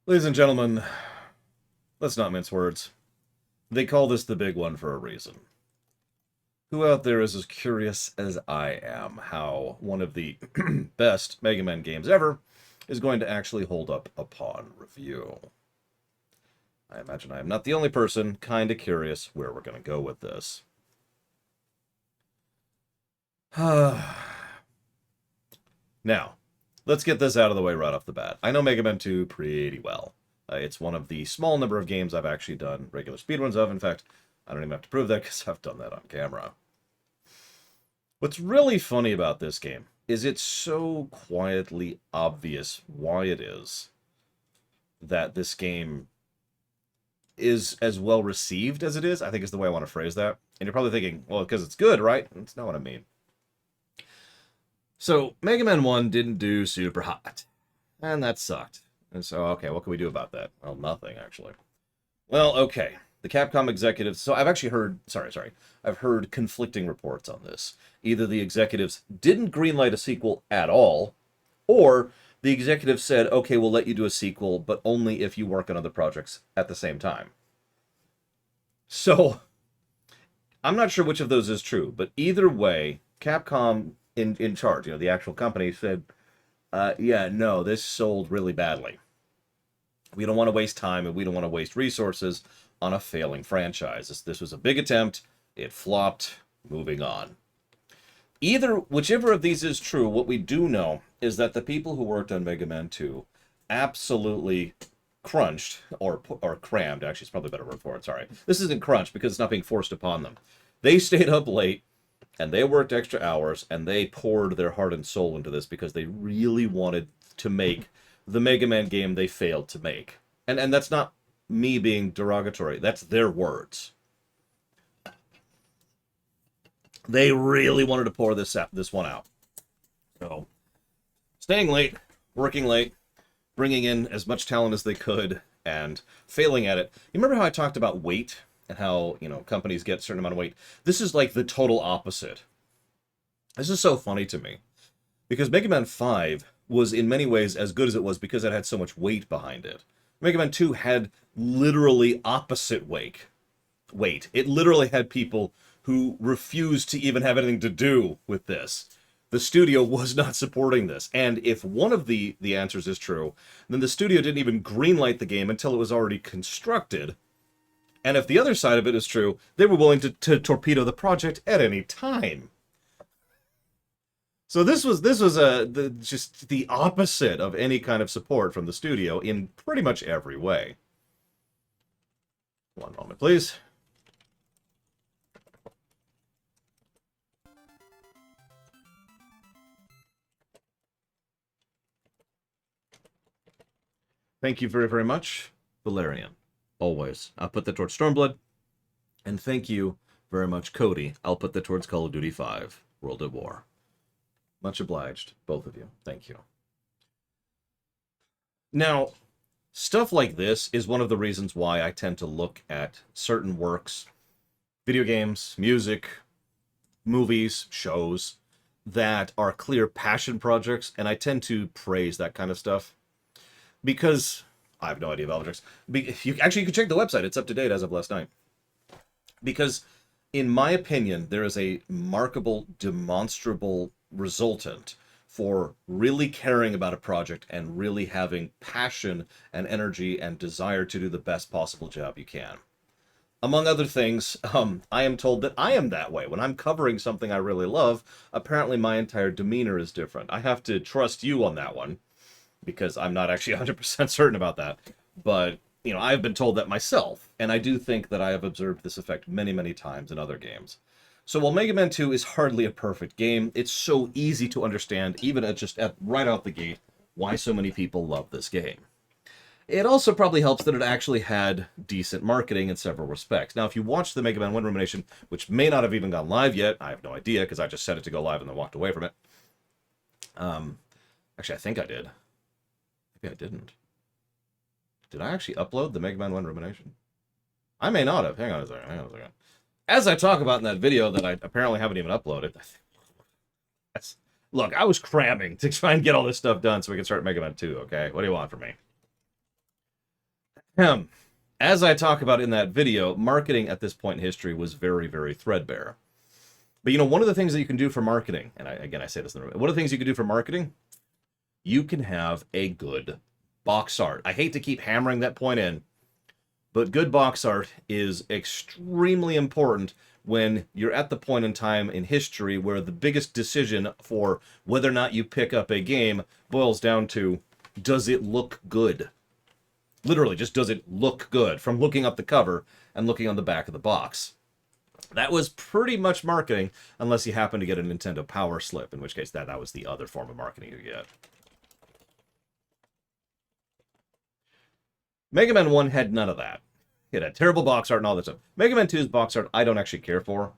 Ladies and gentlemen, let's not mince words. They call this the big one for a reason. Who out there is as curious as I am how one of the best Mega Man games ever is going to actually hold up upon review? I imagine I am not the only person kinda curious where we're going to go with this. Now, let's get this out of the way right off the bat. I know Mega Man 2 pretty well. It's one of the small number of games I've actually done regular speedruns of. In fact, I don't even have to prove that because I've done that on camera. What's really funny about this game is it's so quietly obvious why it is that this game is as well received as it is, I think is the way I want to phrase that. And you're probably thinking, well, because it's good, right? That's not what I mean. So, Mega Man 1 didn't do super hot. And that sucked. And so, okay, what can we do about that? Well, nothing, actually. Well, okay. The Capcom executives... So I've actually heard... Sorry. I've heard conflicting reports on this. Either the executives didn't greenlight a sequel at all, or the executives said, okay, we'll let you do a sequel, but only if you work on other projects at the same time. So, I'm not sure which of those is true, but either way, Capcom in charge, the actual company, said, yeah, no, this sold really badly. We don't want to waste time and we don't want to waste resources on a failing franchise. This was a big attempt. It flopped. Moving on. Whichever of these is true, what we do know is that the people who worked on Mega Man 2 absolutely crunched, or crammed, actually, it's probably a better word for it, sorry. This isn't crunch because it's not being forced upon them. They stayed up late, and they worked extra hours, and they poured their heart and soul into this because they really wanted to make the Mega Man game they failed to make. And that's not me being derogatory. That's their words. They really wanted to pour this one out. So, staying late, working late, bringing in as much talent as they could, and failing at it. You remember how I talked about weight? And how, companies get a certain amount of weight? This is like the total opposite. This is so funny to me. Because Mega Man 5 was in many ways as good as it was because it had so much weight behind it. Mega Man 2 had literally opposite weight. It literally had people who refused to even have anything to do with this. The studio was not supporting this. And if one of the answers is true, then the studio didn't even greenlight the game until it was already constructed. And if the other side of it is true, they were willing to torpedo the project at any time. So this was just the opposite of any kind of support from the studio in pretty much every way. One moment, please. Thank you very, very much, Valerian. Always. I'll put that towards Stormblood. And thank you very much, Cody. I'll put that towards Call of Duty 5, World at War. Much obliged, both of you. Thank you. Now, stuff like this is one of the reasons why I tend to look at certain works, video games, music, movies, shows, that are clear passion projects, and I tend to praise that kind of stuff. Because I have no idea about objects. You can check the website. It's up to date as of last night. Because, in my opinion, there is a markable, demonstrable resultant for really caring about a project and really having passion and energy and desire to do the best possible job you can. Among other things, I am told that I am that way. When I'm covering something I really love, apparently my entire demeanor is different. I have to trust you on that one, because I'm not actually 100% certain about that. But, I've been told that myself, and I do think that I have observed this effect many, many times in other games. So while Mega Man 2 is hardly a perfect game, it's so easy to understand, even right out the gate, why so many people love this game. It also probably helps that it actually had decent marketing in several respects. Now, if you watch the Mega Man 1 Rumination, which may not have even gone live yet, I have no idea, because I just set it to go live and then walked away from it. Actually, I think I did. Maybe I didn't. Did I actually upload the Mega Man 1 Rumination? I may not have. Hang on a second. As I talk about in that video that I apparently haven't even uploaded. Look, I was cramming to try and get all this stuff done so we can start Mega Man 2, okay? What do you want from me? As I talk about in that video, marketing at this point in history was very, very threadbare. But you know, one of the things that you can do for marketing, and I say this in the one of the things you can do for marketing, you can have a good box art. I hate to keep hammering that point in, but good box art is extremely important when you're at the point in time in history where the biggest decision for whether or not you pick up a game boils down to, does it look good? Literally, just does it look good from looking up the cover and looking on the back of the box. That was pretty much marketing, unless you happen to get a Nintendo Power Slip, in which case that was the other form of marketing you get. Mega Man 1 had none of that. It had terrible box art and all that stuff. Mega Man 2's box art I don't actually care for.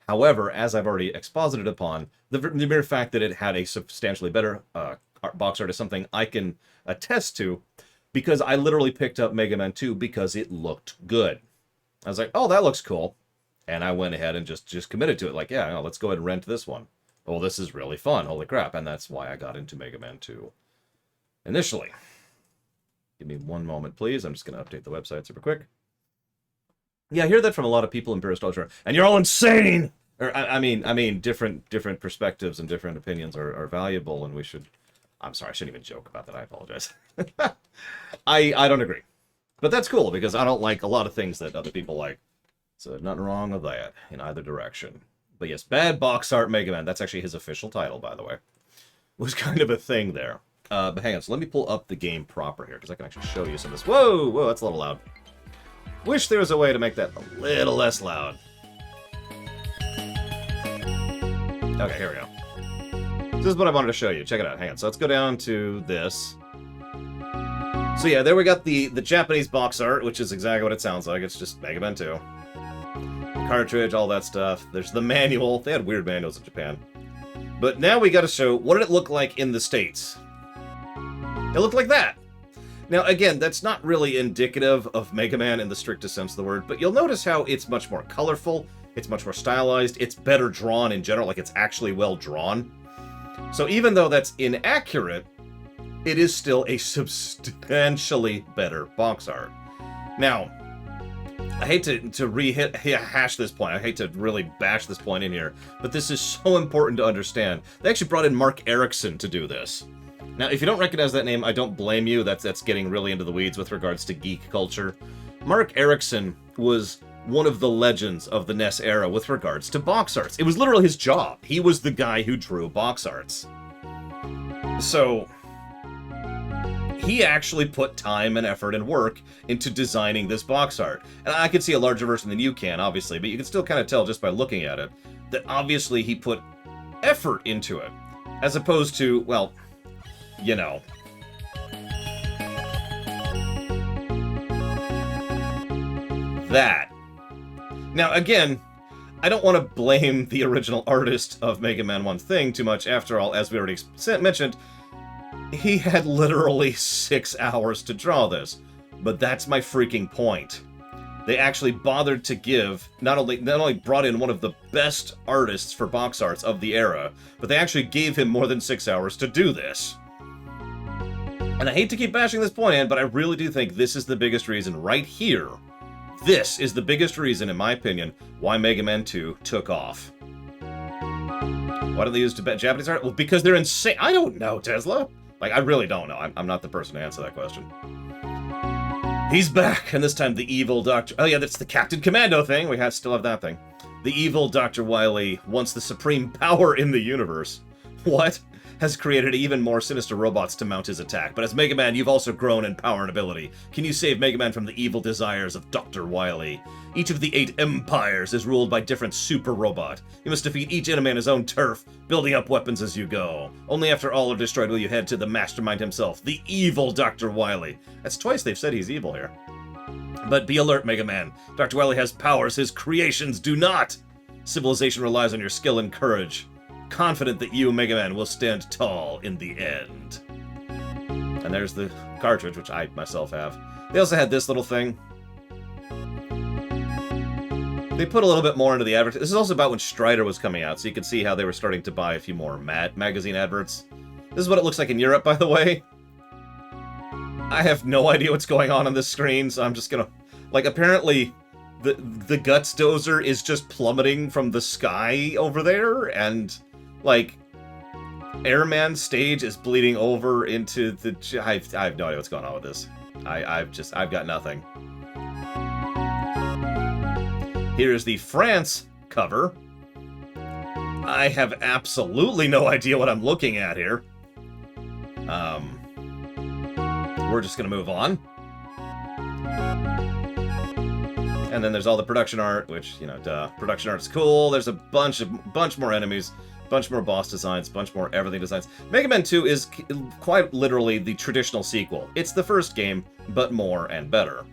However, as I've already exposited upon, the mere fact that it had a substantially better box art is something I can attest to, because I literally picked up Mega Man 2 because it looked good. I was like, oh, that looks cool. And I went ahead and just committed to it. Like, yeah, let's go ahead and rent this one. Oh, this is really fun. Holy crap. And that's why I got into Mega Man 2 initially. Give me one moment, please. I'm just going to update the website super quick. Yeah, I hear that from a lot of people in Imperial Culture. And you're all insane! Or, I mean, different perspectives and different opinions are valuable, and we should... I'm sorry, I shouldn't even joke about that. I apologize. I don't agree. But that's cool, because I don't like a lot of things that other people like. So nothing wrong with that in either direction. But yes, bad box art Mega Man. That's actually his official title, by the way. Was kind of a thing there. But hang on, so let me pull up the game proper here, because I can actually show you some of this. Whoa, that's a little loud. Wish there was a way to make that a little less loud. Okay, here we go. This is what I wanted to show you. Check it out. Hang on. So let's go down to this. So yeah, there we got the Japanese box art, which is exactly what it sounds like. It's just Mega Man 2. Cartridge, all that stuff. There's the manual. They had weird manuals in Japan. But now we got to show, what did it look like in the States? It looked like that. Now, again, that's not really indicative of Mega Man in the strictest sense of the word, but you'll notice how it's much more colorful, it's much more stylized, it's better drawn in general, like it's actually well drawn. So even though that's inaccurate, it is still a substantially better box art. Now, I hate to rehash this point. I hate to really bash this point in here, but this is so important to understand. They actually brought in Mark Erickson to do this. Now, if you don't recognize that name, I don't blame you. That's getting really into the weeds with regards to geek culture. Mark Erickson was one of the legends of the NES era with regards to box arts. It was literally his job. He was the guy who drew box arts. So he actually put time and effort and work into designing this box art. And I can see a larger version than you can, obviously, but you can still kind of tell just by looking at it that obviously he put effort into it, as opposed to, well, you know. That. Now, again, I don't want to blame the original artist of Mega Man 1 thing too much. After all, as we already mentioned, he had literally 6 hours to draw this. But that's my freaking point. They actually bothered to give, not only brought in one of the best artists for box arts of the era, but they actually gave him more than 6 hours to do this. And I hate to keep bashing this point in, but I really do think this is the biggest reason right here. This is the biggest reason, in my opinion, why Mega Man 2 took off. Why did they use Japanese art? Well, because they're insane. I don't know, Tesla. Like, I really don't know. I'm not the person to answer that question. He's back, and this time the evil Dr. Oh yeah, that's the Captain Commando thing. We still have that thing. The evil Dr. Wily, once the supreme power in the universe. What? Has created even more sinister robots to mount his attack. But as Mega Man, you've also grown in power and ability. Can you save Mega Man from the evil desires of Dr. Wily? Each of the 8 empires is ruled by different super robot. You must defeat each enemy on his own turf, building up weapons as you go. Only after all are destroyed will you head to the mastermind himself, the evil Dr. Wily. That's twice they've said he's evil here. But be alert, Mega Man. Dr. Wily has powers his creations do not. Civilization relies on your skill and courage. Confident that you, Mega Man, will stand tall in the end. And there's the cartridge, which I myself have. They also had this little thing. They put a little bit more into the advert. This is also about when Strider was coming out, so you can see how they were starting to buy a few more magazine adverts. This is what it looks like in Europe, by the way. I have no idea what's going on this screen, so I'm just gonna... Like, apparently, the Guts Dozer is just plummeting from the sky over there, and, like, Airman stage is bleeding over into the... I have no idea what's going on with this. I've got nothing. Here's the France cover. I have absolutely no idea what I'm looking at here. We're just gonna move on. And then there's all the production art, which, you know, duh. Production art is cool. There's a bunch more enemies, bunch more boss designs, bunch more everything designs. Mega Man 2 is quite literally the traditional sequel. It's the first game, but more and better.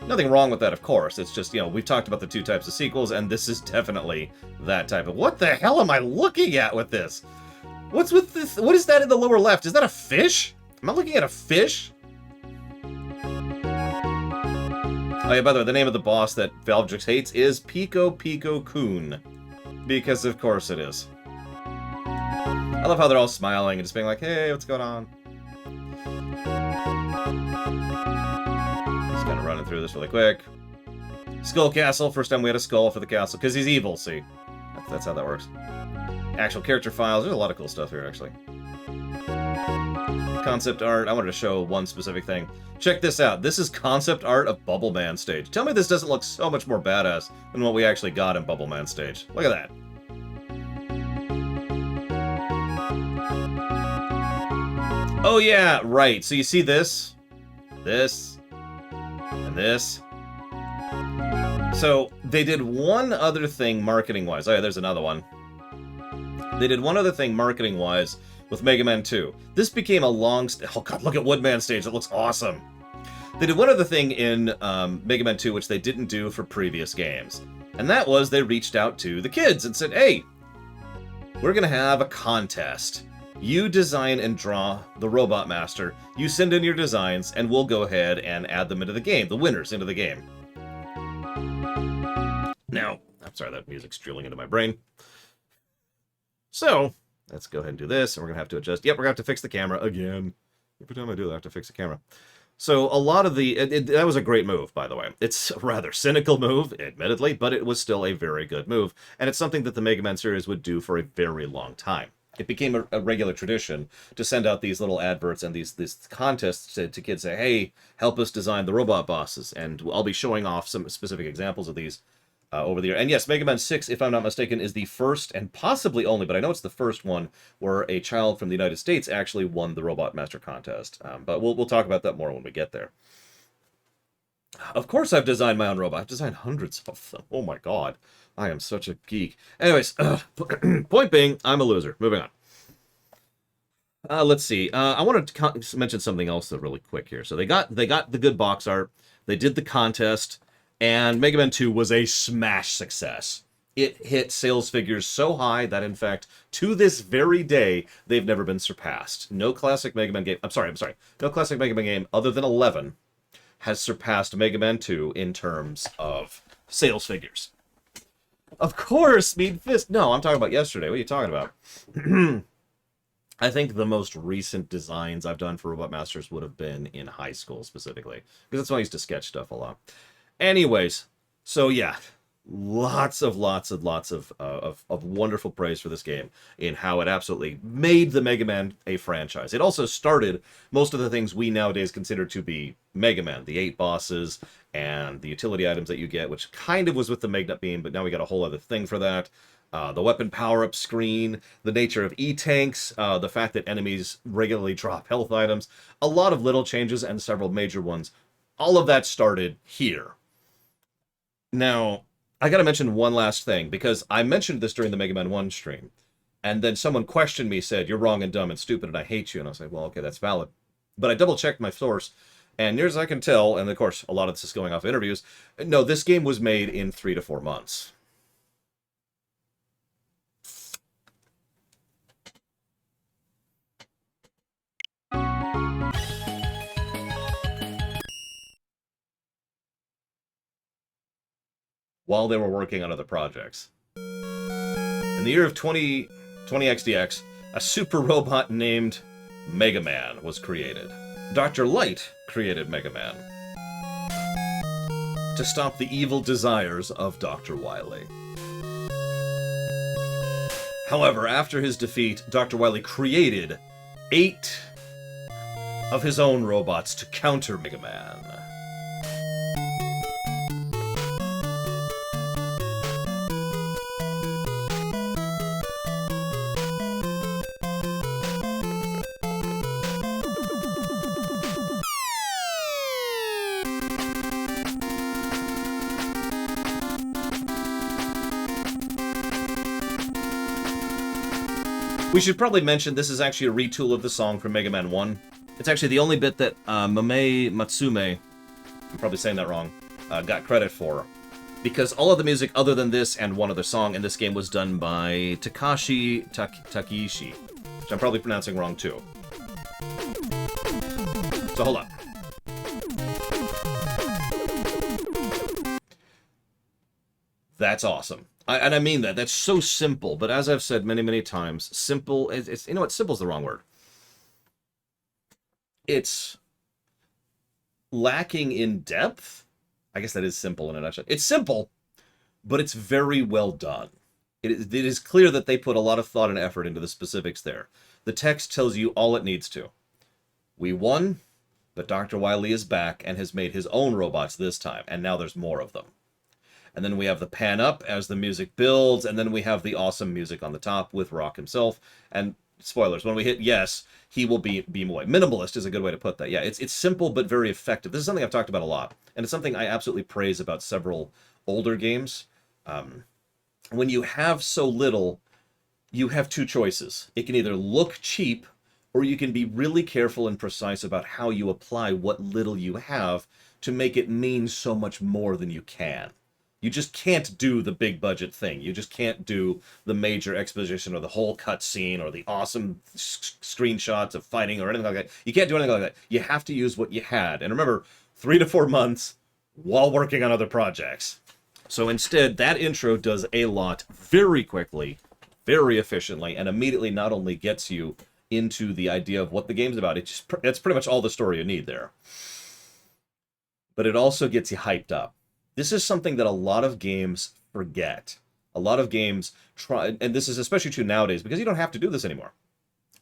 Nothing wrong with that, of course. It's just, you know, we've talked about the two types of sequels, and this is definitely that type of... What the hell am I looking at with this? What's with this? What is that in the lower left? Is that a fish? Am I looking at a fish? Oh yeah, by the way, the name of the boss that Valvetrix hates is Pico Pico Kun. Because of course it is. I love how they're all smiling and just being like, hey, what's going on? Just kind of running through this really quick. Skull Castle, first time we had a skull for the castle, because he's evil, see? That's how that works. Actual character files, there's a lot of cool stuff here, actually. Concept art, I wanted to show one specific thing. Check this out, this is concept art of Bubble Man stage. Tell me this doesn't look so much more badass than what we actually got in Bubble Man stage. Look at that. Oh yeah, right, so you see this, and this. So, they did one other thing marketing-wise. Oh yeah, there's another one. They did one other thing marketing-wise with Mega Man 2. This became a long... Oh god, look at Woodman stage, it looks awesome! They did one other thing in Mega Man 2 which they didn't do for previous games. And that was they reached out to the kids and said, hey, we're gonna have a contest. You design and draw the Robot Master, you send in your designs, and we'll go ahead and add them into the game, the winners into the game. Now, I'm sorry, that music's drilling into my brain. So, let's go ahead and do this, and we're going to have to adjust. Yep, we're going to have to fix the camera again. Every time I do that, I have to fix the camera. So, a lot of the... that was a great move, by the way. It's a rather cynical move, admittedly, but it was still a very good move. And it's something that the Mega Man series would do for a very long time. It became a regular tradition to send out these little adverts and these contests to kids, say, hey, help us design the robot bosses. And I'll be showing off some specific examples of these over the year. And yes, Mega Man 6, if I'm not mistaken, is the first and possibly only, but I know it's the first one where a child from the United States actually won the Robot Master contest. But we'll talk about that more when we get there. Of course I've designed my own robot. I've designed hundreds of them. Oh my god. I am such a geek. Anyways, point being, I'm a loser. Moving on. Let's see. I wanted to mention something else though, really quick here. So they got the good box art. They did the contest. And Mega Man 2 was a smash success. It hit sales figures so high that, in fact, to this very day, they've never been surpassed. No classic Mega Man game... I'm sorry. No classic Mega Man game, other than 11, has surpassed Mega Man 2 in terms of sales figures. Of course, Mean Fist... No, I'm talking about yesterday. What are you talking about? I think the most recent designs I've done for Robot Masters would have been in high school, specifically. Because that's when I used to sketch stuff a lot. Anyways, so yeah, lots of wonderful praise for this game in how it absolutely made the Mega Man a franchise. It also started most of the things we nowadays consider to be Mega Man, the 8 bosses and the utility items that you get, which kind of was with the Magnet Beam, but now we got a whole other thing for that. The weapon power-up screen, the nature of E-tanks, the fact that enemies regularly drop health items, a lot of little changes and several major ones. All of that started here. Now, I gotta mention one last thing, because I mentioned this during the Mega Man 1 stream, and then someone questioned me, said, you're wrong and dumb and stupid and I hate you, and I was like, well, okay, that's valid. But I double-checked my source, and near as I can tell, and of course, a lot of this is going off interviews, no, this game was made in 3 to 4 months. While they were working on other projects. In the year of 20XDX, a super robot named Mega Man was created. Dr. Light created Mega Man to stop the evil desires of Dr. Wily. However, after his defeat, Dr. Wily created 8 of his own robots to counter Mega Man. We should probably mention this is actually a retool of the song from Mega Man 1. It's actually the only bit that Mame Matsume, I'm probably saying that wrong, got credit for. Because all of the music other than this and one other song in this game was done by Takashi Takishi, which I'm probably pronouncing wrong too. So hold on. That's awesome. And I mean that. That's so simple. But as I've said many, many times, simple, it's you know what? Simple's the wrong word. It's lacking in depth. I guess that is simple in a nutshell. It's simple, but it's very well done. It is clear that they put a lot of thought and effort into the specifics there. The text tells you all it needs to. We won, but Dr. Wily is back and has made his own robots this time, and now there's more of them. And then we have the pan up as the music builds, and then we have the awesome music on the top with Rock himself. And spoilers, when we hit yes, he will beam away. Minimalist is a good way to put that. Yeah, it's simple but very effective. This is something I've talked about a lot, and it's something I absolutely praise about several older games. When you have so little, you have two choices. It can either look cheap, or you can be really careful and precise about how you apply what little you have to make it mean so much more than you can. You just can't do the big budget thing. You just can't do the major exposition or the whole cutscene or the awesome screenshots of fighting or anything like that. You can't do anything like that. You have to use what you had. And remember, 3 to 4 months while working on other projects. So instead, that intro does a lot very quickly, very efficiently, and immediately not only gets you into the idea of what the game's about, it's pretty much all the story you need there. But it also gets you hyped up. This is something that a lot of games forget. A lot of games try, and this is especially true nowadays because you don't have to do this anymore.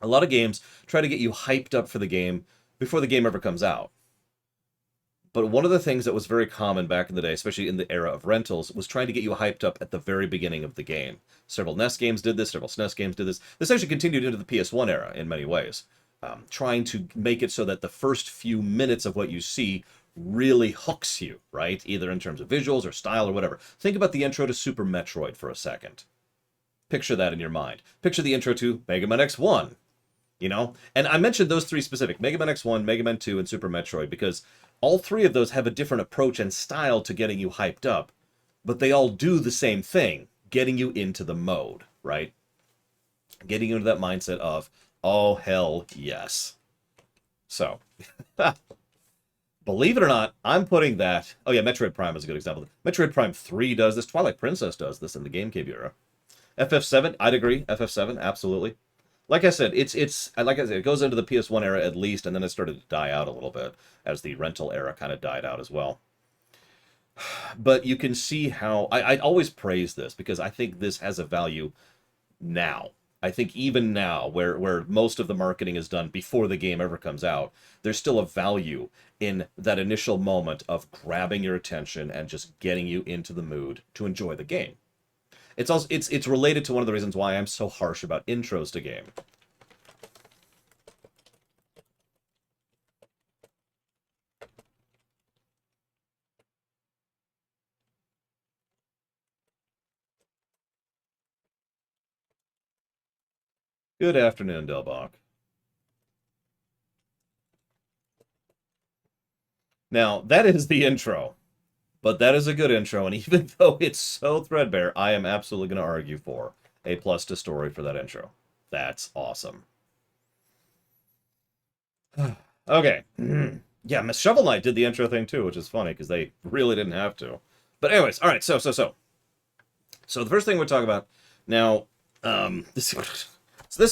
A lot of games try to get you hyped up for the game before the game ever comes out. But one of the things that was very common back in the day, especially in the era of rentals, was trying to get you hyped up at the very beginning of the game. Several NES games did this, several SNES games did this. This actually continued into the PS1 era in many ways, trying to make it so that the first few minutes of what you see really hooks you, right? Either in terms of visuals or style or whatever. Think about the intro to Super Metroid for a second. Picture that in your mind. Picture the intro to Mega Man X1, you know? And I mentioned those 3 specific, Mega Man X1, Mega Man 2, and Super Metroid, because all 3 of those have a different approach and style to getting you hyped up, but they all do the same thing, getting you into the mode, right? Getting you into that mindset of, oh, hell yes. So, believe it or not, I'm putting that... Oh yeah, Metroid Prime is a good example. Metroid Prime 3 does this. Twilight Princess does this in the GameCube era. FF7, I'd agree. FF7, absolutely. Like I said, it goes into the PS1 era at least, and then it started to die out a little bit as the rental era kind of died out as well. But you can see how... I always praise this because I think this has a value now. I think even now, where most of the marketing is done before the game ever comes out, there's still a value in that initial moment of grabbing your attention and just getting you into the mood to enjoy the game. It's also it's related to one of the reasons why I'm so harsh about intros to game. Good afternoon, Delbach. Now, that is the intro. But that is a good intro, and even though it's so threadbare, I am absolutely going to argue for A+ to story for that intro. That's awesome. Okay. Yeah, Miss Shovel Knight did the intro thing too, which is funny, because they really didn't have to. But anyways, alright, so the first thing we're talking about, now, this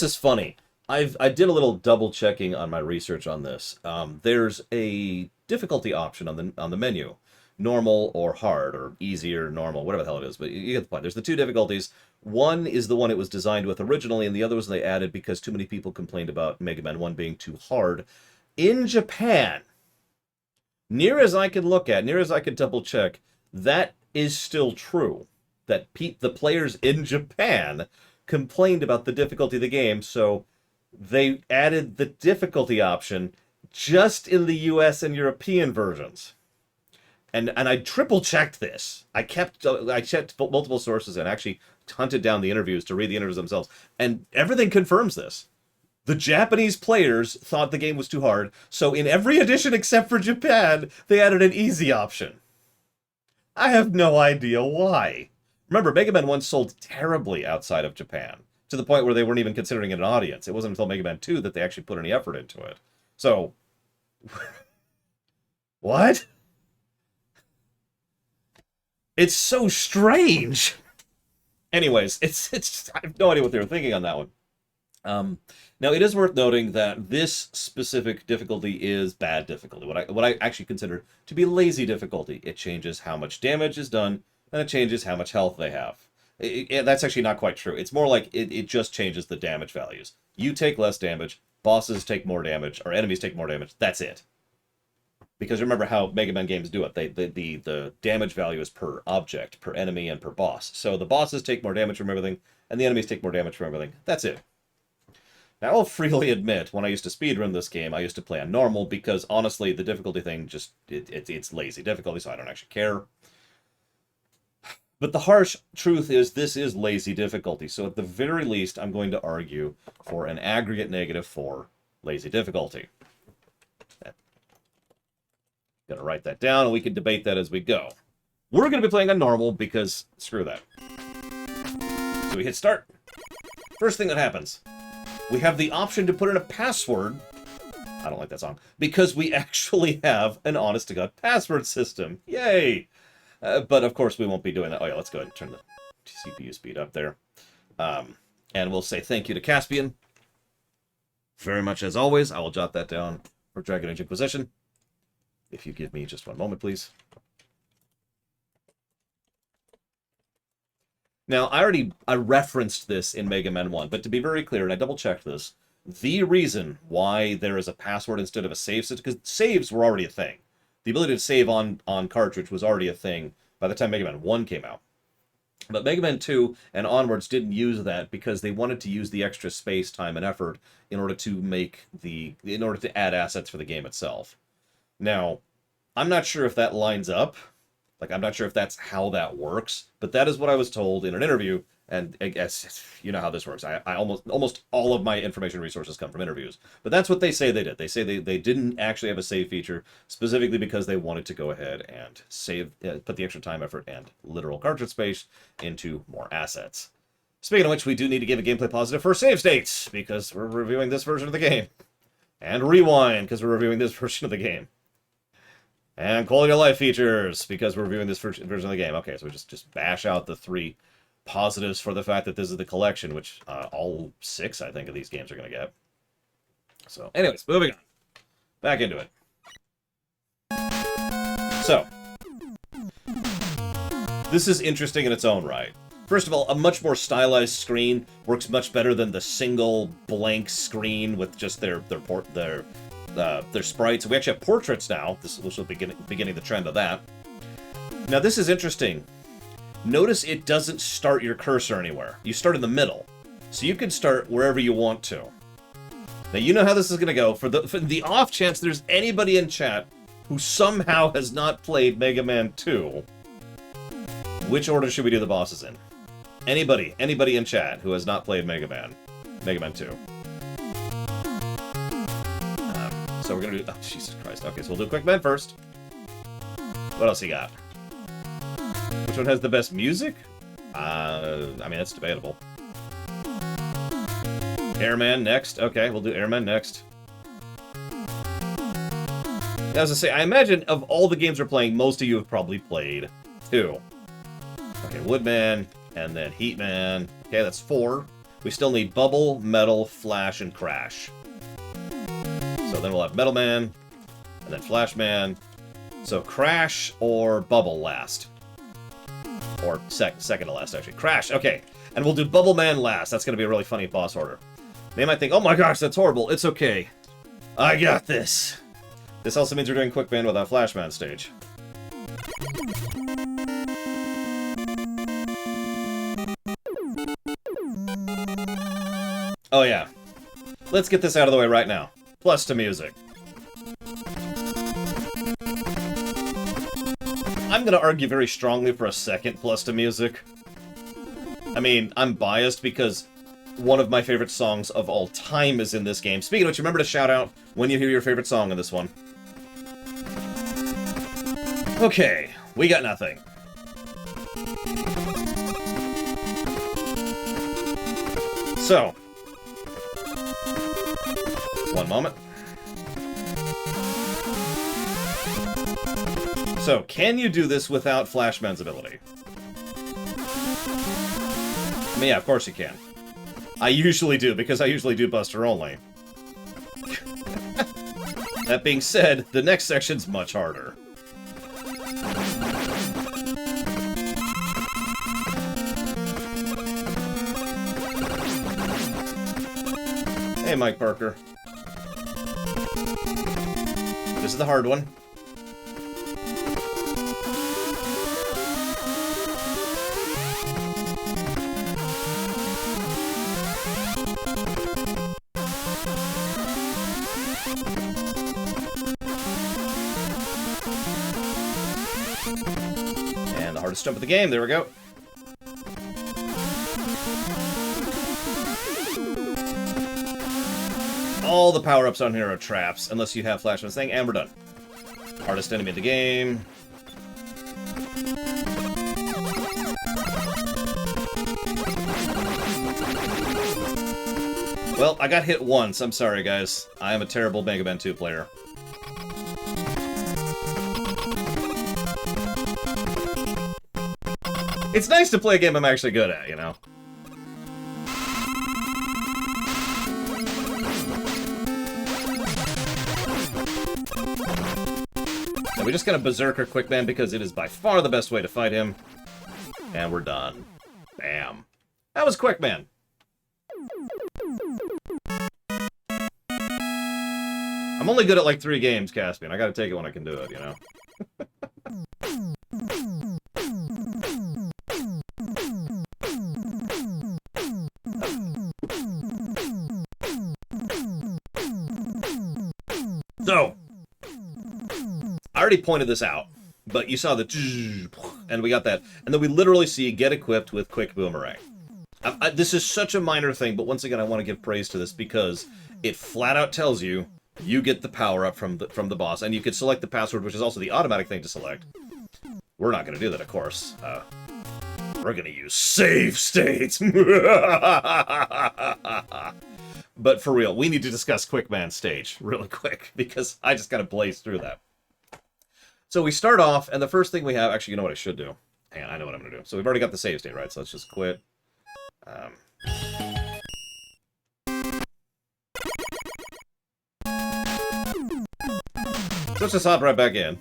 is funny. I did a little double checking on my research on this. There's a difficulty option on the menu, normal or hard or easy or normal, whatever the hell it is. But you get the point. There's the two difficulties. One is the one it was designed with originally, and the other was they added because too many people complained about Mega Man 1 being too hard. In Japan, near as I can look at, near as I can double check, that is still true. That the players in Japan complained about the difficulty of the game, so they added the difficulty option just in the US and European versions. And I triple checked this. I checked multiple sources and actually hunted down the interviews to read the interviews themselves, and everything confirms this. The Japanese players thought the game was too hard, so in every edition except for Japan, they added an easy option. I have no idea why. Remember, Mega Man 1 sold terribly outside of Japan, to the point where they weren't even considering it an audience. It wasn't until Mega Man 2 that they actually put any effort into it. So, what? It's so strange. Anyways, it's I have no idea what they were thinking on that one. Now, it is worth noting that this specific difficulty is bad difficulty. What I actually consider to be lazy difficulty. It changes how much damage is done, and it changes how much health they have. That's actually not quite true. It's more like it just changes the damage values. You take less damage, bosses take more damage, or enemies take more damage. That's it. Because remember how Mega Man games do it. The damage value is per object, per enemy, and per boss. So the bosses take more damage from everything, and the enemies take more damage from everything. That's it. Now, I'll freely admit, when I used to speedrun this game, I used to play on normal, because honestly, the difficulty thing just, it's lazy difficulty, so I don't actually care. But the harsh truth is, this is lazy difficulty, so at the very least, I'm going to argue for an aggregate negative for lazy difficulty. Gonna write that down, and we can debate that as we go. We're gonna be playing on normal, because screw that. So we hit start. First thing that happens, we have the option to put in a password. I don't like that song. Because we actually have an honest-to-God password system. Yay! But, of course, we won't be doing that. Oh, yeah, let's go ahead and turn the CPU speed up there. And we'll say thank you to Caspian. Very much as always. I will jot that down for Dragon Age Inquisition. If you give me just one moment, please. Now, I referenced this in Mega Man 1, but to be very clear, and I double-checked this, the reason why there is a password instead of a save system, because saves were already a thing. The ability to save on cartridge was already a thing by the time Mega Man 1 came out. But Mega Man 2 and onwards didn't use that because they wanted to use the extra space, time, and effort in order to add assets for the game itself. Now, I'm not sure if that lines up. Like, I'm not sure if that's how that works, but that is what I was told in an interview, and I guess you know how this works. I almost all of my information resources come from interviews, but that's what they say they did. They say they didn't actually have a save feature, specifically because they wanted to go ahead and save, put the extra time, effort, and literal cartridge space into more assets. Speaking of which, we do need to give a gameplay positive for save states, because we're reviewing this version of the game. And rewind, because we're reviewing this version of the game. And quality of life features, because we're reviewing this version of the game. Okay, so we just bash out the 3 positives for the fact that this is the collection, which all 6, I think, of these games are going to get. So, anyways, moving on. Back into it. So, this is interesting in its own right. First of all, a much more stylized screen works much better than the single blank screen with just their sprites. We actually have portraits now. This will be beginning the trend of that. Now, this is interesting. Notice it doesn't start your cursor anywhere. You start in the middle. So you can start wherever you want to. Now, you know how this is going to go. For the off chance there's anybody in chat who somehow has not played Mega Man 2, which order should we do the bosses in? Anybody in chat who has not played Mega Man 2. So we're going to do... Oh, Jesus Christ. Okay, so we'll do Quick Man first. What else you got? Which one has the best music? I mean, that's debatable. Airman next. Okay, we'll do Airman next. As I say, I imagine of all the games we're playing, most of you have probably played 2. Okay, Woodman, and then Heatman. Okay, that's 4. We still need Bubble, Metal, Flash, and Crash. So then we'll have Metal Man, and then Flash Man. So Crash or Bubble last. Or second to last, actually. Crash, okay. And we'll do Bubble Man last. That's going to be a really funny boss order. They might think, oh my gosh, that's horrible. It's okay. I got this. This also means we're doing Quick Man without Flash Man stage. Oh yeah. Let's get this out of the way right now. Plus to music. I'm gonna argue very strongly for a second plus to music. I mean, I'm biased because one of my favorite songs of all time is in this game. Speaking of which, remember to shout out when you hear your favorite song in this one. Okay, we got nothing. So, one moment. So, can you do this without Flashman's ability? I mean, yeah, of course you can. I usually do, because I usually do Buster only. That being said, the next section's much harder. Hey, Mike Parker. This is the hard one. And the hardest jump of the game, there we go. All the power-ups on here are traps, unless you have Flashman's thing, and we're done. Hardest enemy in the game. Well, I got hit once. I'm sorry, guys. I am a terrible Mega Man 2 player. It's nice to play a game I'm actually good at, you know? And we just got a Berserker Quick Man because it is by far the best way to fight him. And we're done. Bam. That was Quick Man. I'm only good at like 3 games, Caspian. I gotta take it when I can do it, you know? So, I already pointed this out, but you saw the and we got that. And then we literally see get equipped with Quick Boomerang. This is such a minor thing, but once again, I want to give praise to this because it flat out tells you you get the power up from the boss, and you can select the password, which is also the automatic thing to select. We're not going to do that, of course. We're going to use save states. But for real, we need to discuss Quick Man stage really quick because I just got to blaze through that. So we start off, and the first thing we have, actually, you know what I should do? Hang on, I know what I'm going to do. So we've already got the save state, right? So let's just quit. Let's just hop right back in.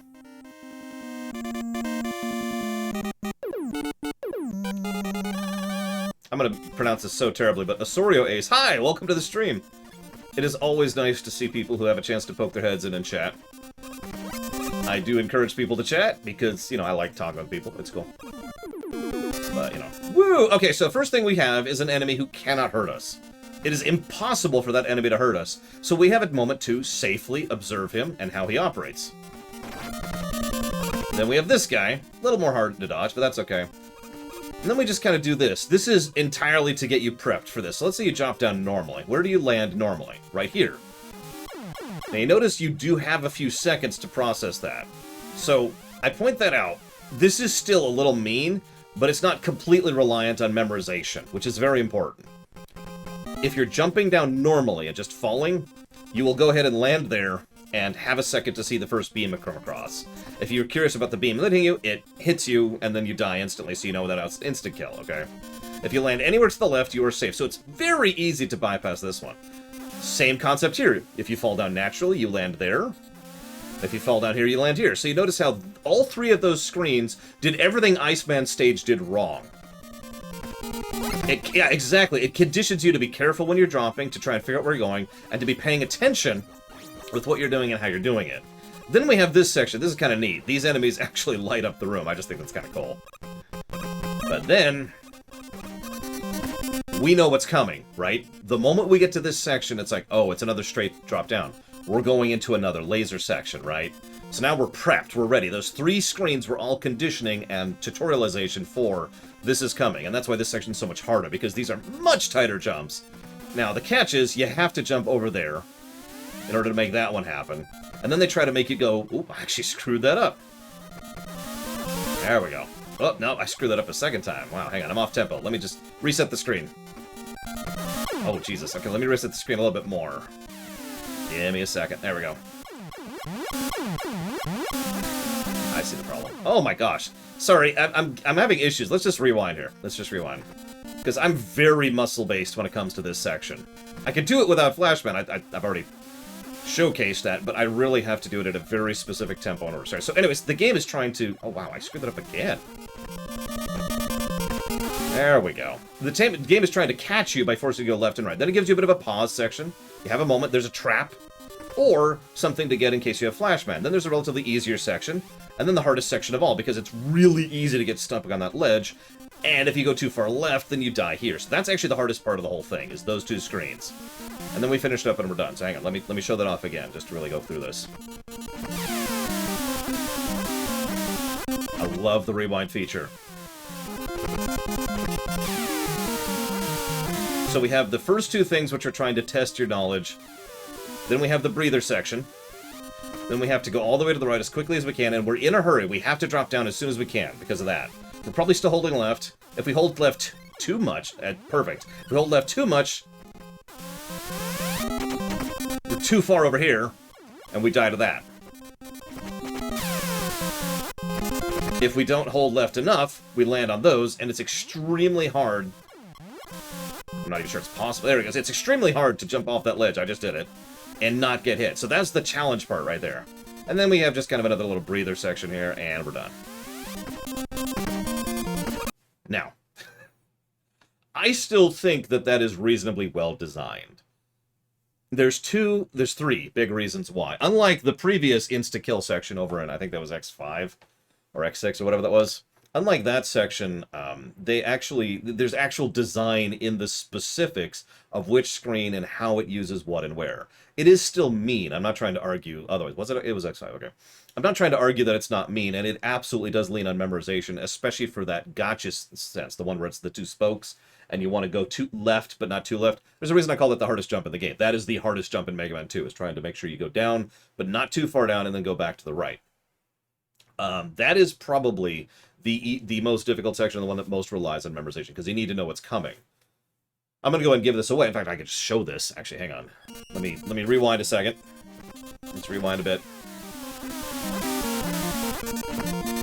I'm going to pronounce this so terribly, but Osorio Ace, hi! Welcome to the stream! It is always nice to see people who have a chance to poke their heads in chat. I do encourage people to chat, because, you know, I like talking with people. It's cool. But, you know. Woo! Okay, so first thing we have is an enemy who cannot hurt us. It is impossible for that enemy to hurt us, so we have a moment to safely observe him and how he operates. Then we have this guy. A little more hard to dodge, but that's okay. And then we just kind of do this. This is entirely to get you prepped for this. So let's say you drop down normally. Where do you land normally? Right here. Now you notice you do have a few seconds to process that. So I point that out. This is still a little mean, but it's not completely reliant on memorization, which is very important. If you're jumping down normally and just falling, you will go ahead and land there and have a second to see the first beam come across. If you're curious about the beam hitting you, it hits you, and then you die instantly, so you know that it's instant kill, okay? If you land anywhere to the left, you are safe. So it's very easy to bypass this one. Same concept here. If you fall down naturally, you land there. If you fall down here, you land here. So you notice how all three of those screens did everything Iceman stage did wrong. Yeah, exactly. It conditions you to be careful when you're dropping, to try and figure out where you're going, and to be paying attention with what you're doing and how you're doing it. Then we have this section. This is kind of neat. These enemies actually light up the room. I just think that's kind of cool. But then we know what's coming, right? The moment we get to this section, it's like, oh, it's another straight drop down. We're going into another laser section, right? So now we're prepped, we're ready. Those three screens were all conditioning and tutorialization for this is coming. And that's why this section's so much harder, because these are much tighter jumps. Now, the catch is you have to jump over there in order to make that one happen. And then they try to make you go, ooh, I actually screwed that up. There we go. Oh, no, I screwed that up a second time. Wow, hang on, I'm off tempo. Let me just reset the screen. Oh, Jesus. Okay, let me reset the screen a little bit more. Give me a second. There we go. I see the problem. Oh my gosh. Sorry, I'm having issues. Let's just rewind here. Let's just rewind. Because I'm very muscle-based when it comes to this section. I can do it without Flashman. I've already showcased that, but I really have to do it at a very specific tempo in order to start. So anyways, the game is trying to... Oh wow, I screwed that up again. There we go. The game is trying to catch you by forcing you to go left and right. Then it gives you a bit of a pause section. You have a moment, there's a trap, or something to get in case you have Flashman. Then there's a relatively easier section, and then the hardest section of all, because it's really easy to get stuck on that ledge, and if you go too far left, then you die here. So that's actually the hardest part of the whole thing, is those two screens. And then we finished up and we're done. So hang on, let me show that off again, just to really go through this. I love the rewind feature. So we have the first two things which are trying to test your knowledge. Then we have the breather section. Then we have to go all the way to the right as quickly as we can, and we're in a hurry. We have to drop down as soon as we can because of that. We're probably still holding left. If we hold left too much, perfect. If we hold left too much, we're too far over here, and we die to that. If we don't hold left enough, we land on those, and it's extremely hard. I'm not even sure it's possible. There it goes. It's extremely hard to jump off that ledge. I just did it. And not get hit. So that's the challenge part right there. And then we have just kind of another little breather section here, and we're done. Now, I still think that that is reasonably well designed. There's three big reasons why. Unlike the previous insta-kill section over in, I think that was X5 or X6 or whatever that was. Unlike that section, there's actual design in the specifics of which screen and how it uses what and where. It is still mean. I'm not trying to argue otherwise. Was it? It was X5, okay. I'm not trying to argue that it's not mean, and it absolutely does lean on memorization, especially for that gotcha sense, the one where it's the two spokes, and you want to go too left, but not too left. There's a reason I call it the hardest jump in the game. That is the hardest jump in Mega Man 2, is trying to make sure you go down, but not too far down, and then go back to the right. That is probably the most difficult section, the one that most relies on memorization, because you need to know what's coming. I'm going to go ahead and give this away. In fact, I could just show this. Actually, hang on. Let me rewind a second. Let's rewind a bit.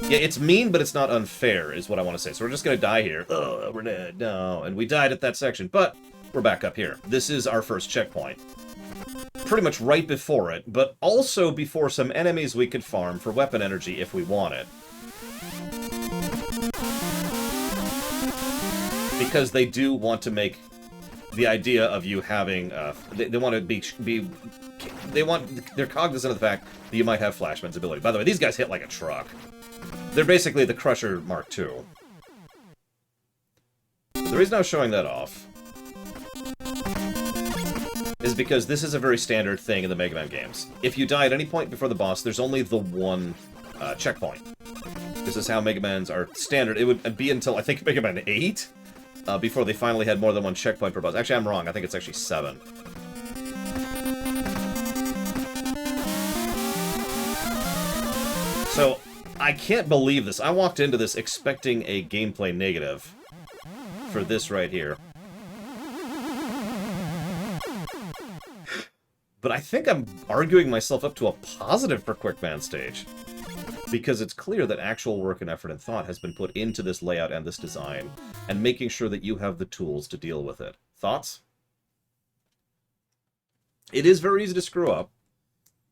Yeah, it's mean, but it's not unfair, is what I want to say. So we're just going to die here. Oh, we're dead. No. And we died at that section, but we're back up here. This is our first checkpoint. Pretty much right before it, but also before some enemies we could farm for weapon energy if we wanted. Because they do want to make the idea of you having, they want to they're cognizant of the fact that you might have Flashman's ability. By the way, these guys hit like a truck. They're basically the Crusher Mark II. The reason I was showing that off is because this is a very standard thing in the Mega Man games. If you die at any point before the boss, there's only the one checkpoint. This is how Mega Mans are standard. It would be until, I think, Mega Man 8, before they finally had more than one checkpoint per boss. Actually, I'm wrong. I think it's actually 7. So, I can't believe this. I walked into this expecting a gameplay negative for this right here. But I think I'm arguing myself up to a positive for Quick Man stage. because it's clear that actual work and effort and thought has been put into this layout and this design, and making sure that you have the tools to deal with it. Thoughts? It is very easy to screw up.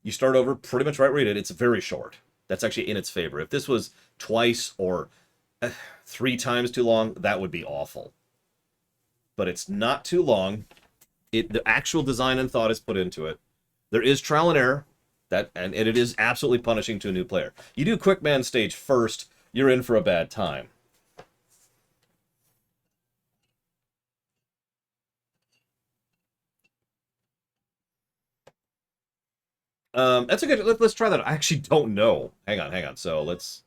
You start over pretty much right where you did. It's very short. That's actually in its favor. If this was twice or 3 times too long, that would be awful. But it's not too long. The actual design and thought is put into it. There is trial and error, and it is absolutely punishing to a new player. You do Quick Man stage first, you're in for a bad time. That's a good. Let's try that. I actually don't know. Hang on. So let's.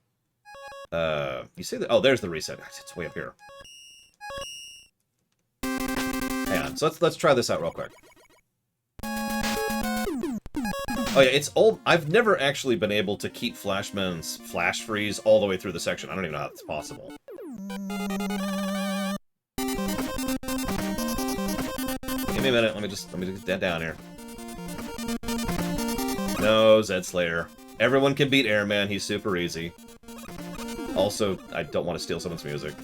You say that? Oh, there's the reset. It's way up here. Hang on. So let's try this out real quick. Oh yeah, it's old. I've never actually been able to keep Flashman's flash freeze all the way through the section. I don't even know how that's possible. Give me a minute. Let me just get that down here. No, Zed Slayer. Everyone can beat Airman. He's super easy. Also, I don't want to steal someone's music.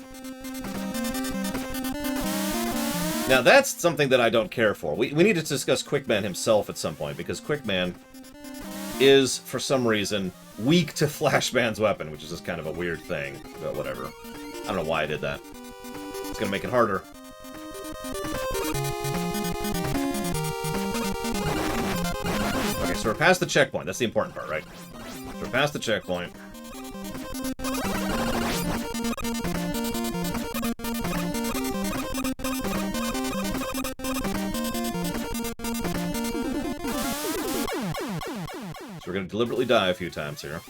Now, that's something that I don't care for. We need to discuss Quickman himself at some point, because Quickman is, for some reason, weak to Flashman's weapon, which is just kind of a weird thing, but whatever. I don't know why I did that. It's gonna make it harder. Okay, so we're past the checkpoint. That's the important part, right? So we're past the checkpoint. So we're going to deliberately die a few times here.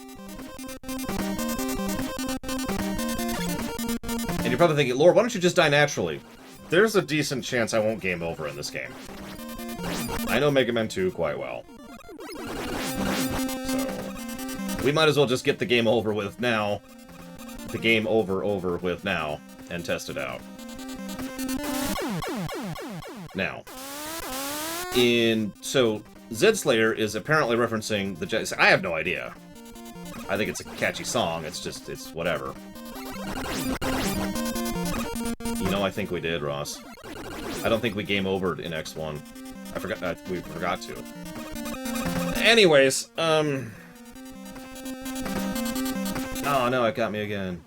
And you're probably thinking, Lord, why don't you just die naturally? There's a decent chance I won't game over in this game. I know Mega Man 2 quite well. So, we might as well just get the game over with now. The game over with now. And test it out. Now. So, Zed Slayer is apparently referencing the... I have no idea. I think it's a catchy song. It's whatever. You know, I think we did, Ross. I don't think we game overed in X1. I forgot. We forgot to. Anyways, Oh, no, it got me again.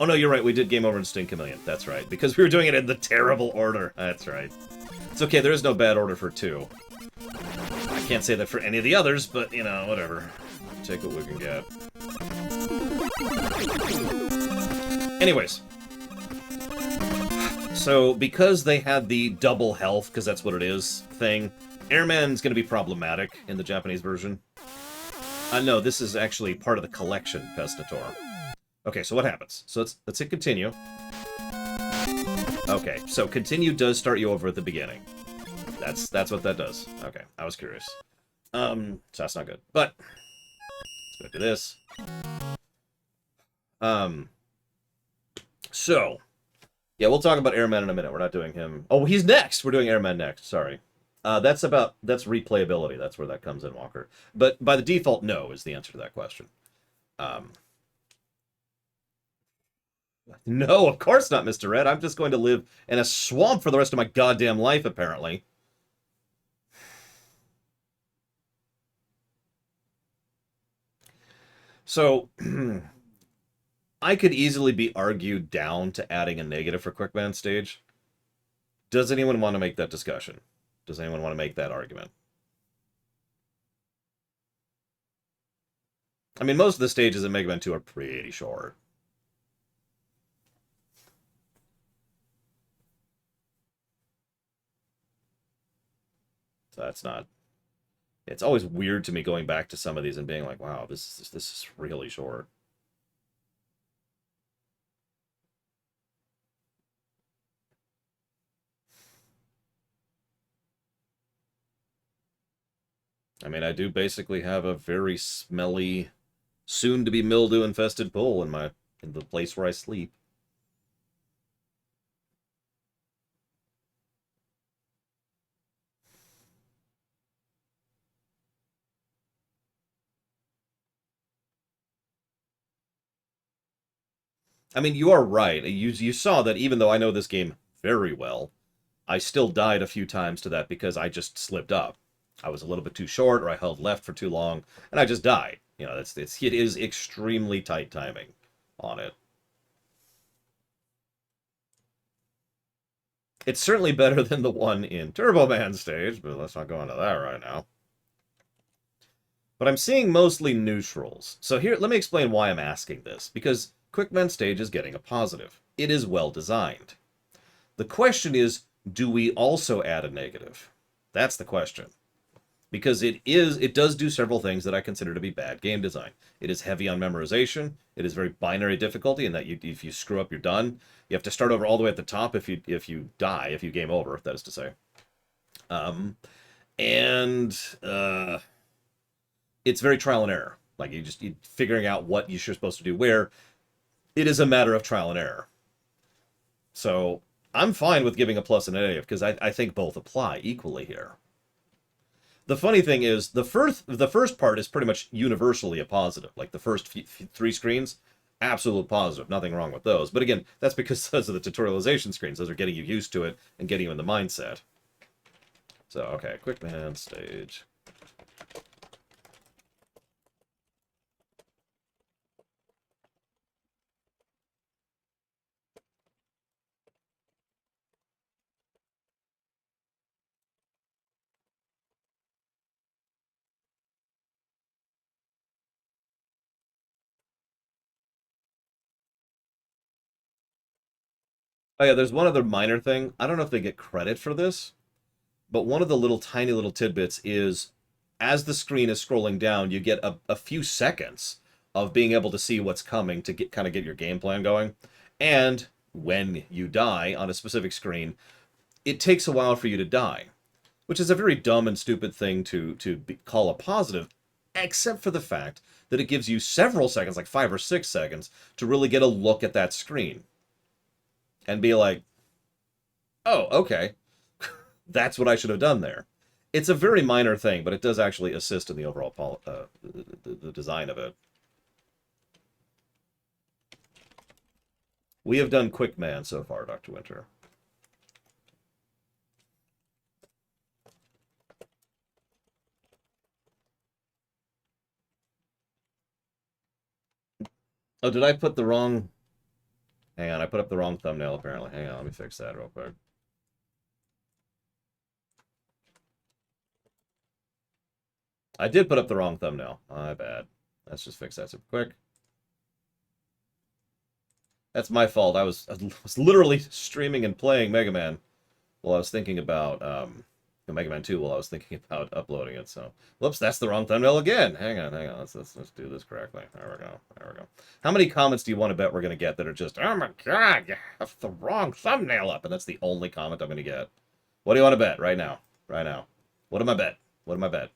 Oh, no, you're right. We did game over in Sting Chameleon. That's right. Because we were doing it in the terrible order. That's right. It's okay. There is no bad order for 2. I can't say that for any of the others, but, you know, whatever. Take what we can get. Anyways. So, because they had the double health, because that's what it is, thing, Airman's going to be problematic in the Japanese version. No, this is actually part of the collection, Pestator. Okay, so what happens? So let's hit continue. Okay, so continue does start you over at the beginning. That's what that does. Okay, I was curious. So that's not good. But let's go do this. So yeah, we'll talk about Airman in a minute. We're not doing him. Oh, he's next. We're doing Airman next. Sorry. That's replayability. That's where that comes in, Walker. But by the default, no is the answer to that question. No, of course not, Mr. Red. I'm just going to live in a swamp for the rest of my goddamn life, apparently. So, I could easily be argued down to adding a negative for Quickman stage. Does anyone want to make that discussion? Does anyone want to make that argument? I mean, most of the stages in Mega Man 2 are pretty short. So that's not... It's always weird to me going back to some of these and being like, wow, this is really short. I mean, I do basically have a very smelly, soon-to-be mildew-infested pool in the place where I sleep. I mean, you are right. You saw that even though I know this game very well, I still died a few times to that because I just slipped up. I was a little bit too short, or I held left for too long, and I just died. You know, it is extremely tight timing on it. It's certainly better than the one in Turbo Man stage, but let's not go into that right now. But I'm seeing mostly neutrals. So here, let me explain why I'm asking this. Because Quickman stage is getting a positive. It is well designed. The question is, do we also add a negative? That's the question. Because it does do several things that I consider to be bad game design. It is heavy on memorization. It is very binary difficulty in that if you screw up, you're done. You have to start over all the way at the top if you die, if you game over, that is to say. And it's very trial and error. Like you figuring out what you're supposed to do where. It is a matter of trial and error. So I'm fine with giving a plus and a negative because I think both apply equally here. The funny thing is, the first part is pretty much universally a positive. Like the first three screens, absolute positive. Nothing wrong with those. But again, that's because those are the tutorialization screens. Those are getting you used to it and getting you in the mindset. So, okay, quick man stage. Oh yeah, there's one other minor thing. I don't know if they get credit for this, but one of the little tiny little tidbits is as the screen is scrolling down, you get a few seconds of being able to see what's coming to get your game plan going. And when you die on a specific screen, it takes a while for you to die, which is a very dumb and stupid thing to call a positive, except for the fact that it gives you several seconds, like 5 or 6 seconds, to really get a look at that screen and be like, oh, okay, that's what I should have done there. It's a very minor thing, but it does actually assist in the overall the design of it. We have done Quick Man so far, Dr. Winter. Oh, did I put the wrong... Hang on, I put up the wrong thumbnail, apparently. Hang on, let me fix that real quick. I did put up the wrong thumbnail. My bad. Let's just fix that super quick. That's my fault. I was literally streaming and playing Mega Man while I was thinking about Mega Man 2 while I was thinking about uploading it. So, whoops, that's the wrong thumbnail again. Hang on. Let's do this correctly. There we go. There we go. How many comments do you want to bet we're gonna get that are just, oh my god, you have the wrong thumbnail up, and that's the only comment I'm gonna get? What do you want to bet right now? Right now. What am I bet? What am I bet?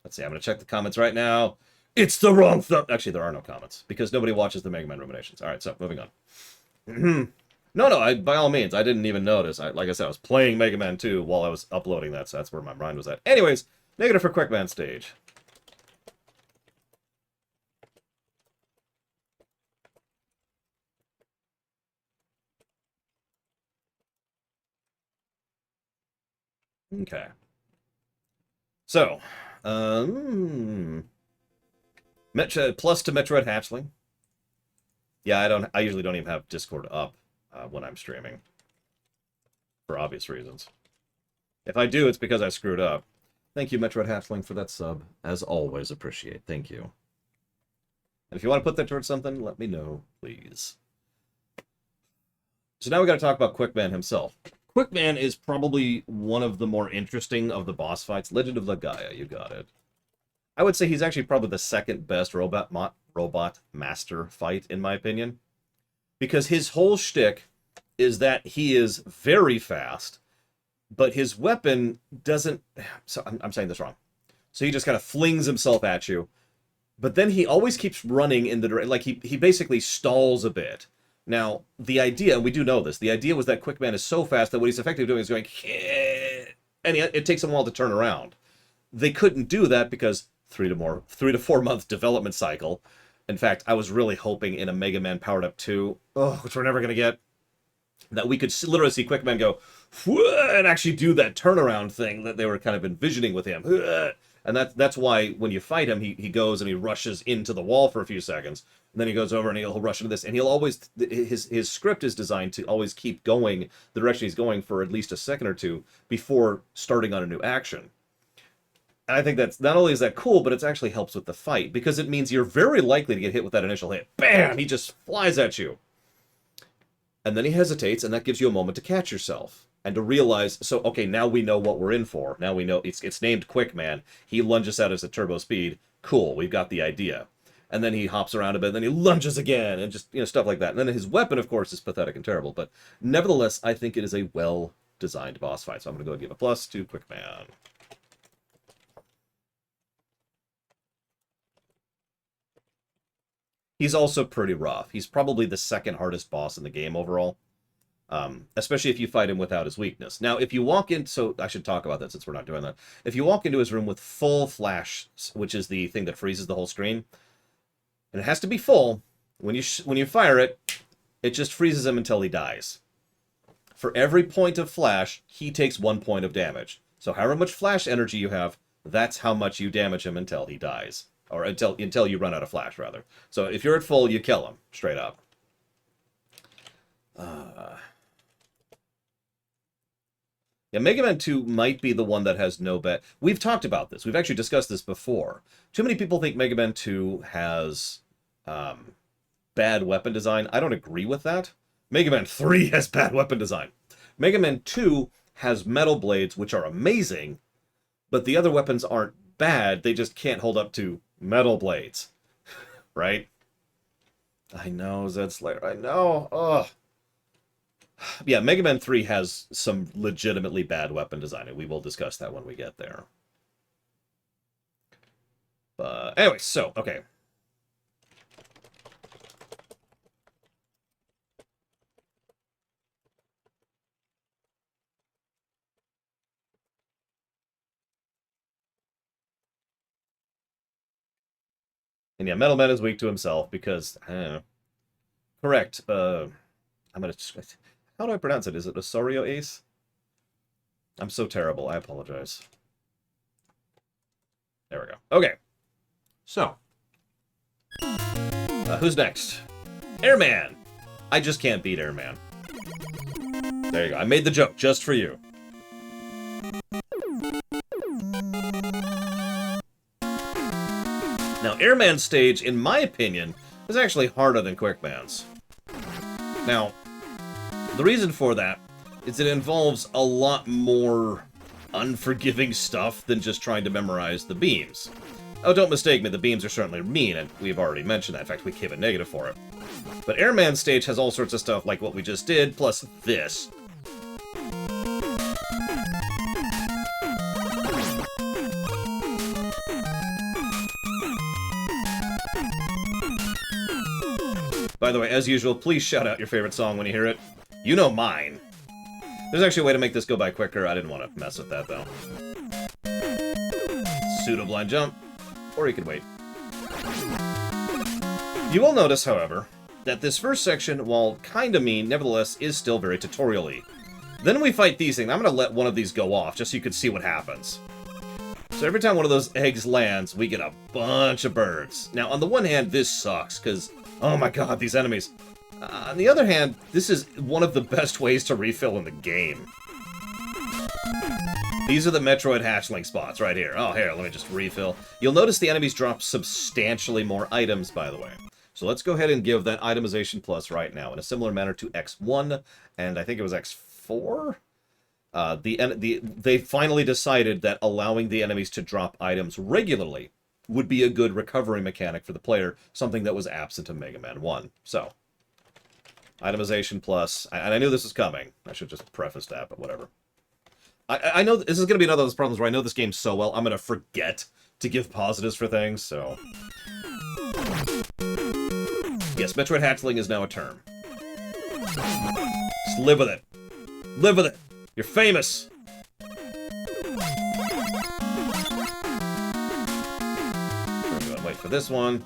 Let's see. I'm gonna check the comments right now. It's the wrong thumb. Actually, there are no comments because nobody watches the Mega Man Ruminations. All right, so moving on. No, by all means, I didn't even notice. Like I said, I was playing Mega Man 2 while I was uploading that, so that's where my mind was at. Anyways, negative for Quick Man stage. Okay. So, plus to Metroid Hatchling. Yeah, I usually don't even have Discord up when I'm streaming. For obvious reasons. If I do, it's because I screwed up. Thank you, Metroid Hatchling, for that sub. As always, appreciate. Thank you. And if you want to put that towards something, let me know, please. So now we got to talk about Quickman himself. Quickman is probably one of the more interesting of the boss fights. Legend of Legaia, you got it. I would say he's actually probably the second best robot master fight, in my opinion. Because his whole shtick is that he is very fast, but his weapon doesn't... So I'm saying this wrong. So he just kind of flings himself at you, but then he always keeps running in the direction... Like, he basically stalls a bit. Now, the idea, and we do know this, the idea was that Quickman is so fast that what he's effectively doing is going... And it takes him a while to turn around. They couldn't do that because 3 to 4 month development cycle, In fact, I was really hoping in a Mega Man Powered Up 2, which we're never going to get, that we could literally see Quickman go, and actually do that turnaround thing that they were kind of envisioning with him. And that's why when you fight him, he goes and he rushes into the wall for a few seconds. And then he goes over and he'll rush into this. And he'll always, his script is designed to always keep going the direction he's going for at least a second or two before starting on a new action. And I think that's, not only is that cool, but it actually helps with the fight, because it means you're very likely to get hit with that initial hit. Bam! He just flies at you. And then he hesitates, and that gives you a moment to catch yourself. And to realize, so, okay, now we know what we're in for. Now we know, it's named Quickman. He lunges out as a turbo speed. Cool, we've got the idea. And then he hops around a bit, and then he lunges again, and just, stuff like that. And then his weapon, of course, is pathetic and terrible. But nevertheless, I think it is a well-designed boss fight. So I'm going to go and give a plus to Quickman. He's also pretty rough. He's probably the second hardest boss in the game overall. Especially if you fight him without his weakness. Now, if you walk in, so I should talk about that since we're not doing that. If you walk into his room with full flash, which is the thing that freezes the whole screen, and it has to be full, when you fire it, it just freezes him until he dies. For every point of flash, he takes 1 point of damage. So however much flash energy you have, that's how much you damage him until he dies. Or until you run out of flash, rather. So if you're at full, you kill him, straight up. Yeah, Mega Man 2 might be the one that has no bet. We've talked about this. We've actually discussed this before. Too many people think Mega Man 2 has bad weapon design. I don't agree with that. Mega Man 3 has bad weapon design. Mega Man 2 has metal blades, which are amazing, but the other weapons aren't bad. They just can't hold up to metal blades. Right? I know, Zed Slayer. I know. Ugh. Yeah, Mega Man 3 has some legitimately bad weapon design, and we will discuss that when we get there. But anyway, so, okay. And yeah, Metal Man is weak to himself because, I don't know. Correct. I'm gonna... How do I pronounce it? Is it Osorio Ace? I'm so terrible. I apologize. There we go. Okay. So. Who's next? Airman! I just can't beat Airman. There you go. I made the joke just for you. Now, Airman's stage, in my opinion, is actually harder than Quickman's. Now, the reason for that is it involves a lot more unforgiving stuff than just trying to memorize the beams. Oh, don't mistake me, the beams are certainly mean, and we've already mentioned that. In fact, we gave a negative for it. But Airman's stage has all sorts of stuff like what we just did, plus this. By the way, as usual, please shout out your favorite song when you hear it. You know mine. There's actually a way to make this go by quicker. I didn't want to mess with that, though. Pseudo-blind jump. Or you could wait. You will notice, however, that this first section, while kinda mean, nevertheless is still very tutorial-y. Then we fight these things. I'm gonna let one of these go off, just so you can see what happens. So every time one of those eggs lands, we get a bunch of birds. Now, on the one hand, this sucks, because, oh my god, these enemies... on the other hand, this is one of the best ways to refill in the game. These are the Metroid hatchling spots right here. Oh, here, let me just refill. You'll notice the enemies drop substantially more items, by the way. So let's go ahead and give that itemization plus right now in a similar manner to X1, and I think it was X4? They finally decided that allowing the enemies to drop items regularly would be a good recovery mechanic for the player, something that was absent in Mega Man 1. So... itemization plus, and I knew this was coming. I should just preface that, but whatever. I know this is going to be another of those problems where I know this game so well, I'm going to forget to give positives for things, so... Yes, Metroid Hatchling is now a term. Just live with it. Live with it. You're famous. Wait for this one.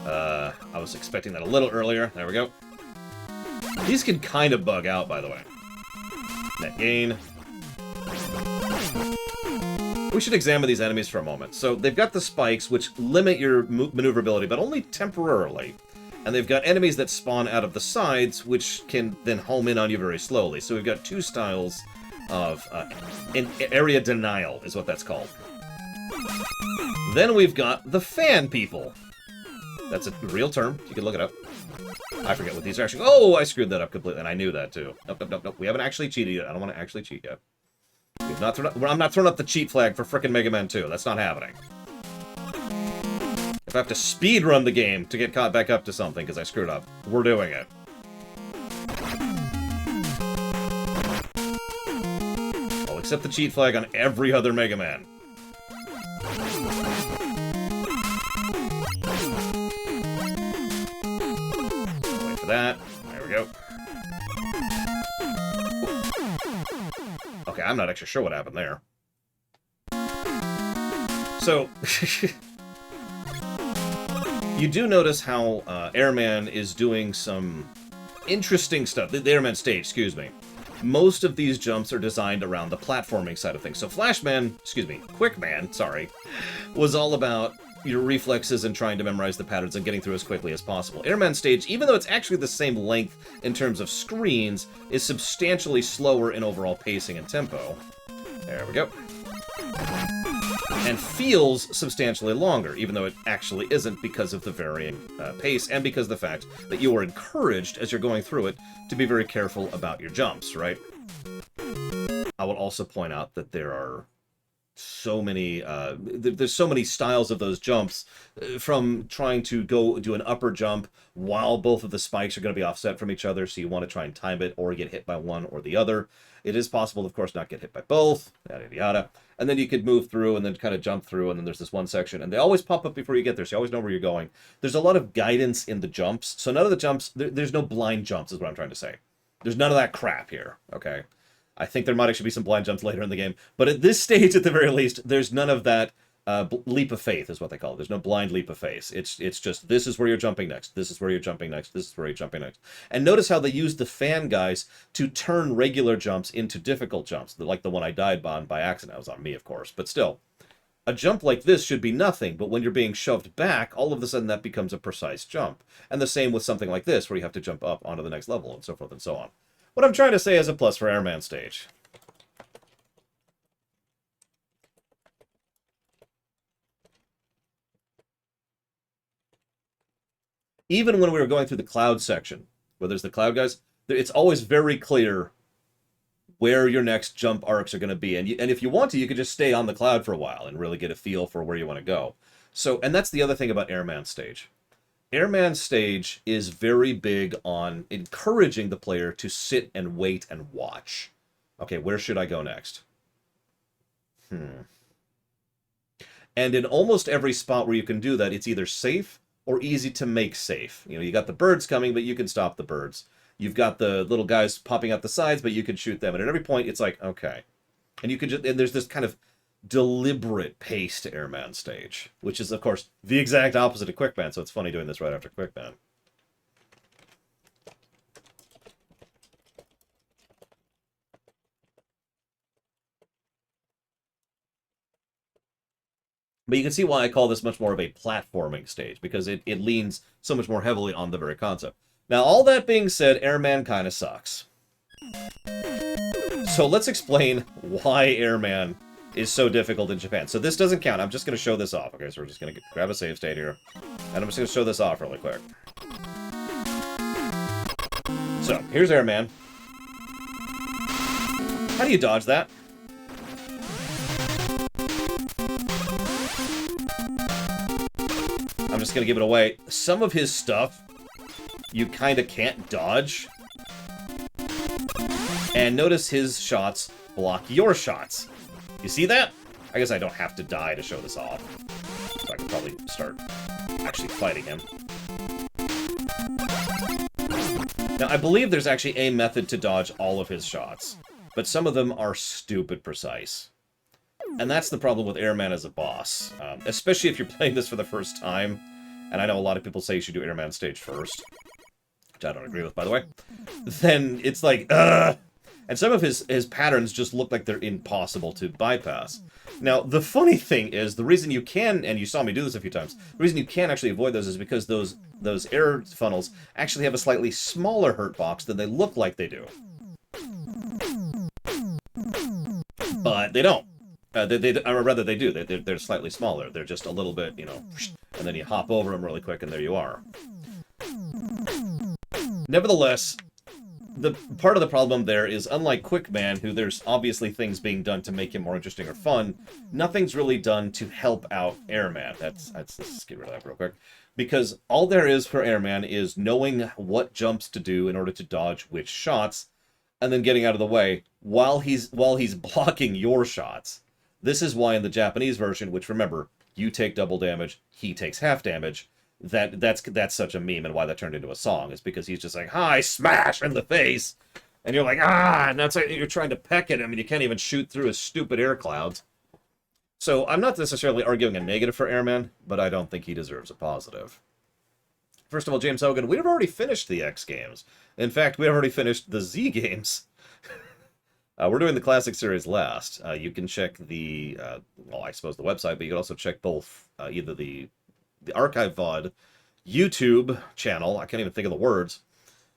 I was expecting that a little earlier. There we go. These can kind of bug out, by the way. Net gain. We should examine these enemies for a moment. So they've got the spikes, which limit your maneuverability, but only temporarily. And they've got enemies that spawn out of the sides, which can then home in on you very slowly. So we've got two styles of area denial, is what that's called. Then we've got the fan people. That's a real term. You can look it up. I forget what these are actually. Oh, I screwed that up completely, and I knew that too. Nope, nope, nope, nope. We haven't actually cheated yet. I don't want to actually cheat yet. We've not thrown up, I'm not throwing up the cheat flag for frickin' Mega Man 2. That's not happening. If I have to speed run the game to get caught back up to something because I screwed up, we're doing it. I'll accept the cheat flag on every other Mega Man. Wait for that. There we go. Okay, I'm not actually sure what happened there. So, you do notice how Airman is doing some interesting stuff. The Airman stage, excuse me. Most of these jumps are designed around the platforming side of things. So Quickman, sorry, was all about your reflexes and trying to memorize the patterns and getting through as quickly as possible. Airman stage, even though it's actually the same length in terms of screens, is substantially slower in overall pacing and tempo. There we go. And feels substantially longer, even though it actually isn't because of the varying pace and because of the fact that you are encouraged, as you're going through it, to be very careful about your jumps, right? I will also point out that there are so many, there's so many styles of those jumps, from trying to go do an upper jump while both of the spikes are going to be offset from each other, so you want to try and time it or get hit by one or the other. It is possible, of course, not get hit by both, yada yada yada. And then you could move through and then kind of jump through, and then there's this one section, and they always pop up before you get there, so you always know where you're going. There's a lot of guidance in the jumps, so none of the jumps, there's no blind jumps, is what I'm trying to say. There's none of that crap here, okay? I think there might actually be some blind jumps later in the game, but at this stage, at the very least, there's none of that leap of faith, is what they call it. There's no blind leap of faith. It's just, this is where you're jumping next, this is where you're jumping next, this is where you're jumping next. And notice how they use the fan guys to turn regular jumps into difficult jumps, like the one I died on by accident. That was on me, of course, but still. A jump like this should be nothing, but when you're being shoved back, all of a sudden that becomes a precise jump. And the same with something like this, where you have to jump up onto the next level, and so forth and so on. What I'm trying to say is a plus for Airman stage. Even when we were going through the cloud section, where there's the cloud guys, it's always very clear where your next jump arcs are going to be. And if you want to, you could just stay on the cloud for a while and really get a feel for where you want to go. So, and that's the other thing about Airman stage. Airman stage is very big on encouraging the player to sit and wait and watch. Okay, where should I go next? And in almost every spot where you can do that, it's either safe or easy to make safe. You know, you got the birds coming, but you can stop the birds. You've got the little guys popping out the sides, but you can shoot them. And at every point, it's like, okay. And you can just, and there's this kind of deliberate pace to Airman stage, which is, of course, the exact opposite of Quickman, so it's funny doing this right after Quickman. But you can see why I call this much more of a platforming stage, because it leans so much more heavily on the very concept. Now, all that being said, Airman kind of sucks. So let's explain why Airman is so difficult in Japan. So this doesn't count. I'm just going to show this off. Okay, so we're just going to grab a save state here. And I'm just going to show this off really quick. So, here's Airman. How do you dodge that? I'm just going to give it away. Some of his stuff, you kind of can't dodge. And notice his shots block your shots. You see that? I guess I don't have to die to show this off. So I can probably start actually fighting him. Now, I believe there's actually a method to dodge all of his shots. But some of them are stupid precise. And that's the problem with Airman as a boss. Especially if you're playing this for the first time. and I know a lot of people say you should do Airman stage first, which I don't agree with, by the way, then it's like, ugh! And some of his patterns just look like they're impossible to bypass. Now, the funny thing is, the reason you can, and you saw me do this a few times, the reason you can actually avoid those is because those air funnels actually have a slightly smaller hurt box than they look like they do. But they don't. Or rather, they do. They're slightly smaller. They're just a little bit, you know, and then you hop over them really quick, and there you are. Nevertheless, the part of the problem there is, unlike Quickman, who there's obviously things being done to make him more interesting or fun, nothing's really done to help out Airman. Let's get rid of that real quick. Because all there is for Airman is knowing what jumps to do in order to dodge which shots, and then getting out of the way while he's blocking your shots. This is why in the Japanese version, which remember, you take double damage, he takes half damage, that's such a meme, and why that turned into a song is because he's just like, hi, smash in the face, and you're like, ah, and that's like, you're trying to peck at him, and you can't even shoot through his stupid air clouds. So I'm not necessarily arguing a negative for Airman, but I don't think he deserves a positive. First of all, James Hogan, we've already finished the X games. In fact, we've already finished the Z games. We're doing the Classic Series last. You can check the, well, I suppose the website, but you can also check both, either the Archive VOD YouTube channel, I can't even think of the words,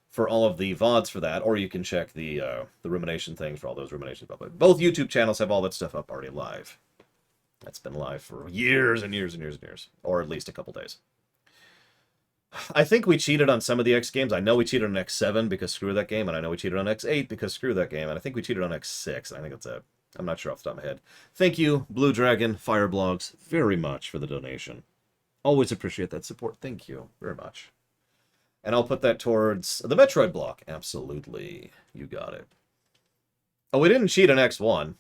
for all of the VODs for that, or you can check the Rumination things for all those Ruminations. But both YouTube channels have all that stuff up already live. That's been live for years and years and years and years, or at least a couple days. I think we cheated on some of the X games. I know we cheated on X7 because screw that game, and I know we cheated on X8 because screw that game, and I think we cheated on X6, and I think that's it. I'm not sure off the top of my head. Thank you, Blue Dragon, Fireblogs, very much for the donation. Always appreciate that support. Thank you very much. And I'll put that towards the Metroid block. Absolutely. You got it. Oh, we didn't cheat on X1.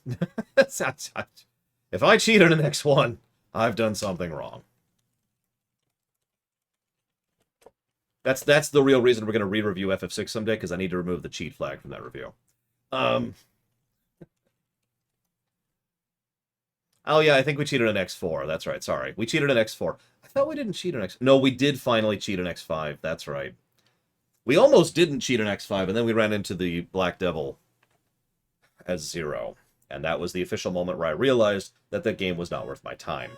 If I cheated on X1, I've done something wrong. That's the real reason we're going to re-review FF6 someday, because I need to remove the cheat flag from that review. Oh yeah, I think we cheated on X4. That's right, sorry. We cheated on X4. I thought we didn't cheat on X... No, we did finally cheat on X5. That's right. We almost didn't cheat on X5, and then we ran into the Black Devil as 0. And that was the official moment where I realized that the game was not worth my time.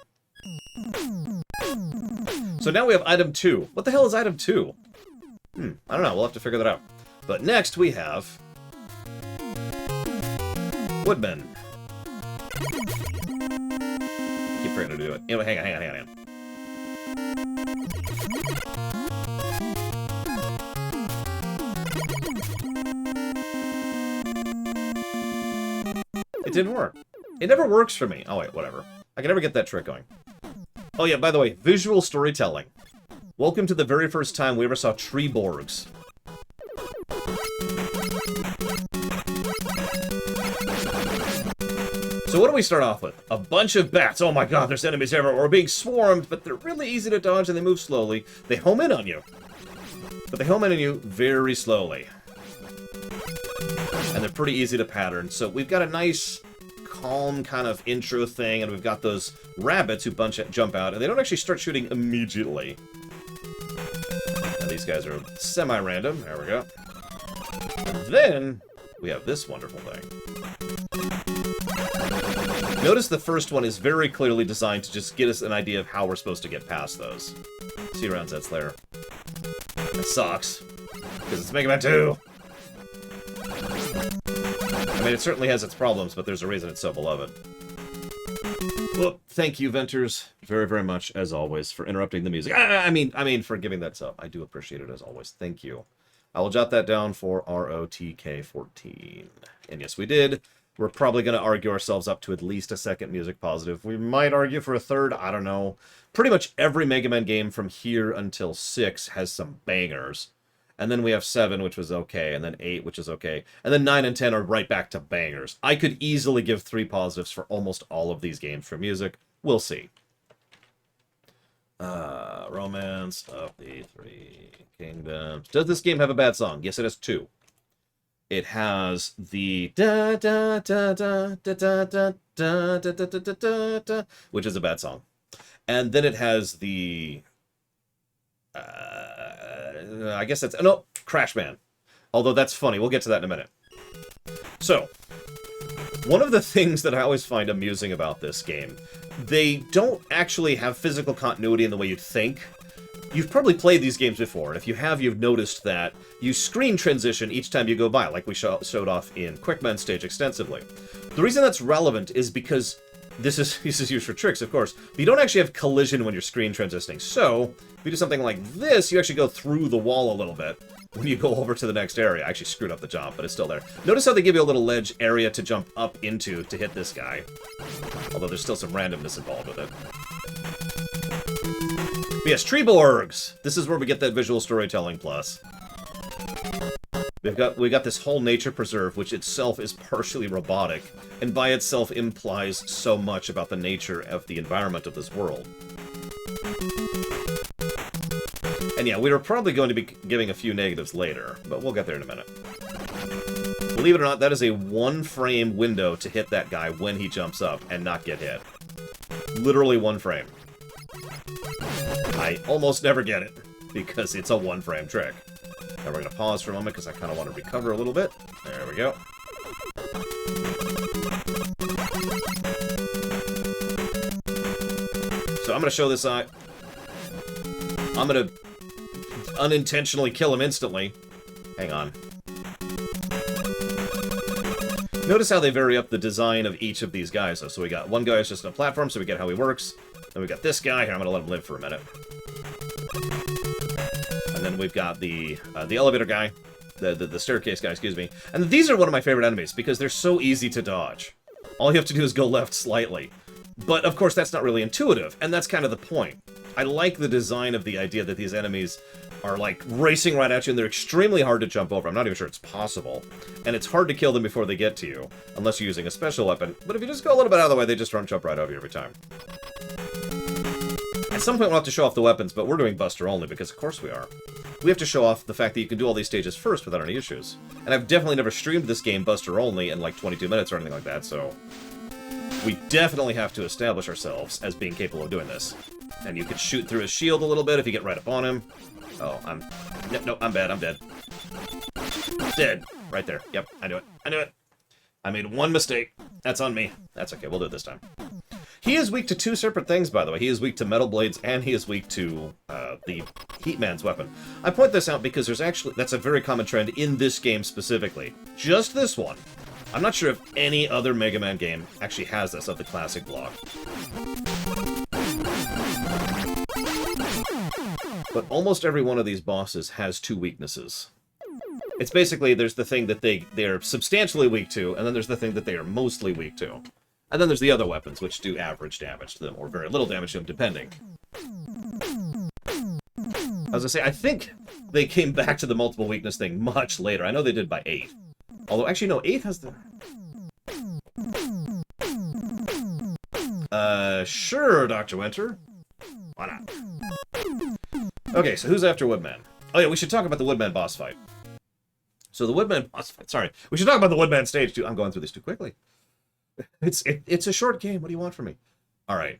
So now we have item 2. What the hell is item 2? I don't know. We'll have to figure that out. But next we have Woodman. I keep forgetting to do it. Anyway, hang on. It didn't work. It never works for me. Oh wait, whatever. I can never get that trick going. Oh yeah, by the way, visual storytelling. Welcome to the very first time we ever saw Treeborgs. So what do we start off with? A bunch of bats. Oh my god, there's enemies everywhere. We're being swarmed, but they're really easy to dodge and they move slowly. They home in on you. But they home in on you very slowly. And they're pretty easy to pattern. So we've got a nice, calm kind of intro thing, and we've got those rabbits who jump out, and they don't actually start shooting immediately. And these guys are semi-random. There we go. And then we have this wonderful thing. Notice the first one is very clearly designed to just get us an idea of how we're supposed to get past those. See around Zed's Lair. That sucks. Because it's Mega Man 2! I mean, it certainly has its problems, but there's a reason it's so beloved. Well, thank you, Venters, very, very much, as always, for interrupting the music. I mean, for giving that sub. I do appreciate it, as always. Thank you. I will jot that down for ROTK14. And yes, we did. We're probably going to argue ourselves up to at least a second music positive. We might argue for a third. I don't know. Pretty much every Mega Man game from here until 6 has some bangers. And then we have 7, which was okay, and then 8, which is okay. And then 9 and 10 are right back to bangers. I could easily give 3 positives for almost all of these games for music. We'll see. Romance of the Three Kingdoms. Does this game have a bad song? Yes, it has 2. It has the da da da da da da da da da da da da, which is a bad song. And then it has the I guess that's... No, Crashman. Although that's funny. We'll get to that in a minute. So, one of the things that I always find amusing about this game, they don't actually have physical continuity in the way you'd think. You've probably played these games before, and if you have, you've noticed that you screen transition each time you go by, like we showed off in Quickman Stage extensively. The reason that's relevant is because this is used for tricks, of course, but you don't actually have collision when you're screen transitioning. So, if you do something like this, you actually go through the wall a little bit when you go over to the next area. I actually screwed up the jump, but it's still there. Notice how they give you a little ledge area to jump up into to hit this guy. Although there's still some randomness involved with it. But yes, Treeborgs! This is where we get that visual storytelling plus. We got this whole nature preserve, which itself is partially robotic, and by itself implies so much about the nature of the environment of this world. And yeah, we were probably going to be giving a few negatives later, but we'll get there in a minute. Believe it or not, that is a one-frame window to hit that guy when he jumps up and not get hit. Literally one frame. I almost never get it, because it's a one-frame trick. Now we're going to pause for a moment, because I kind of want to recover a little bit. There we go. So I'm going to show this side. I'm going to unintentionally kill him instantly. Hang on. Notice how they vary up the design of each of these guys, though. So we got one guy who's just on a platform, so we get how he works. Then we got this guy. Here, I'm going to let him live for a minute. And then we've got the elevator guy. The staircase guy, excuse me. And these are one of my favorite enemies, because they're so easy to dodge. All you have to do is go left slightly. But, of course, that's not really intuitive, and that's kind of the point. I like the design of the idea that these enemies are, like, racing right at you, and they're extremely hard to jump over. I'm not even sure it's possible. And it's hard to kill them before they get to you, unless you're using a special weapon. But if you just go a little bit out of the way, they just jump right over you every time. At some point, we'll have to show off the weapons, but we're doing Buster only, because of course we are. We have to show off the fact that you can do all these stages first without any issues. And I've definitely never streamed this game Buster only in, like, 22 minutes or anything like that, so... we definitely have to establish ourselves as being capable of doing this. And you can shoot through his shield a little bit if you get right up on him. Oh, no, I'm bad, I'm dead. Dead. Right there. Yep, I knew it. I knew it. I made one mistake. That's on me. That's okay, we'll do it this time. He is weak to two separate things, by the way. He is weak to metal blades, and he is weak to the Heatman's weapon. I point this out because that's a very common trend in this game specifically. Just this one. I'm not sure if any other Mega Man game actually has this of the classic block. But almost every one of these bosses has two weaknesses. It's basically, there's the thing that they're substantially weak to, and then there's the thing that they are mostly weak to. And then there's the other weapons, which do average damage to them, or very little damage to them, depending. As I say, I think they came back to the multiple weakness thing much later. I know they did by 8. Although, actually, no, 8 has the... Sure, Dr. Winter. Why not? Okay, so who's after Woodman? Oh yeah, we should talk about the Woodman boss fight. So the Woodman boss fight, sorry. We should talk about the Woodman stage, too. I'm going through this too quickly. It's a short game. What do you want from me? Alright,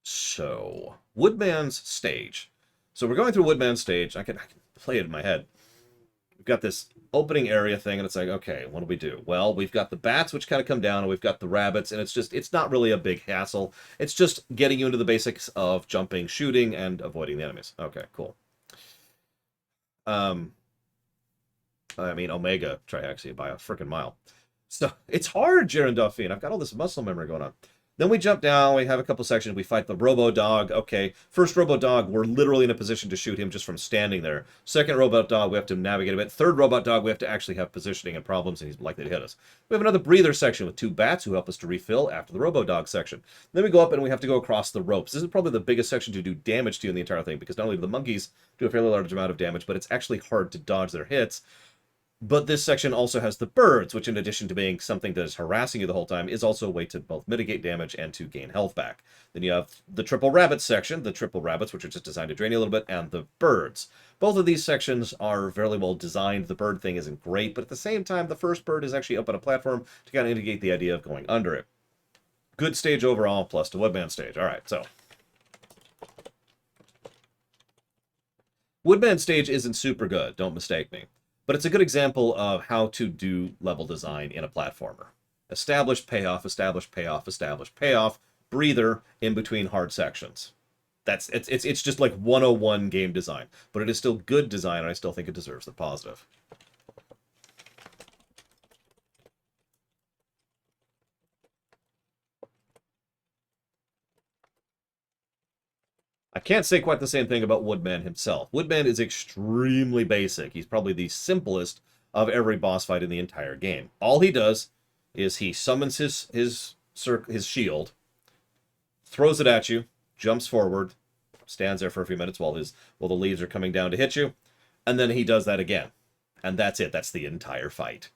so... Woodman's stage. So we're going through Woodman's stage. I can play it in my head. We've got this opening area thing, and it's like, okay, what do we do? Well, we've got the bats, which kind of come down, and we've got the rabbits, and it's not really a big hassle. It's just getting you into the basics of jumping, shooting, and avoiding the enemies. Okay, cool. I mean, Omega Triaxia by a frickin' mile. So, it's hard, Jaron Duffy, I've got all this muscle memory going on. Then we jump down, we have a couple sections, we fight the Robo-Dog. Okay, first Robo-Dog, we're literally in a position to shoot him just from standing there. Second Robot-Dog, we have to navigate a bit. Third Robot-Dog, we have to actually have positioning and problems, and he's likely to hit us. We have another breather section with 2 bats who help us to refill after the Robo-Dog section. Then we go up and we have to go across the ropes. This is probably the biggest section to do damage to you in the entire thing, because not only do the monkeys do a fairly large amount of damage, but it's actually hard to dodge their hits. But this section also has the birds, which in addition to being something that is harassing you the whole time, is also a way to both mitigate damage and to gain health back. Then you have the triple rabbit section, the triple rabbits, which are just designed to drain you a little bit, and the birds. Both of these sections are fairly well designed. The bird thing isn't great, but at the same time, the first bird is actually up on a platform to kind of indicate the idea of going under it. Good stage overall, plus the Woodman stage. All right, so... Woodman stage isn't super good, don't mistake me. But it's a good example of how to do level design in a platformer. Establish payoff, establish payoff, establish payoff, breather in between hard sections. It's just like 101 game design, but it is still good design, and I still think it deserves the positive. I can't say quite the same thing about Woodman himself. Woodman is extremely basic. He's probably the simplest of every boss fight in the entire game. All he does is he summons his shield, throws it at you, jumps forward, stands there for a few minutes while the leaves are coming down to hit you, and then he does that again. And that's it. That's the entire fight.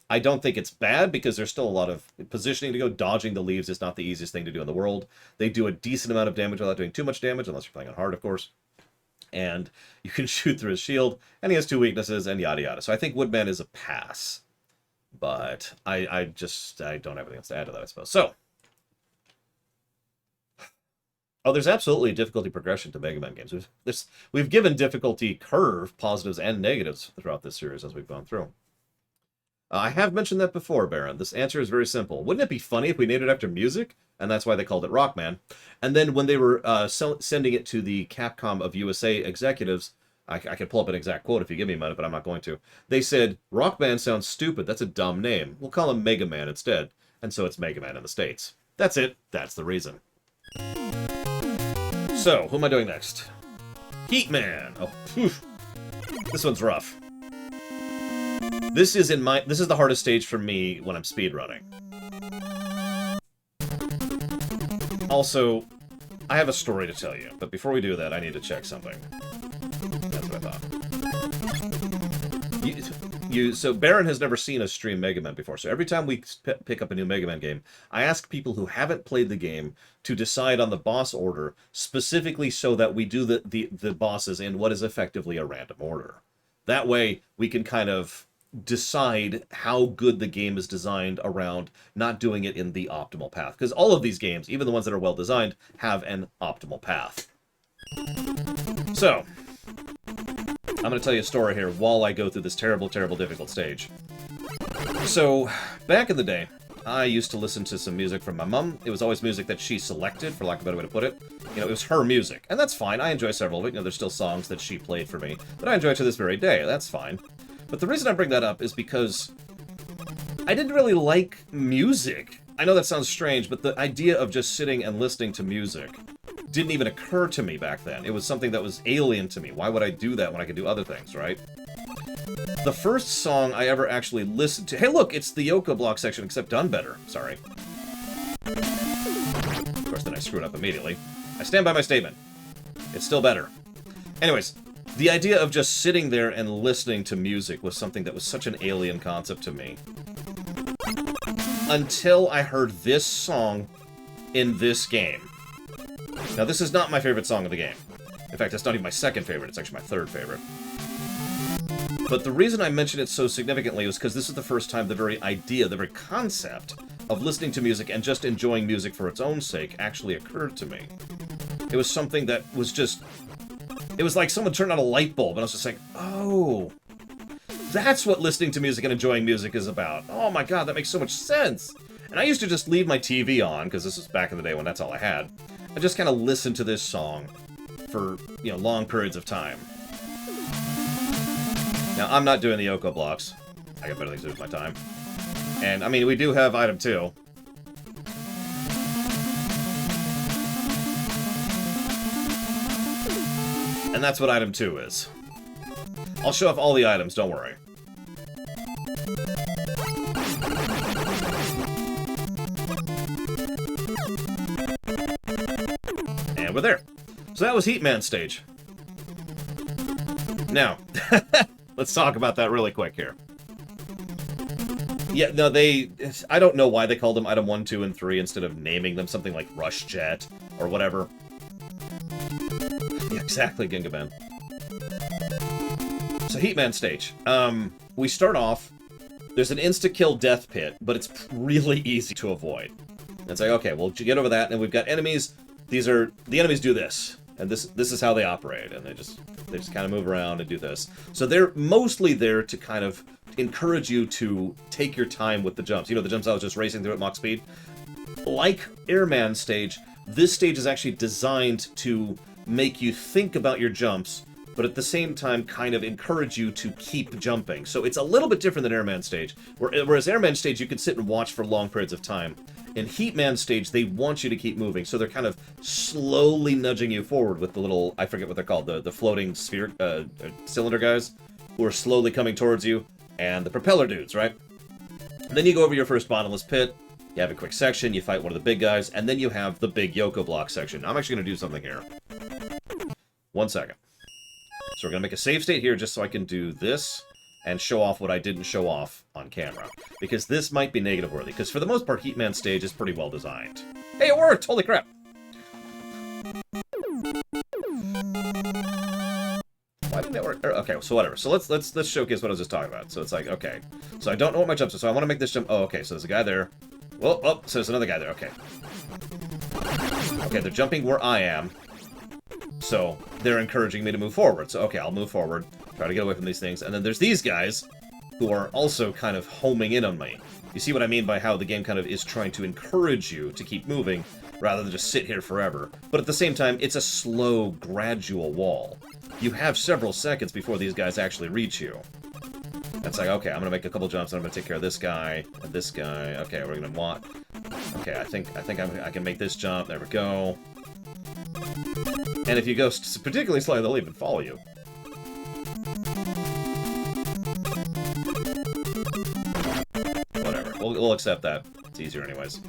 I don't think it's bad because there's still a lot of positioning to go. Dodging the leaves is not the easiest thing to do in the world. They do a decent amount of damage without doing too much damage, unless you're playing on hard, of course. And you can shoot through his shield, and he has 2 weaknesses, and yada yada. So I think Woodman is a pass. But I don't have anything else to add to that, I suppose. So, there's absolutely a difficulty progression to Mega Man games. We've given difficulty curve, positives and negatives, throughout this series as we've gone through. I have mentioned that before, Baron. This answer is very simple. Wouldn't it be funny if we named it after music? And that's why they called it Rockman. And then when they were sending it to the Capcom of USA executives, I could pull up an exact quote if you give me a minute, but I'm not going to. They said, Rockman sounds stupid. That's a dumb name. We'll call him Mega Man instead. And so it's Mega Man in the States. That's it. That's the reason. So, who am I doing next? Heatman. Oh, phew. This one's rough. This is the hardest stage for me when I'm speedrunning. Also, I have a story to tell you, but before we do that, I need to check something. That's what I thought. So Baron has never seen us stream Mega Man before, so every time we pick up a new Mega Man game, I ask people who haven't played the game to decide on the boss order, specifically so that we do the bosses in what is effectively a random order. That way, we can kind of decide how good the game is designed around not doing it in the optimal path. Because all of these games, even the ones that are well designed, have an optimal path. So, I'm going to tell you a story here while I go through this terrible, terrible, difficult stage. So, back in the day, I used to listen to some music from my mom. It was always music that she selected, for lack of a better way to put it. You know, it was her music. And that's fine. I enjoy several of it. You know, there's still songs that she played for me that I enjoy to this very day. That's fine. But the reason I bring that up is because I didn't really like music. I know that sounds strange, but the idea of just sitting and listening to music didn't even occur to me back then. It was something that was alien to me. Why would I do that when I could do other things, right? The first song I ever actually listened to... Hey, look, it's the Yoku block section, except done better. Sorry. Of course, then I screwed up immediately. I stand by my statement. It's still better. Anyways, the idea of just sitting there and listening to music was something that was such an alien concept to me. Until I heard this song in this game. Now, this is not my favorite song of the game. In fact, it's not even my second favorite. It's actually my third favorite. But the reason I mention it so significantly was because this is the first time the very idea, the very concept of listening to music and just enjoying music for its own sake actually occurred to me. It was something that was just... It was like someone turned on a light bulb, and I was just like, oh, that's what listening to music and enjoying music is about. Oh my god, that makes so much sense. And I used to just leave my TV on, because this was back in the day when that's all I had. I just kind of listened to this song for, you know, long periods of time. Now, I'm not doing the Yoku blocks. I got better things to do with my time. And, I mean, we do have item 2. And that's what item 2 is. I'll show off all the items, don't worry. And we're there. So that was Heatman stage. Now, let's talk about that really quick here. Yeah, no, I don't know why they called them item 1, 2, and 3 instead of naming them something like Rush Jet or whatever. Yeah, exactly, Gingaban. So, Heatman stage. We start off, there's an insta-kill death pit, but it's really easy to avoid. It's like, okay, well, you get over that, and we've got enemies. The enemies do this, and this is how they operate, and they just They just kind of move around and do this. So they're mostly there to kind of encourage you to take your time with the jumps. You know, the jumps I was just racing through at Mach speed? Like Airman stage, this stage is actually designed to make you think about your jumps, but at the same time kind of encourage you to keep jumping. So it's a little bit different than Airman stage, whereas Airman stage you can sit and watch for long periods of time. In Heatman stage, they want you to keep moving, so they're kind of slowly nudging you forward with the little, I forget what they're called, the floating sphere, cylinder guys, who are slowly coming towards you, and the propeller dudes, right? And then you go over your first bottomless pit, you have a quick section, you fight one of the big guys, and then you have the big Yoku block section. I'm actually going to do something here. 1 second. So we're going to make a save state here just so I can do this and show off what I didn't show off on camera. Because this might be negative worthy, because for the most part, Heatman stage is pretty well designed. Hey, it worked! Holy crap! Why didn't it work? Okay, so whatever. So let's showcase what I was just talking about. So it's like, okay. So I don't know what my jumps are, so I want to make this jump. Oh, okay, so there's a guy there. Well, oh, so there's another guy there. Okay. Okay, they're jumping where I am. So they're encouraging me to move forward. So, okay, I'll move forward. Try to get away from these things. And then there's these guys who are also kind of homing in on me. You see what I mean by how the game kind of is trying to encourage you to keep moving rather than just sit here forever. But at the same time, it's a slow, gradual wall. You have several seconds before these guys actually reach you. It's like, okay, I'm going to make a couple jumps and I'm going to take care of this guy and this guy. Okay, we're going to want... Okay, I think I can make this jump. There we go. And if you go particularly slow, they'll even follow you. Whatever. We'll accept that. It's easier anyways.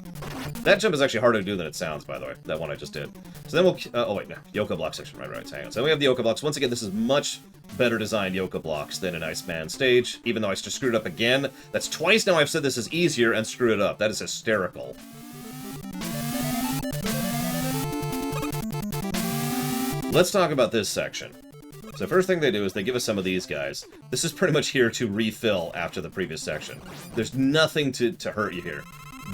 That jump is actually harder to do than it sounds, by the way. That one I just did. So then we'll... oh, wait, no. Yoku block section. Right. Hang on. So then we have the Yoku blocks. Once again, this is much better designed Yoku blocks than an Iceman stage, even though I just screwed it up again. That's twice now I've said this is easier and screwed it up. That is hysterical. Let's talk about this section. So first thing they do is they give us some of these guys. This is pretty much here to refill after the previous section. There's nothing to hurt you here.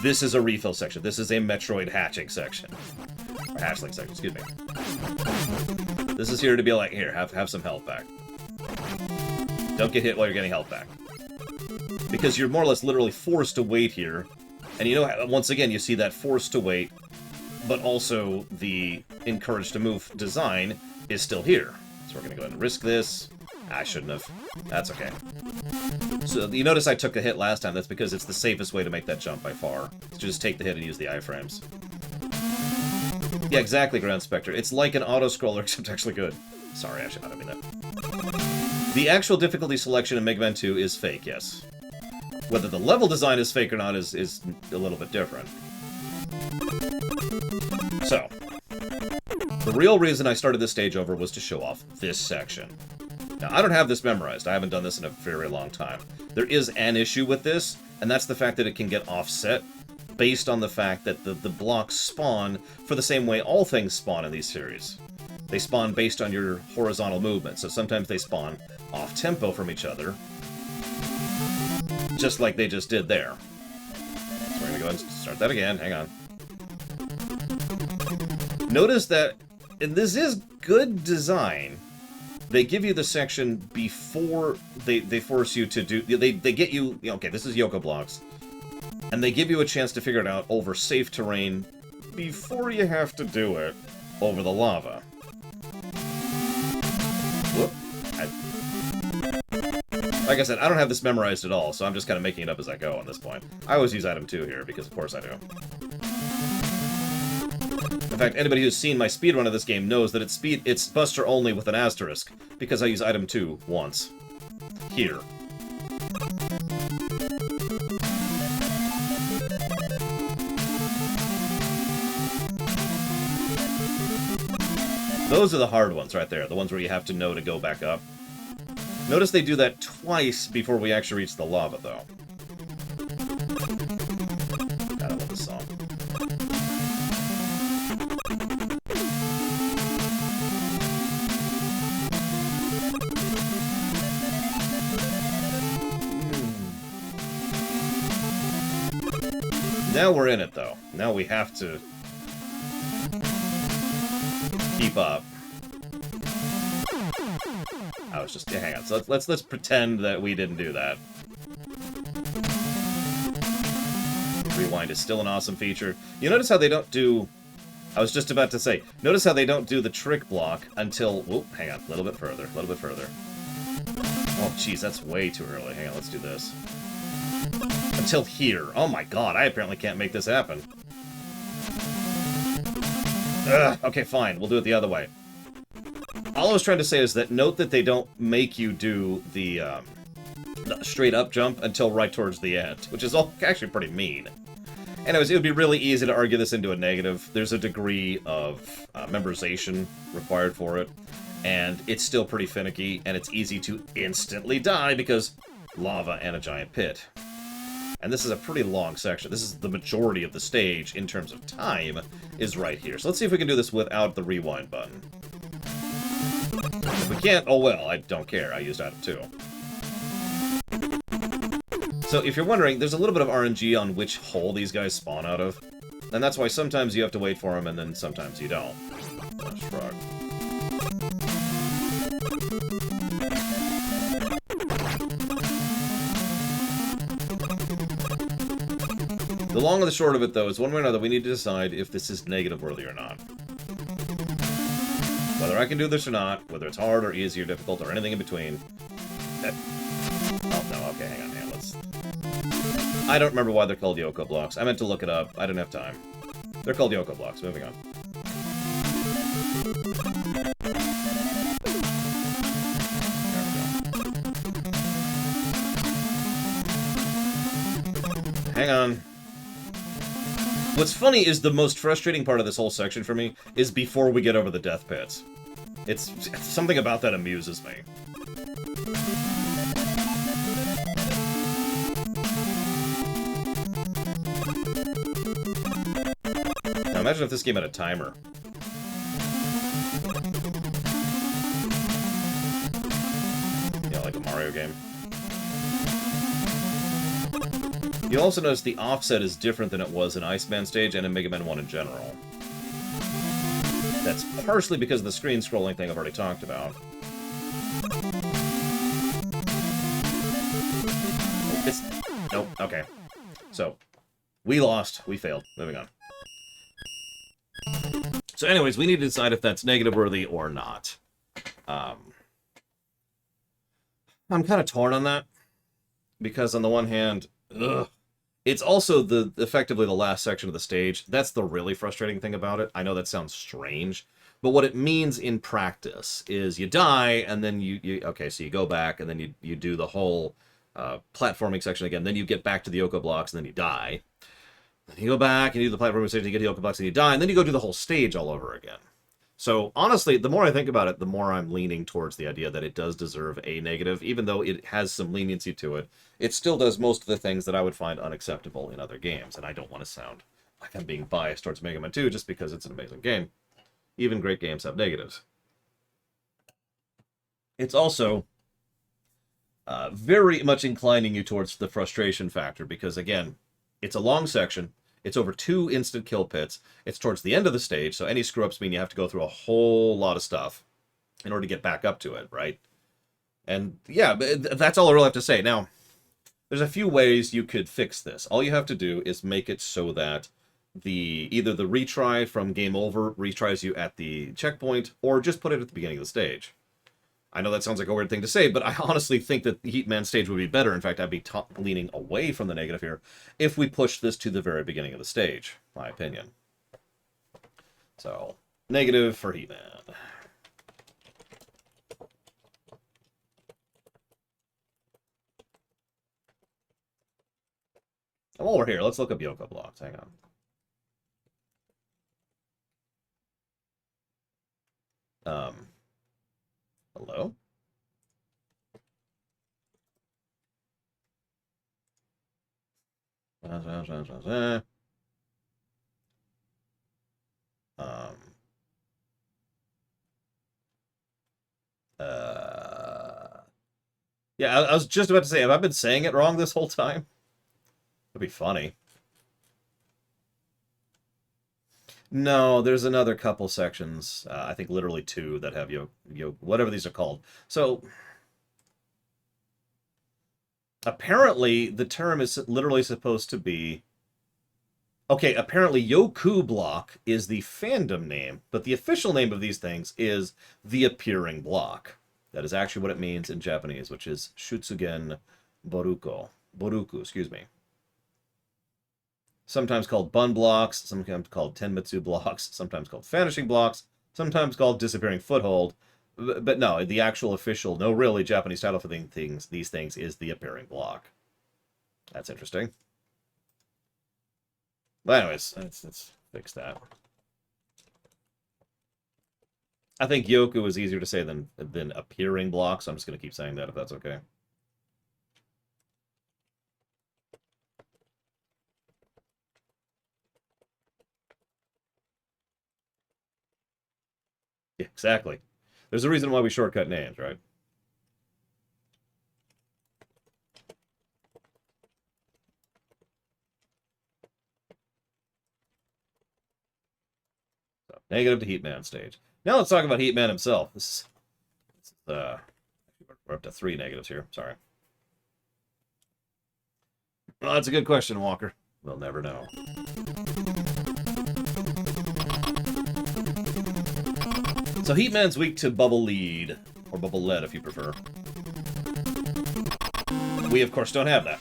This is a refill section. This is a Metroid hatching section. Or hatchling section, excuse me. This is here to be like, here, have some health back. Don't get hit while you're getting health back. Because you're more or less literally forced to wait here. And you know, once again, you see that forced to wait, but also the encouraged to move design is still here. So we're going to go ahead and risk this. I shouldn't have. That's okay. So you notice I took a hit last time. That's because it's the safest way to make that jump by far. To just take the hit and use the iframes. Yeah, exactly, Ground Spectre. It's like an auto-scroller, except actually good. Sorry, I don't mean that. The actual difficulty selection in Mega Man 2 is fake, yes. Whether the level design is fake or not is a little bit different. So, the real reason I started this stage over was to show off this section. Now, I don't have this memorized. I haven't done this in a very long time. There is an issue with this, and that's the fact that it can get offset based on the fact that the blocks spawn for the same way all things spawn in these series. They spawn based on your horizontal movement, so sometimes they spawn off-tempo from each other, just like they just did there. So we're going to go ahead and start that again. Hang on. Notice that, and this is good design, they give you the section before they force you to do... They get you... Okay, this is Yoku blocks. And they give you a chance to figure it out over safe terrain before you have to do it over the lava. Whoop. Like I said, I don't have this memorized at all, so I'm just kind of making it up as I go on this point. I always use item 2 here, because of course I do. In fact, anybody who's seen my speedrun of this game knows that it's Buster only with an asterisk, because I use item 2 once. Here. Those are the hard ones right there, the ones where you have to know to go back up. Notice they do that twice before we actually reach the lava, though. I don't love this song. Now we're in it, though. Now we have to keep up. I was just... hang on. So let's pretend that we didn't do that. Rewind is still an awesome feature. You notice how they don't do... I was just about to say, notice how they don't do the trick block until... Whoop, hang on. A little bit further. A little bit further. Oh, jeez, that's way too early. Hang on, let's do this. Until here. Oh my god, I apparently can't make this happen. Ugh, okay, fine. We'll do it the other way. All I was trying to say is that note that they don't make you do the straight up jump until right towards the end, which is actually pretty mean. Anyways, it would be really easy to argue this into a negative. There's a degree of memorization required for it, and it's still pretty finicky, and it's easy to instantly die because lava and a giant pit. And this is a pretty long section. This is the majority of the stage in terms of time is right here. So let's see if we can do this without the rewind button. If we can't, oh well, I don't care. I used item 2. So if you're wondering, there's a little bit of RNG on which hole these guys spawn out of. And that's why sometimes you have to wait for them and then sometimes you don't. Shrug. The long and the short of it, though, is one way or another, we need to decide if this is negative worthy or not. Whether I can do this or not, whether it's hard or easy or difficult or anything in between. Oh, no, okay, hang on, let's... I don't remember why they're called Yoku blocks. I meant to look it up. I didn't have time. They're called Yoku blocks. Moving on. Hang on. What's funny is the most frustrating part of this whole section for me is before we get over the death pits. It's something about that amuses me. Now imagine if this game had a timer. Yeah, like a Mario game. You'll also notice the offset is different than it was in Iceman stage and in Mega Man 1 in general. That's partially because of the screen scrolling thing I've already talked about. Nope, okay. So, we lost, we failed. Moving on. So anyways, we need to decide if that's negative worthy or not. I'm kind of torn on that. Because on the one hand, it's also effectively the last section of the stage. That's the really frustrating thing about it. I know that sounds strange, but what it means in practice is you die, and then okay, so you go back, and then you do the whole platforming section again. Then you get back to the Yoku blocks, and then you die. Then you go back, and you do the platforming section, you get the Yoku blocks, and you die, and then you go do the whole stage all over again. So, honestly, the more I think about it, the more I'm leaning towards the idea that it does deserve a negative, even though it has some leniency to it. It still does most of the things that I would find unacceptable in other games, and I don't want to sound like I'm being biased towards Mega Man 2 just because it's an amazing game. Even great games have negatives. It's also very much inclining you towards the frustration factor, because, again, it's a long section. It's over 2 instant kill pits. It's towards the end of the stage, so any screw-ups mean you have to go through a whole lot of stuff in order to get back up to it, right? And, yeah, that's all I really have to say. Now, there's a few ways you could fix this. All you have to do is make it so that either the retry from game over retries you at the checkpoint, or just put it at the beginning of the stage. I know that sounds like a weird thing to say, but I honestly think that the Heatman stage would be better. In fact, I'd be leaning away from the negative here if we pushed this to the very beginning of the stage, my opinion. So, negative for Heatman. And while we're here, let's look up Yoku blocks. Hang on. Hello? Yeah, I was just about to say, have I been saying it wrong this whole time? That'd be funny. No, there's another couple sections, I think literally two, that have whatever these are called. So apparently the term is literally supposed to be... Okay, apparently Yoku block is the fandom name, but the official name of these things is the appearing block. That is actually what it means in Japanese, which is Shutsugen Boruko. Boruku, excuse me. Sometimes called bun blocks, sometimes called tenmitsu blocks, sometimes called vanishing blocks, sometimes called disappearing foothold. But no, the actual official, no really Japanese title for these things is the appearing block. That's interesting. But anyways, let's fix that. I think Yoku is easier to say than appearing block, so I'm just going to keep saying that if that's okay. Yeah, exactly. There's a reason why we shortcut names, right? So, negative to Heatman stage. Now let's talk about Heatman himself. We're up to 3 negatives here. Sorry. Well, that's a good question, Walker. We'll never know. So Heatman's weak to bubble lead, or bubble lead if you prefer. We, of course, don't have that.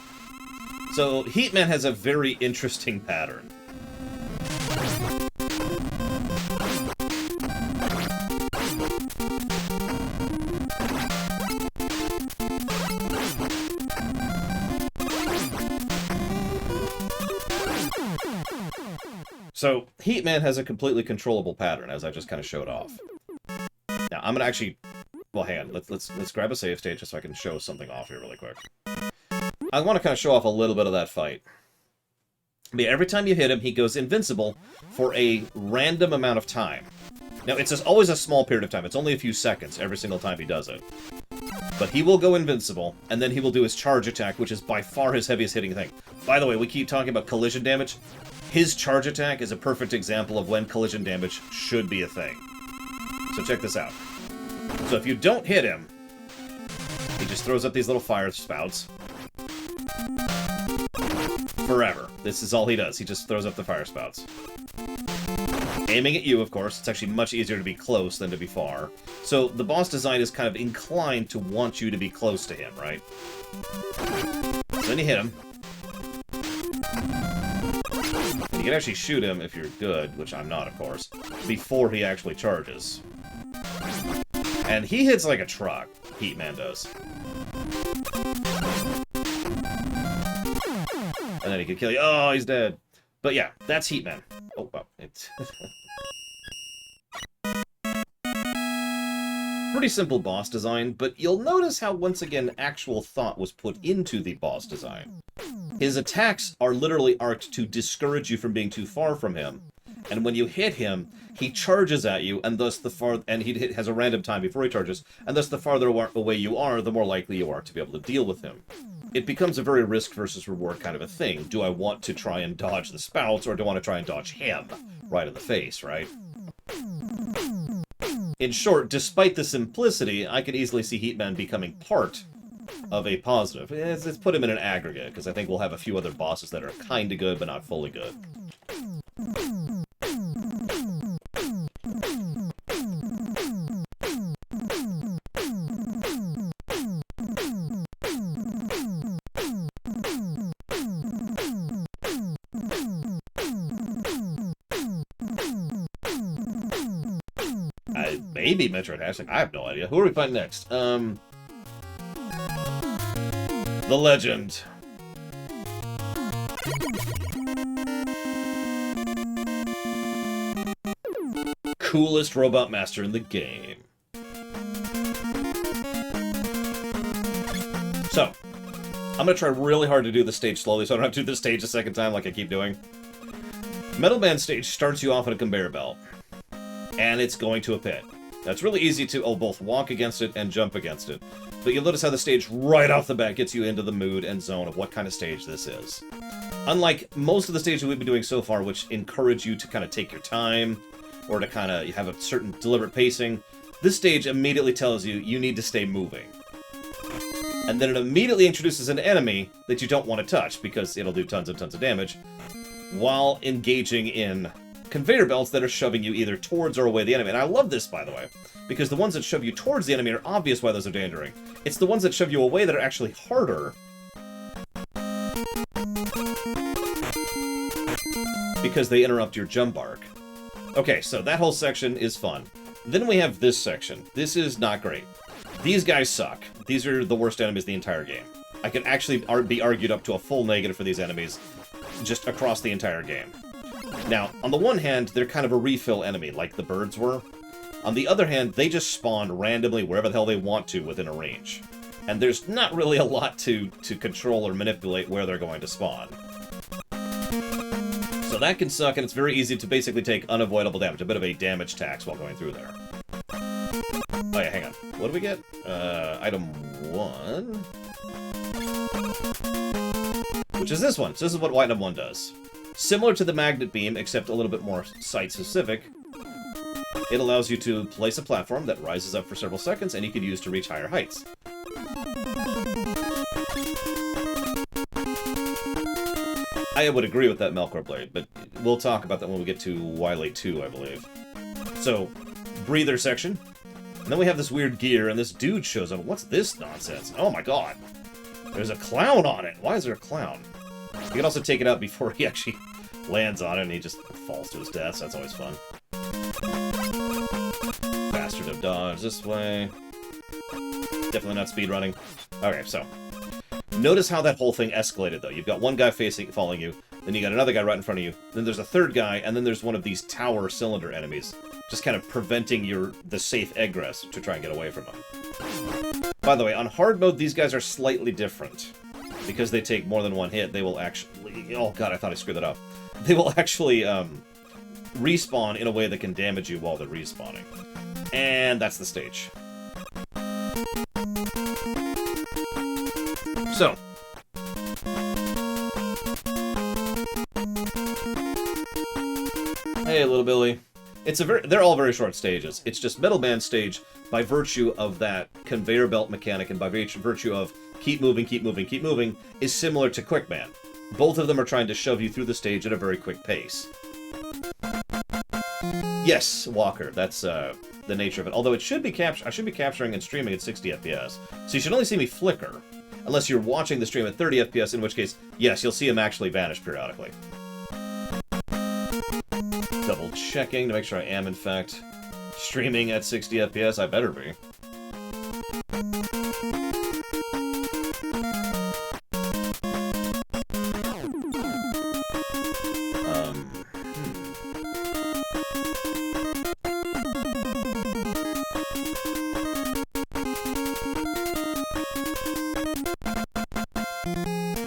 So Heatman has a very interesting pattern. So Heatman has a completely controllable pattern, as I just kind of showed off. Now I'm gonna actually, well, hang on. Let's grab a save state just so I can show something off here really quick. I want to kind of show off a little bit of that fight. But yeah, every time you hit him, he goes invincible for a random amount of time. Now it's always a small period of time. It's only a few seconds every single time he does it. But he will go invincible, and then he will do his charge attack, which is by far his heaviest hitting thing. By the way, we keep talking about collision damage. His charge attack is a perfect example of when collision damage should be a thing. So check this out. So if you don't hit him, he just throws up these little fire spouts. Forever. This is all he does. He just throws up the fire spouts. Aiming at you, of course. It's actually much easier to be close than to be far. So the boss design is kind of inclined to want you to be close to him, right? So then you hit him. You can actually shoot him if you're good, which I'm not, of course, before he actually charges. And he hits like a truck, Heatman does. And then he could kill you. Oh, he's dead. But yeah, that's Heatman. Oh, well, it's... Pretty simple boss design, but you'll notice how, once again, actual thought was put into the boss design. His attacks are literally arced to discourage you from being too far from him. And when you hit him, he charges at you, and thus he has a random time before he charges, and thus the farther away you are, the more likely you are to be able to deal with him. It becomes a very risk versus reward kind of a thing. Do I want to try and dodge the spouts, or do I want to try and dodge him right in the face, right? In short, despite the simplicity, I could easily see Heatman becoming part of a positive. Let's put him in an aggregate, because I think we'll have a few other bosses that are kind of good, but not fully good. Maybe Metroid hashtag. I have no idea. Who are we fighting next? The Legend. Coolest robot master in the game. So, I'm gonna try really hard to do the stage slowly so I don't have to do the stage a second time like I keep doing. Metal Band stage starts you off on a conveyor belt. And it's going to a pit. Now, it's really easy to both walk against it and jump against it. but you'll notice how the stage right off the bat gets you into the mood and zone of what kind of stage this is. Unlike most of the stages we've been doing so far, which encourage you to kind of take your time, or to kind of have a certain deliberate pacing, this stage immediately tells you you need to stay moving. And then it immediately introduces an enemy that you don't want to touch, because it'll do tons and tons of damage, while engaging in conveyor belts that are shoving you either towards or away the enemy. And I love this, by the way, because the ones that shove you towards the enemy are obvious why those are dangerous. It's the ones that shove you away that are actually harder, because they interrupt your jump arc. Okay, so that whole section is fun. Then we have this section. This is not great. These guys suck. These are the worst enemies in the entire game. I can actually be argued up to a full negative for these enemies just across the entire game. Now, on the one hand, they're kind of a refill enemy, like the birds were. On the other hand, they just spawn randomly wherever the hell they want to within a range. And there's not really a lot to control or manipulate where they're going to spawn. So that can suck, and it's very easy to basically take unavoidable damage, a bit of a damage tax while going through there. Oh yeah, hang on. What do we get? Item 1. Which is this one. So this is what item 1 does. Similar to the magnet beam, except a little bit more site-specific. It allows you to place a platform that rises up for several seconds, and you can use to reach higher heights. I would agree with that Melkor blade, but we'll talk about that when we get to Wily 2, I believe. So, breather section. And then we have this weird gear, and this dude shows up. What's this nonsense? Oh my god. There's a clown on it. Why is there a clown? You can also take it out before he actually lands on it, and he just falls to his death, so that's always fun. Bastard of dodge this way. Definitely not speedrunning. Okay, so. Notice how that whole thing escalated, though. You've got one guy following you, then you got another guy right in front of you, then there's a third guy, and then there's one of these tower cylinder enemies, just kind of preventing the safe egress to try and get away from them. By the way, on hard mode, these guys are slightly different. Because they take more than one hit, they will actually... Oh god, I thought I screwed that up. They will actually respawn in a way that can damage you while they're respawning. And that's the stage. So. Hey, little Billy. They're all very short stages. It's just Metal Man stage, by virtue of that conveyor belt mechanic and by virtue of keep moving, keep moving, keep moving, is similar to Quick Man. Both of them are trying to shove you through the stage at a very quick pace. Yes, Walker, that's the nature of it. Although I should be capturing and streaming at 60 FPS. So you should only see me flicker, unless you're watching the stream at 30 FPS, in which case, yes, you'll see him actually vanish periodically. Double checking to make sure I am, in fact, streaming at 60 FPS. I better be.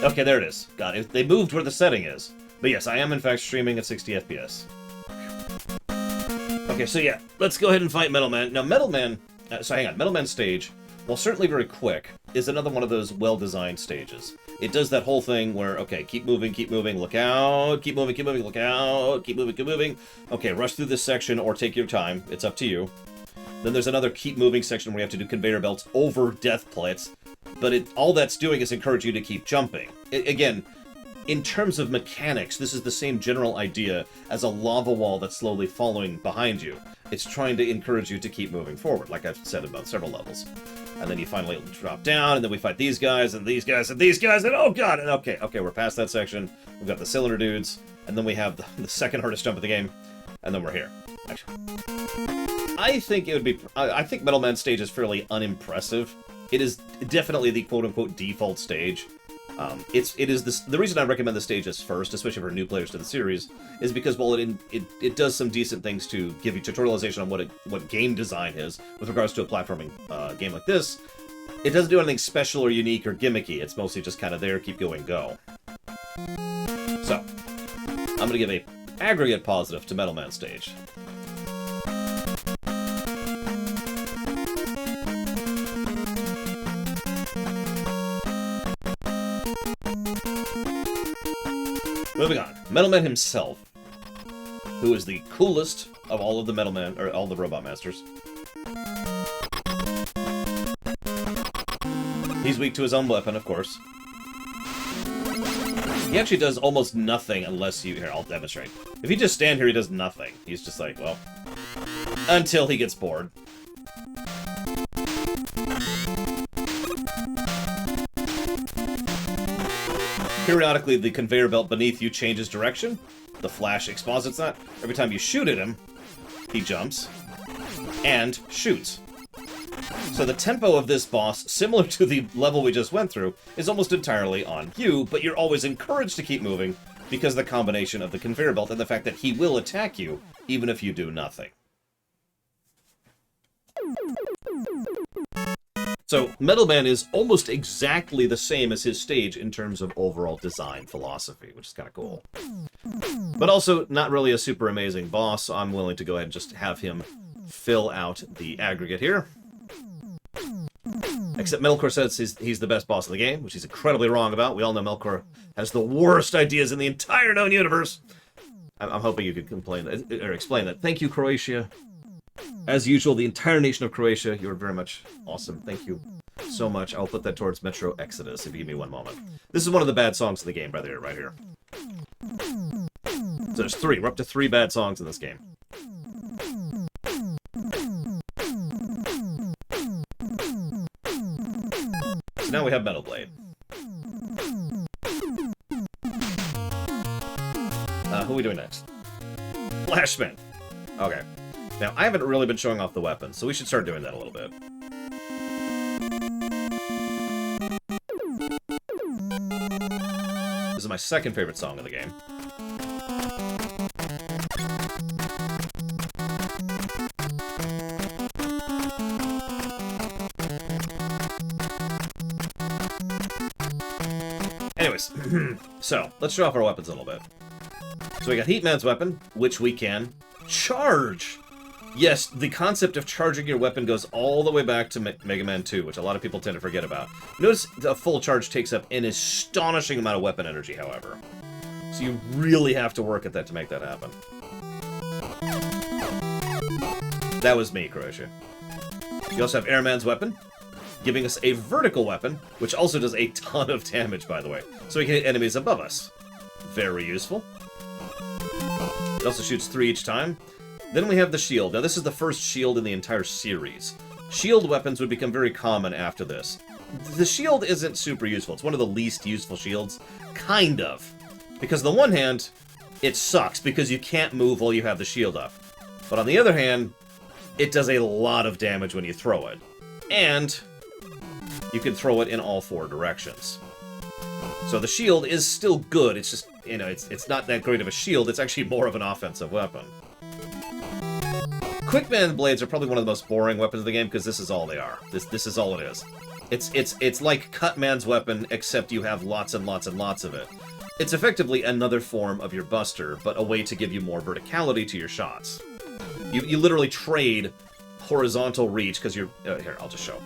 Okay, there it is. Got it. They moved where the setting is. But yes, I am in fact streaming at 60 FPS. Okay, so yeah, let's go ahead and fight Metal Man. Now, Metal Man... so hang on. Metal Man stage, while certainly very quick, is another one of those well-designed stages. It does that whole thing where, okay, keep moving, look out, keep moving, look out, keep moving. Okay, rush through this section or take your time. It's up to you. Then there's another keep moving section where you have to do conveyor belts over death plates. But all that's doing is encourage you to keep jumping. Again, in terms of mechanics, this is the same general idea as a lava wall that's slowly following behind you. It's trying to encourage you to keep moving forward, like I've said about several levels. And then you finally drop down, and then we fight these guys, and these guys, and these guys, and oh god! And okay, we're past that section. We've got the cylinder dudes, and then we have the second hardest jump of the game, and then we're here. Actually, I think it would be... I think Metal Man stage is fairly unimpressive. It is definitely the quote-unquote default stage. The reason I recommend the stage as first, especially for new players to the series, is because while it does some decent things to give you tutorialization on what game design is with regards to a platforming game like this, it doesn't do anything special or unique or gimmicky. It's mostly just kind of there, keep going, go. So, I'm going to give a aggregate positive to Metal Man stage. Moving on. Metalman himself, who is the coolest of all of the Metalman, or all the Robot Masters. He's weak to his own weapon, of course. He actually does almost nothing unless you... Here, I'll demonstrate. If you just stand here, he does nothing. He's just like, well... Until he gets bored. Periodically, the conveyor belt beneath you changes direction. The flash exposits that. Every time you shoot at him, he jumps and shoots. So the tempo of this boss, similar to the level we just went through, is almost entirely on you, but you're always encouraged to keep moving because of the combination of the conveyor belt and the fact that he will attack you even if you do nothing. So, Metalman is almost exactly the same as his stage in terms of overall design philosophy, which is kind of cool. But also, not really a super amazing boss, so I'm willing to go ahead and just have him fill out the aggregate here. Except Metalcore says he's the best boss in the game, which he's incredibly wrong about. We all know Metalcore has the worst ideas in the entire known universe. I'm hoping you could complain or explain that. Thank you, Croatia. As usual, the entire nation of Croatia, you're very much awesome. Thank you so much. I'll put that towards Metro Exodus if you give me one moment. This is one of the bad songs of the game, right here. So there's 3. We're up to 3 bad songs in this game. So now we have Metal Blade. Who are we doing next? Flashman. Okay. Now, I haven't really been showing off the weapons, so we should start doing that a little bit. This is my second favorite song of the game. Anyways, so, let's show off our weapons a little bit. So we got Heatman's weapon, which we can charge! Yes, the concept of charging your weapon goes all the way back to Mega Man 2, which a lot of people tend to forget about. Notice a full charge takes up an astonishing amount of weapon energy, however. So you really have to work at that to make that happen. That was me, Croatia. You also have Airman's weapon, giving us a vertical weapon, which also does a ton of damage, by the way. So we can hit enemies above us. Very useful. It also shoots 3 each time. Then we have the shield. Now, this is the first shield in the entire series. Shield weapons would become very common after this. The shield isn't super useful. It's one of the least useful shields. Kind of. Because on the one hand, it sucks because you can't move while you have the shield up. But on the other hand, it does a lot of damage when you throw it. And you can throw it in all 4 directions. So the shield is still good. It's just, you know, it's not that great of a shield. It's actually more of an offensive weapon. Quickman blades are probably one of the most boring weapons of the game because this is all they are. This is all it is. It's like Cutman's weapon, except you have lots and lots and lots of it. It's effectively another form of your Buster, but a way to give you more verticality to your shots. You literally trade horizontal reach because you're... here, I'll just show.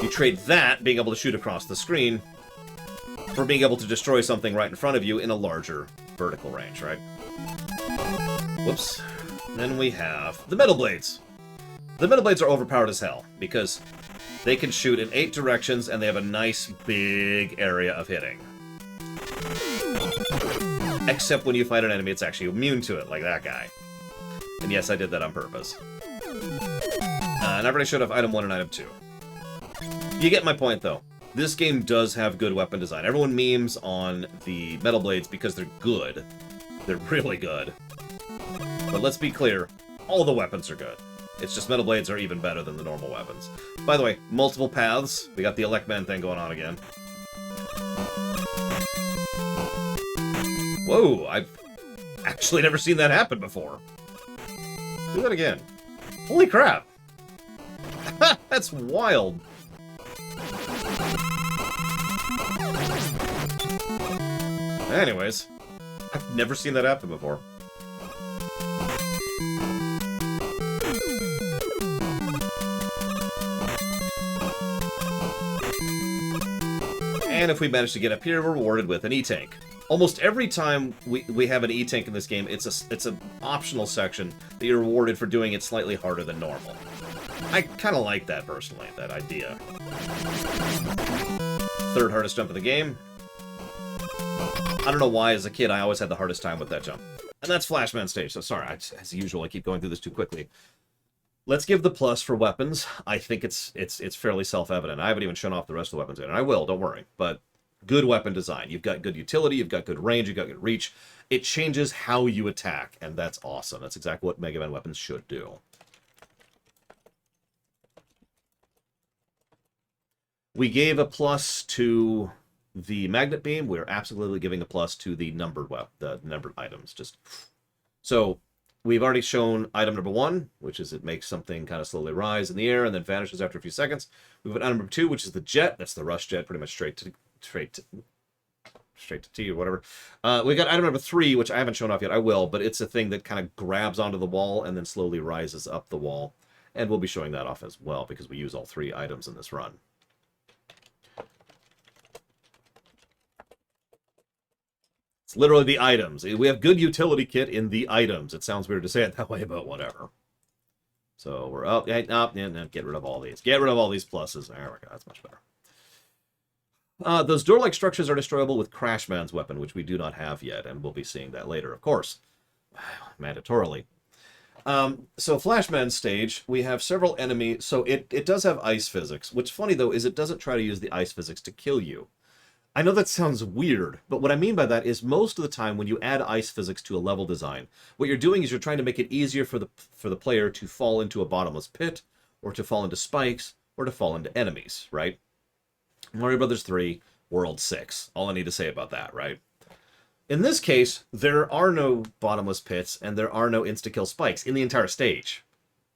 You trade that, being able to shoot across the screen, for being able to destroy something right in front of you in a larger vertical range, right? Whoops. Then we have the Metal Blades. The Metal Blades are overpowered as hell, because they can shoot in 8 directions, and they have a nice, big area of hitting. Except when you fight an enemy, it's actually immune to it, like that guy. And yes, I did that on purpose. And I've already showed off Item 1 and Item 2. You get my point, though. This game does have good weapon design. Everyone memes on the Metal Blades because they're good. They're really good. But let's be clear, all the weapons are good. It's just Metal Blades are even better than the normal weapons. By the way, multiple paths. We got the Electman thing going on again. Whoa, I've actually never seen that happen before. Do that again. Holy crap! That's wild. Anyways, I've never seen that happen before. And if we manage to get up here, we're rewarded with an E-Tank. Almost every time we have an E-Tank in this game, it's an optional section that you're rewarded for doing it slightly harder than normal. I kind of like that, personally, that idea. Third hardest jump of the game. I don't know why, as a kid, I always had the hardest time with that jump. And that's Flashman stage, so sorry, as usual, I keep going through this too quickly. Let's give the plus for weapons. I think it's fairly self-evident. I haven't even shown off the rest of the weapons yet, and I will, don't worry. But good weapon design. You've got good utility, you've got good range, you've got good reach. It changes how you attack, and that's awesome. That's exactly what Mega Man weapons should do. We gave a plus to the magnet beam. We're absolutely giving a plus to the numbered items. So we've already shown item number 1, which is it makes something kind of slowly rise in the air and then vanishes after a few seconds. We've got item number 2, which is the jet. That's the rush jet, pretty much straight to T or whatever. We got item number 3, which I haven't shown off yet. I will, but it's a thing that kind of grabs onto the wall and then slowly rises up the wall. And we'll be showing that off as well because we use all 3 items in this run. It's literally the items. We have good utility kit in the items. It sounds weird to say it that way, but whatever. So we're up. Get rid of all these. Get rid of all these pluses. There we go. That's much better. Those door-like structures are destroyable with Crashman's weapon, which we do not have yet, and we'll be seeing that later, of course. Mandatorily. So Flashman stage, we have several enemies. So it does have ice physics. What's funny, though, is it doesn't try to use the ice physics to kill you. I know that sounds weird, but what I mean by that is most of the time when you add ice physics to a level design, what you're doing is you're trying to make it easier for the player to fall into a bottomless pit, or to fall into spikes, or to fall into enemies, right? Mario Brothers 3, World 6. All I need to say about that, right? In this case, there are no bottomless pits, and there are no insta-kill spikes in the entire stage.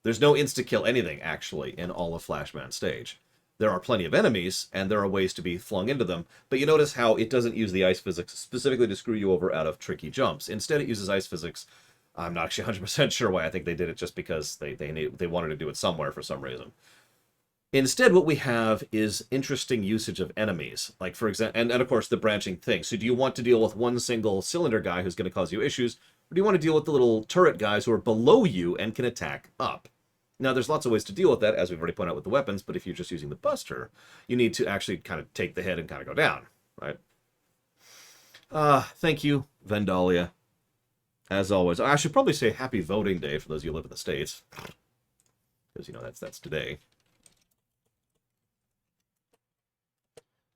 There's no insta-kill anything, actually, in all of Flashman stage. There are plenty of enemies, and there are ways to be flung into them, but you notice how it doesn't use the ice physics specifically to screw you over out of tricky jumps. Instead, it uses ice physics. I'm not actually 100% sure why. I think they did it just because they wanted to do it somewhere for some reason. Instead, what we have is interesting usage of enemies, like, for example, and of course, the branching thing. So do you want to deal with one single cylinder guy who's going to cause you issues, or do you want to deal with the little turret guys who are below you and can attack up? Now, there's lots of ways to deal with that, as we've already pointed out with the weapons, but if you're just using the Buster, you need to actually kind of take the head and kind of go down, right? Thank you, Vendalia. As always. I should probably say Happy Voting Day for those of you who live in the States. Because, you know, that's today.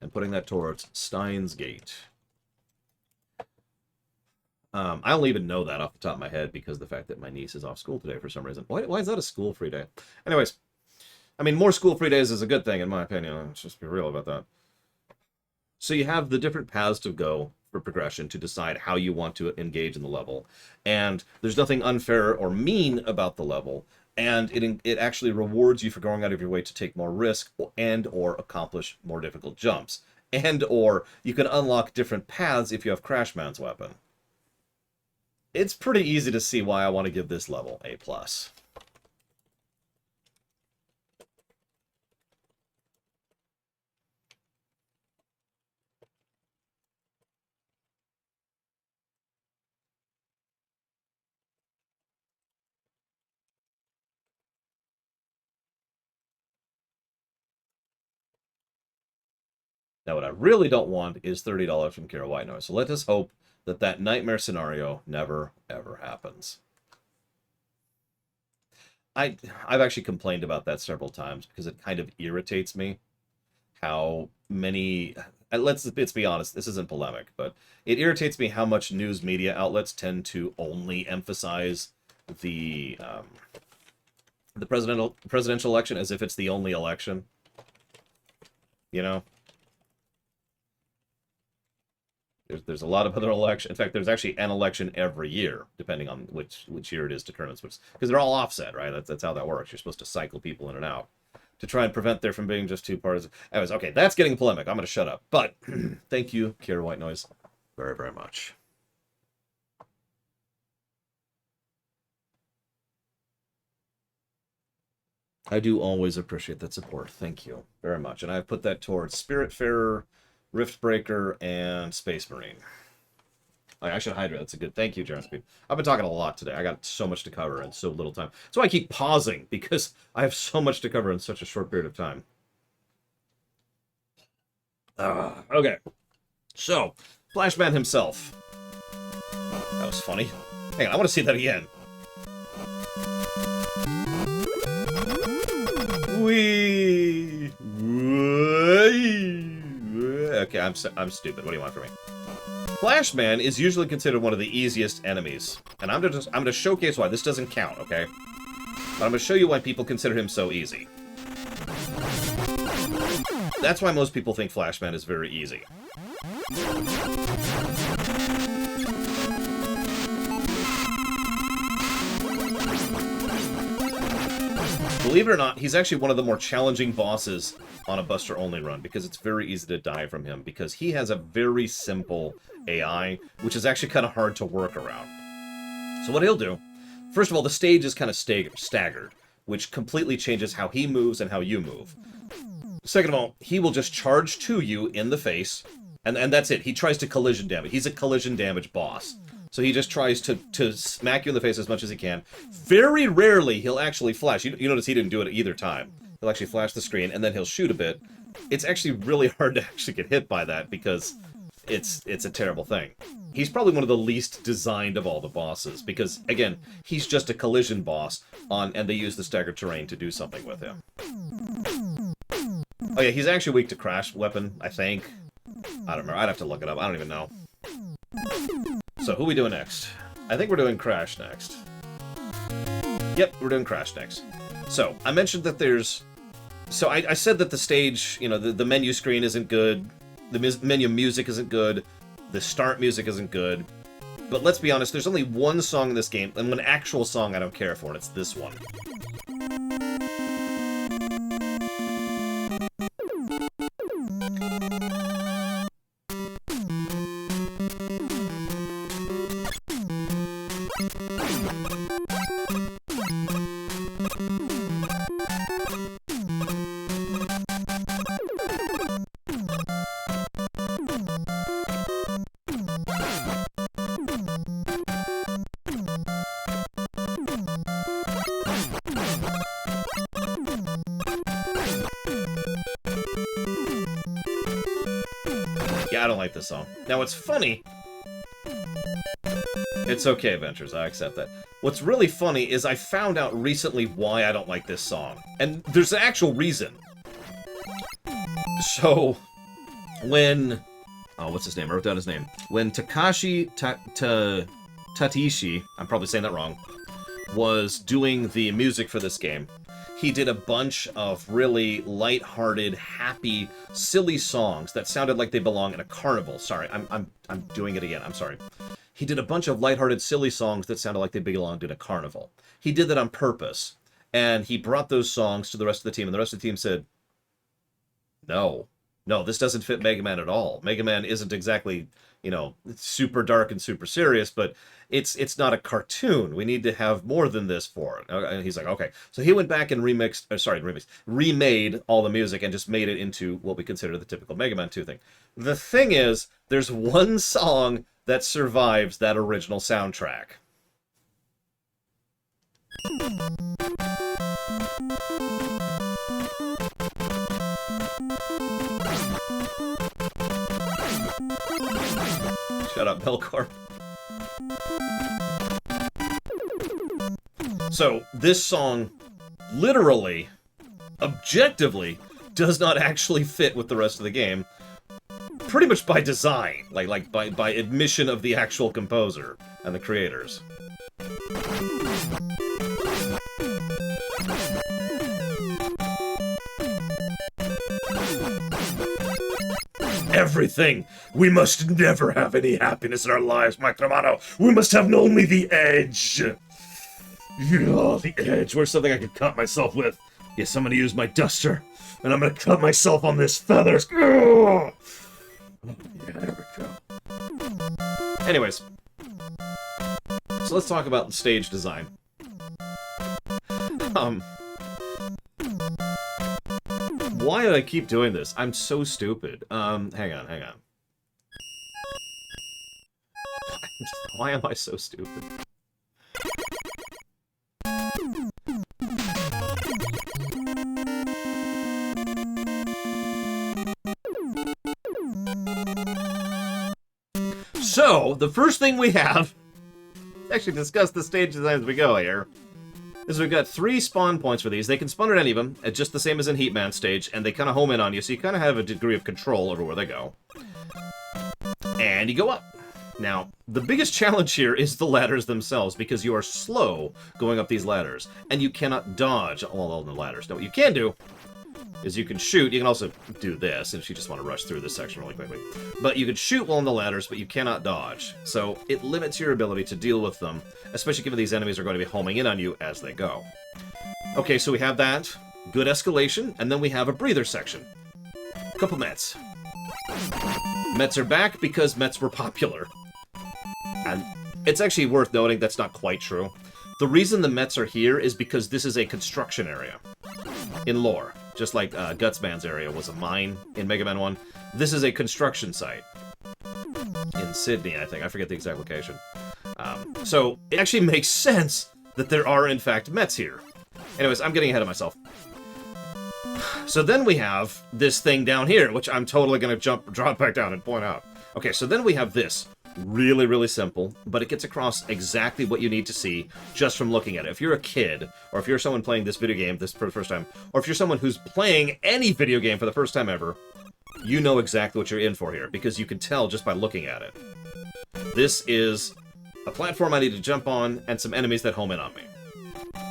And putting that towards Steins Gate. I don't even know that off the top of my head because of the fact that my niece is off school today for some reason. Why is that a school-free day? Anyways, I mean, more school-free days is a good thing, in my opinion. Let's just be real about that. So you have the different paths to go for progression to decide how you want to engage in the level. And there's nothing unfair or mean about the level. And it actually rewards you for going out of your way to take more risk and or accomplish more difficult jumps. And or you can unlock different paths if you have Crashman's weapon. It's pretty easy to see why I want to give this level A+. Now, what I really don't want is $30 from Kira White Noise. So let us hope that that nightmare scenario never, ever happens. I've actually complained about that several times because it kind of irritates me how many... Let's be honest, this isn't polemic, but it irritates me how much news media outlets tend to only emphasize the presidential election as if it's the only election. You know? There's a lot of other elections. In fact, there's actually an election every year, depending on which year it is determines which, because they're all offset, right? That's how that works. You're supposed to cycle people in and out to try and prevent there from being just two parties. Anyways, okay, that's getting polemic. I'm going to shut up. But thank you, Kira White Noise, very, very much. I do always appreciate that support. Thank you very much. And I've put that towards Spiritfarer, Riftbreaker, and Space Marine. I should hydrate. That's a good... Thank you, General Speed. I've been talking a lot today. I got so much to cover in so little time. That's why I keep pausing, because I have so much to cover in such a short period of time. Okay. So, Flashman himself. That was funny. Hang on, I want to see that again. Wee. Okay, I'm stupid. What do you want from me? Flashman is usually considered one of the easiest enemies, and I'm gonna showcase why. This doesn't count, okay? But I'm gonna show you why people consider him so easy. That's why most people think Flashman is very easy. Believe it or not, he's actually one of the more challenging bosses on a Buster-only run, because it's very easy to die from him, because he has a very simple AI, which is actually kind of hard to work around. So what he'll do, first of all, the stage is kind of staggered, which completely changes how he moves and how you move. Second of all, he will just charge to you in the face, and that's it. He tries to collision damage. He's a collision damage boss. So he just tries to smack you in the face as much as he can. Very rarely he'll actually flash. You notice he didn't do it either time. He'll actually flash the screen, and then he'll shoot a bit. It's actually really hard to actually get hit by that, because it's a terrible thing. He's probably one of the least designed of all the bosses, because, again, he's just a collision boss, and they use the staggered terrain to do something with him. Oh yeah, he's actually weak to crash weapon, I think. I don't remember. I'd have to look it up. I don't even know. So, who are we doing next? I think we're doing Crash next. Yep, we're doing Crash next. So, I mentioned that there's... So, I said that the stage, you know, the menu screen isn't good, the menu music isn't good, the start music isn't good, but let's be honest, there's only one song in this game, and one actual song I don't care for, and it's this one. Yeah, I don't like this song. Now, what's funny... It's okay, Ventures, I accept that. What's really funny is I found out recently why I don't like this song. And there's an actual reason. So, when... Oh, what's his name? I wrote down his name. When Takashi Tatishi, I'm probably saying that wrong, was doing the music for this game, he did a bunch of really light-hearted, happy, silly songs that sounded like they belong in a carnival. Sorry, I'm doing it again. I'm sorry. He did a bunch of lighthearted, silly songs that sounded like they belonged in a carnival. He did that on purpose, and he brought those songs to the rest of the team, and the rest of the team said, no, this doesn't fit Mega Man at all. Mega Man isn't exactly, you know, super dark and super serious, but it's not a cartoon. We need to have more than this for it. And he's like, okay. So he went back and remade all the music and just made it into what we consider the typical Mega Man 2 thing. The thing is, there's one song that survives that original soundtrack. Shut up, Belcorp. So, this song, literally, objectively, does not actually fit with the rest of the game. Pretty much by design, like by admission of the actual composer and the creators. Everything! We must never have any happiness in our lives, my hermano! We must have only the edge! Oh, the edge. Where's something I could cut myself with? Yes, I'm gonna use my duster, and I'm gonna cut myself on this feathers. Oh, yeah, there we go. Anyways, so let's talk about the stage design. Why did I keep doing this? I'm so stupid. Hang on. Why am I so stupid? So, the first thing we have, actually discuss the stage design as we go here, is we've got 3 spawn points for these. They can spawn at any of them, just the same as in Heatman stage, and they kind of home in on you, so you kind of have a degree of control over where they go. And you go up. Now, the biggest challenge here is the ladders themselves, because you are slow going up these ladders, and you cannot dodge all on the ladders. Now, what you can do is you can shoot. You can also do this if you just want to rush through this section really quickly. But you can shoot while on the ladders, but you cannot dodge. So it limits your ability to deal with them, especially given these enemies are going to be homing in on you as they go. Okay, so we have that. Good escalation, and then we have a breather section. A couple Mets. Mets are back because Mets were popular. And it's actually worth noting that's not quite true. The reason the Mets are here is because this is a construction area in lore. Just like Gutsman's area was a mine in Mega Man 1. This is a construction site. In Sydney, I think. I forget the exact location. So, it actually makes sense that there are, in fact, Mets here. Anyways, I'm getting ahead of myself. So then we have this thing down here, which I'm totally going to drop back down and point out. Okay, so then we have this. Really, really simple, but it gets across exactly what you need to see just from looking at it. If you're a kid, or if you're someone playing this video game for the first time, or if you're someone who's playing any video game for the first time ever, you know exactly what you're in for here, because you can tell just by looking at it. This is a platform I need to jump on, and some enemies that home in on me.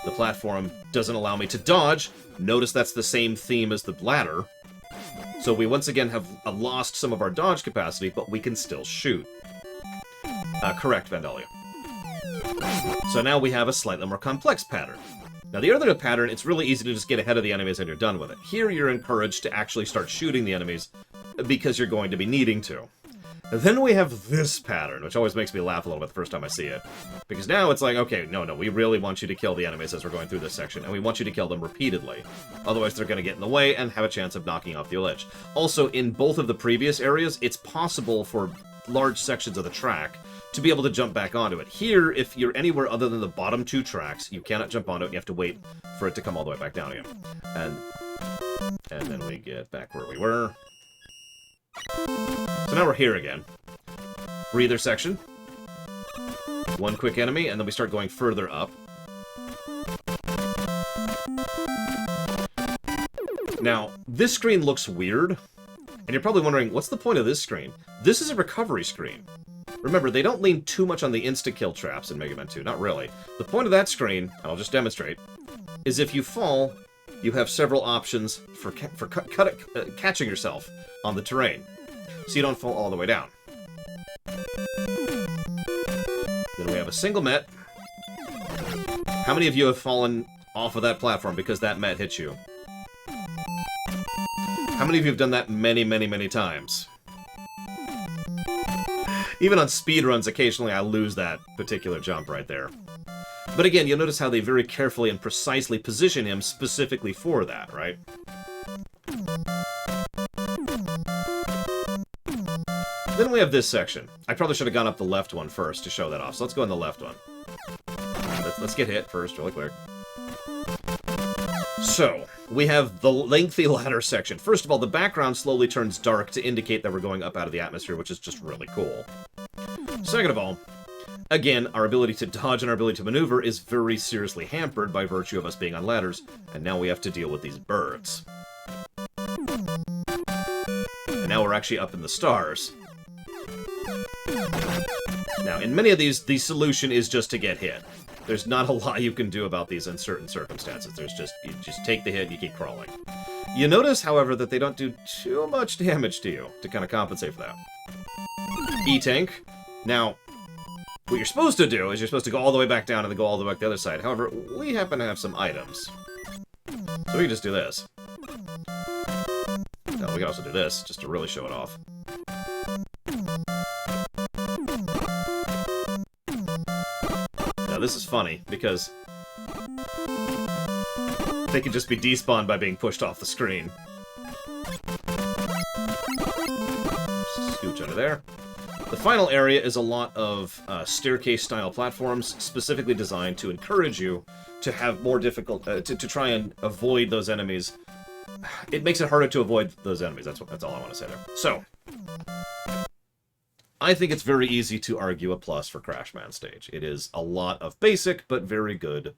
The platform doesn't allow me to dodge. Notice that's the same theme as the ladder. So we once again have lost some of our dodge capacity, but we can still shoot. Correct, Vandalia. So now we have a slightly more complex pattern. Now the other pattern, it's really easy to just get ahead of the enemies and you're done with it. Here you're encouraged to actually start shooting the enemies because you're going to be needing to. And then we have this pattern, which always makes me laugh a little bit the first time I see it. Because now it's like, okay, no, we really want you to kill the enemies as we're going through this section, and we want you to kill them repeatedly. Otherwise they're going to get in the way and have a chance of knocking off the ledge. Also, in both of the previous areas, it's possible for large sections of the track to be able to jump back onto it. Here, if you're anywhere other than the bottom 2 tracks, you cannot jump onto it, you have to wait for it to come all the way back down again. And then we get back where we were. So now we're here again. Breather section. One quick enemy, and then we start going further up. Now, this screen looks weird, and you're probably wondering, what's the point of this screen? This is a recovery screen. Remember, they don't lean too much on the insta-kill traps in Mega Man 2, not really. The point of that screen, and I'll just demonstrate, is if you fall, you have several options for catching yourself on the terrain, so you don't fall all the way down. Then we have a single Met. How many of you have fallen off of that platform because that Met hit you? How many of you have done that many, many, many times? Even on speedruns, occasionally I lose that particular jump right there. But again, you'll notice how they very carefully and precisely position him specifically for that, right? Then we have this section. I probably should have gone up the left one first to show that off, so let's go in the left one. Let's get hit first, really quick. So, we have the lengthy ladder section. First of all, the background slowly turns dark to indicate that we're going up out of the atmosphere, which is just really cool. Second of all, again, our ability to dodge and our ability to maneuver is very seriously hampered by virtue of us being on ladders, and now we have to deal with these birds. And now we're actually up in the stars. Now, in many of these, the solution is just to get hit. There's not a lot you can do about these in certain circumstances. You just take the hit and you keep crawling. You notice, however, that they don't do too much damage to you to kind of compensate for that. E-Tank. Now, what you're supposed to do is you're supposed to go all the way back down and then go all the way back the other side. However, we happen to have some items. So we can just do this. No, we can also do this, just to really show it off. Now, this is funny, because they can just be despawned by being pushed off the screen. Scooch under there. The final area is a lot of staircase-style platforms, specifically designed to encourage you to have more difficult... to try and avoid those enemies. It makes it harder to avoid those enemies. That's all I want to say there. So, I think it's very easy to argue a plus for Crashman stage. It is a lot of basic, but very good...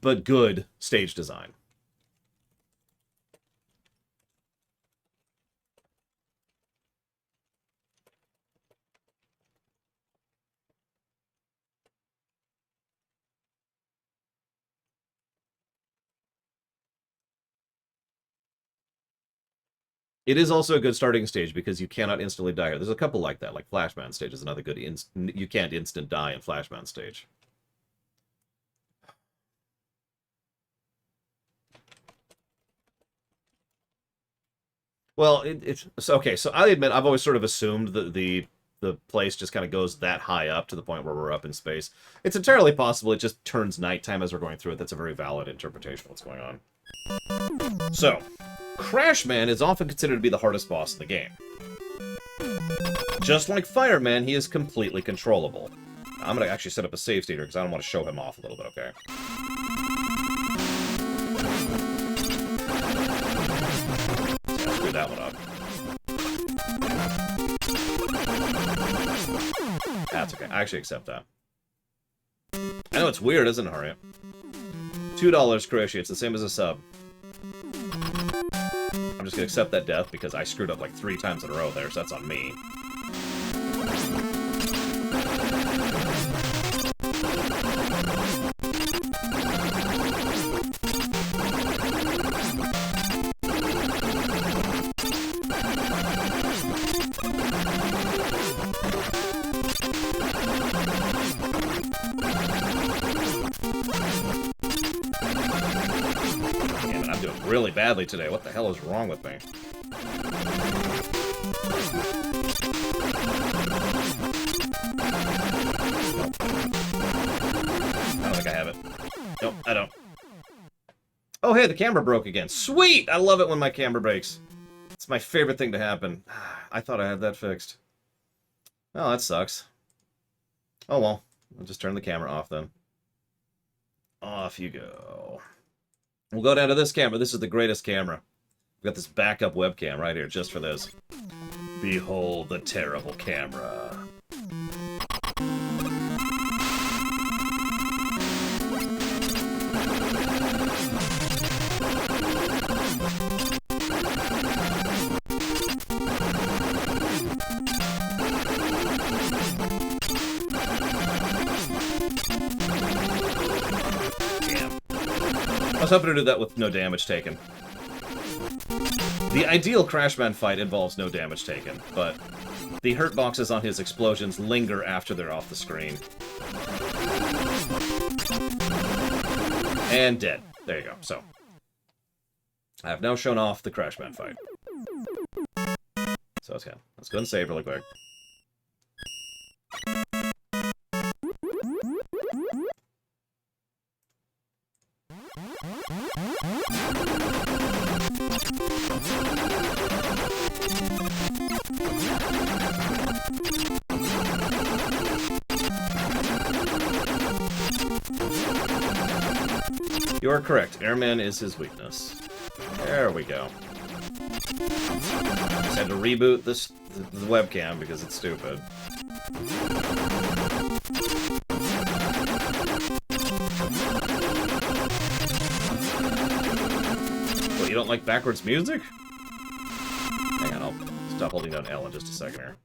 but good stage design. It is also a good starting stage because you cannot instantly die here. There's a couple like that, like Flashman stage is another good you can't instant die in Flashman stage. Well, it's okay. So I admit I've always sort of assumed that the place just kind of goes that high up to the point where we're up in space. It's entirely possible it just turns nighttime as we're going through it. That's a very valid interpretation of what's going on. So, Crashman is often considered to be the hardest boss in the game. Just like Fireman, he is completely controllable. I'm going to actually set up a save state here because I don't want to show him off a little bit, okay? Screw that one up. That's okay. I actually accept that. I know it's weird, isn't it, Harriet? $2, Croatia. It's the same as a sub. I'm just gonna accept that death because I screwed up like 3 times in a row there, so that's on me. Damn it, I'm doing really badly today. What the hell is wrong with me? I don't think I have it. Nope, I don't. Oh, hey, the camera broke again. Sweet! I love it when my camera breaks. It's my favorite thing to happen. I thought I had that fixed. Oh, that sucks. Oh, well. I'll just turn the camera off, then. Off you go. We'll go down to this camera. This is the greatest camera. We've got this backup webcam right here just for this. Behold the terrible camera. I was hoping to do that with no damage taken. The ideal Crashman fight involves no damage taken, but the hurt boxes on his explosions linger after they're off the screen. And dead. There you go. So, I have now shown off the Crashman fight. So let's go and save really quick. You are correct. Airman is his weakness. There we go. Just had to reboot the webcam because it's stupid. What, you don't like backwards music? Hang on, I'll stop holding down L in just a second here.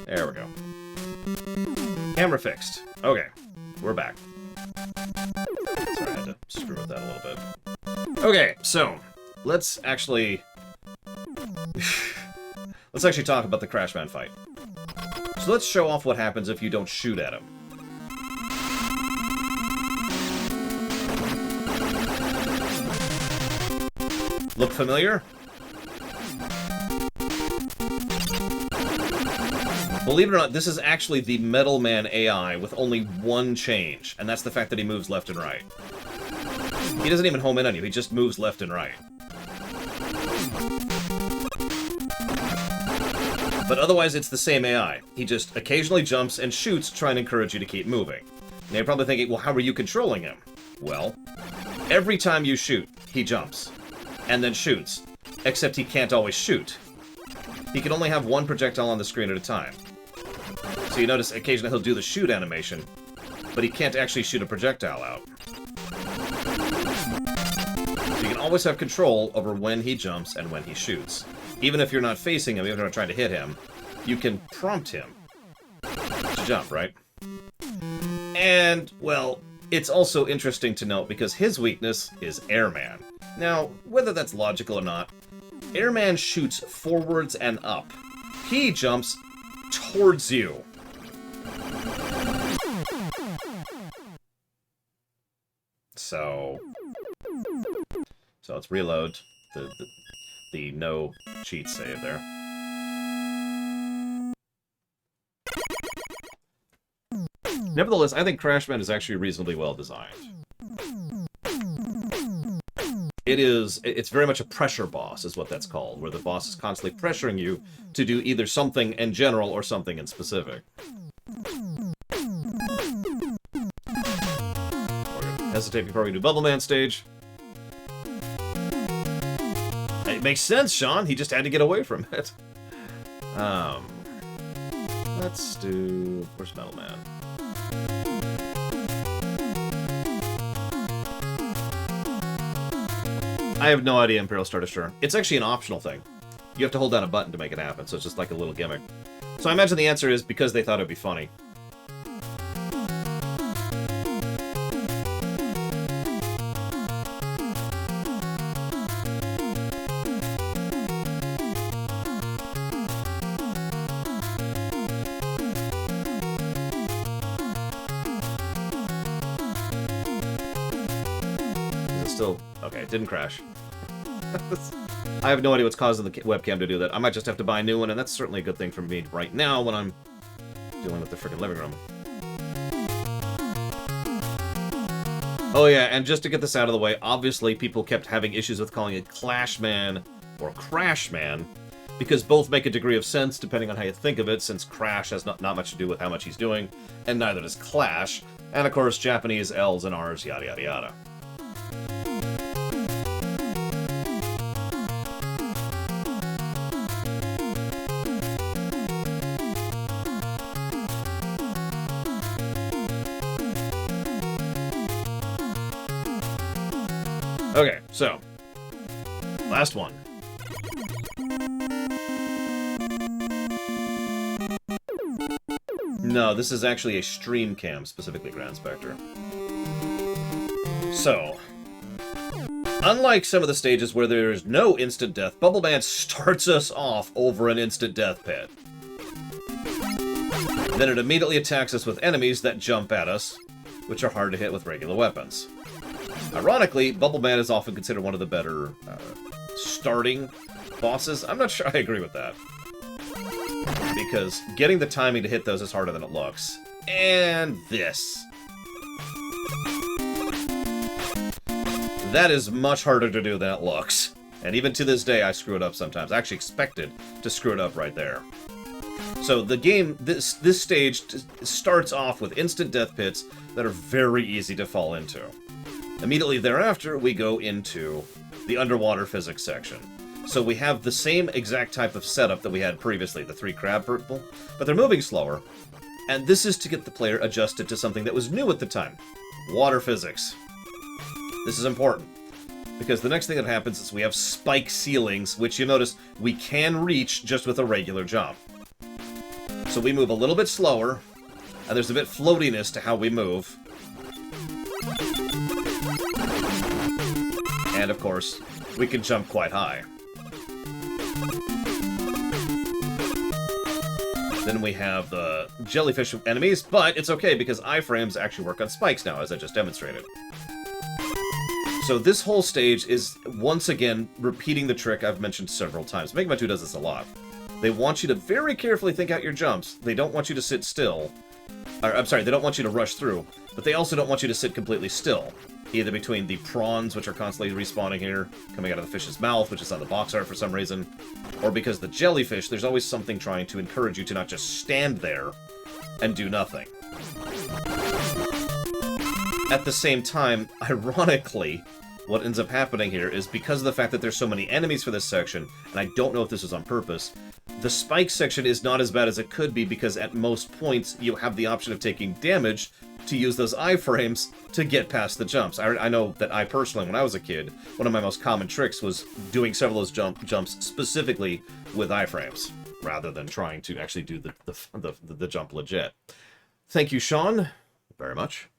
There we go. Camera fixed. Okay, we're back. Sorry, I had to screw with that a little bit. Okay, so let's actually talk about the Crashman fight. So let's show off what happens if you don't shoot at him. Look familiar? Believe it or not, this is actually the Metal Man AI with only one change, and that's the fact that he moves left and right. He doesn't even home in on you, he just moves left and right. But otherwise, it's the same AI. He just occasionally jumps and shoots, trying to encourage you to keep moving. Now you're probably thinking, well, how are you controlling him? Well, every time you shoot, he jumps, and then shoots. Except he can't always shoot. He can only have one projectile on the screen at a time. So you notice occasionally he'll do the shoot animation, but he can't actually shoot a projectile out. So you can always have control over when he jumps and when he shoots. Even if you're not facing him, even if you're not trying to hit him, you can prompt him to jump, right? And, well, it's also interesting to note because his weakness is Airman. Now, whether that's logical or not, Airman shoots forwards and up. He jumps towards you. So let's reload the no cheat save there. Nevertheless, I think Crashman is actually reasonably well designed. It's very much a pressure boss, is what that's called, where the boss is constantly pressuring you to do either something in general or something in specific. Hesitate before we do Bubble Man stage. It makes sense, Sean. He just had to get away from it. Let's do... Where's Metal Man? I have no idea, Imperial Star Destroyer. It's actually an optional thing. You have to hold down a button to make it happen, so it's just like a little gimmick. So I imagine the answer is because they thought it'd be funny. Still... Okay, it didn't crash. I have no idea what's causing the webcam to do that. I might just have to buy a new one, and that's certainly a good thing for me right now when I'm dealing with the frickin' living room. Oh yeah, and just to get this out of the way, obviously people kept having issues with calling it Clashman or Crashman, because both make a degree of sense depending on how you think of it, since Crash has not much to do with how much he's doing, and neither does Clash, and of course Japanese L's and R's, yada yada yada. Okay, so, last one. No, this is actually a stream cam, specifically Grand Spectre. So, unlike some of the stages where there is no instant death, Bubble Man starts us off over an instant death pit. Then it immediately attacks us with enemies that jump at us, which are hard to hit with regular weapons. Ironically, Bubble Man is often considered one of the better starting bosses. I'm not sure I agree with that. Because getting the timing to hit those is harder than it looks. And this. That is much harder to do than it looks. And even to this day, I screw it up sometimes. I actually expected to screw it up right there. So the game, this stage starts off with instant death pits that are very easy to fall into. Immediately thereafter, we go into the underwater physics section. So we have the same exact type of setup that we had previously, the 3 crab people, but they're moving slower. And this is to get the player adjusted to something that was new at the time. Water physics. This is important, because the next thing that happens is we have spike ceilings, which you notice we can reach just with a regular jump. So we move a little bit slower, and there's a bit floatiness to how we move. And of course, we can jump quite high. Then we have the jellyfish enemies, but it's okay because iframes actually work on spikes now, as I just demonstrated. So this whole stage is, once again, repeating the trick I've mentioned several times. Mega Man 2 does this a lot. They want you to very carefully think out your jumps. They don't want you to sit still. Or, I'm sorry, they don't want you to rush through, but they also don't want you to sit completely still. Either between the prawns, which are constantly respawning here, coming out of the fish's mouth, which is on the box art for some reason, or because the jellyfish, there's always something trying to encourage you to not just stand there and do nothing. At the same time, ironically, what ends up happening here is because of the fact that there's so many enemies for this section, and I don't know if this is on purpose, the spike section is not as bad as it could be because at most points you have the option of taking damage to use those iframes to get past the jumps. I know that I personally, when I was a kid, one of my most common tricks was doing several of those jumps specifically with iframes, rather than trying to actually do the jump legit. Thank you, Sean, very much,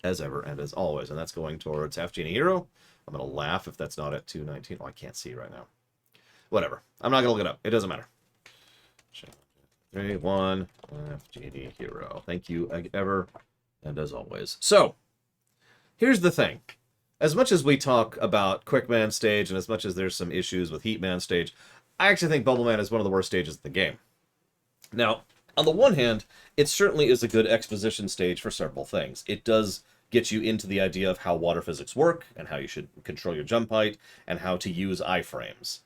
as ever and as always. And that's going towards Half Genie Hero. I'm going to laugh if that's not at 219. Oh, I can't see right now. Whatever. I'm not going to look it up. It doesn't matter. 3, 1, Half Genie Hero. Thank you, ever and as always. So, here's the thing. As much as we talk about Quick Man stage, and as much as there's some issues with Heat Man stage, I actually think Bubble Man is one of the worst stages of the game. Now, on the one hand, it certainly is a good exposition stage for several things. It does get you into the idea of how water physics work, and how you should control your jump height, and how to use iframes.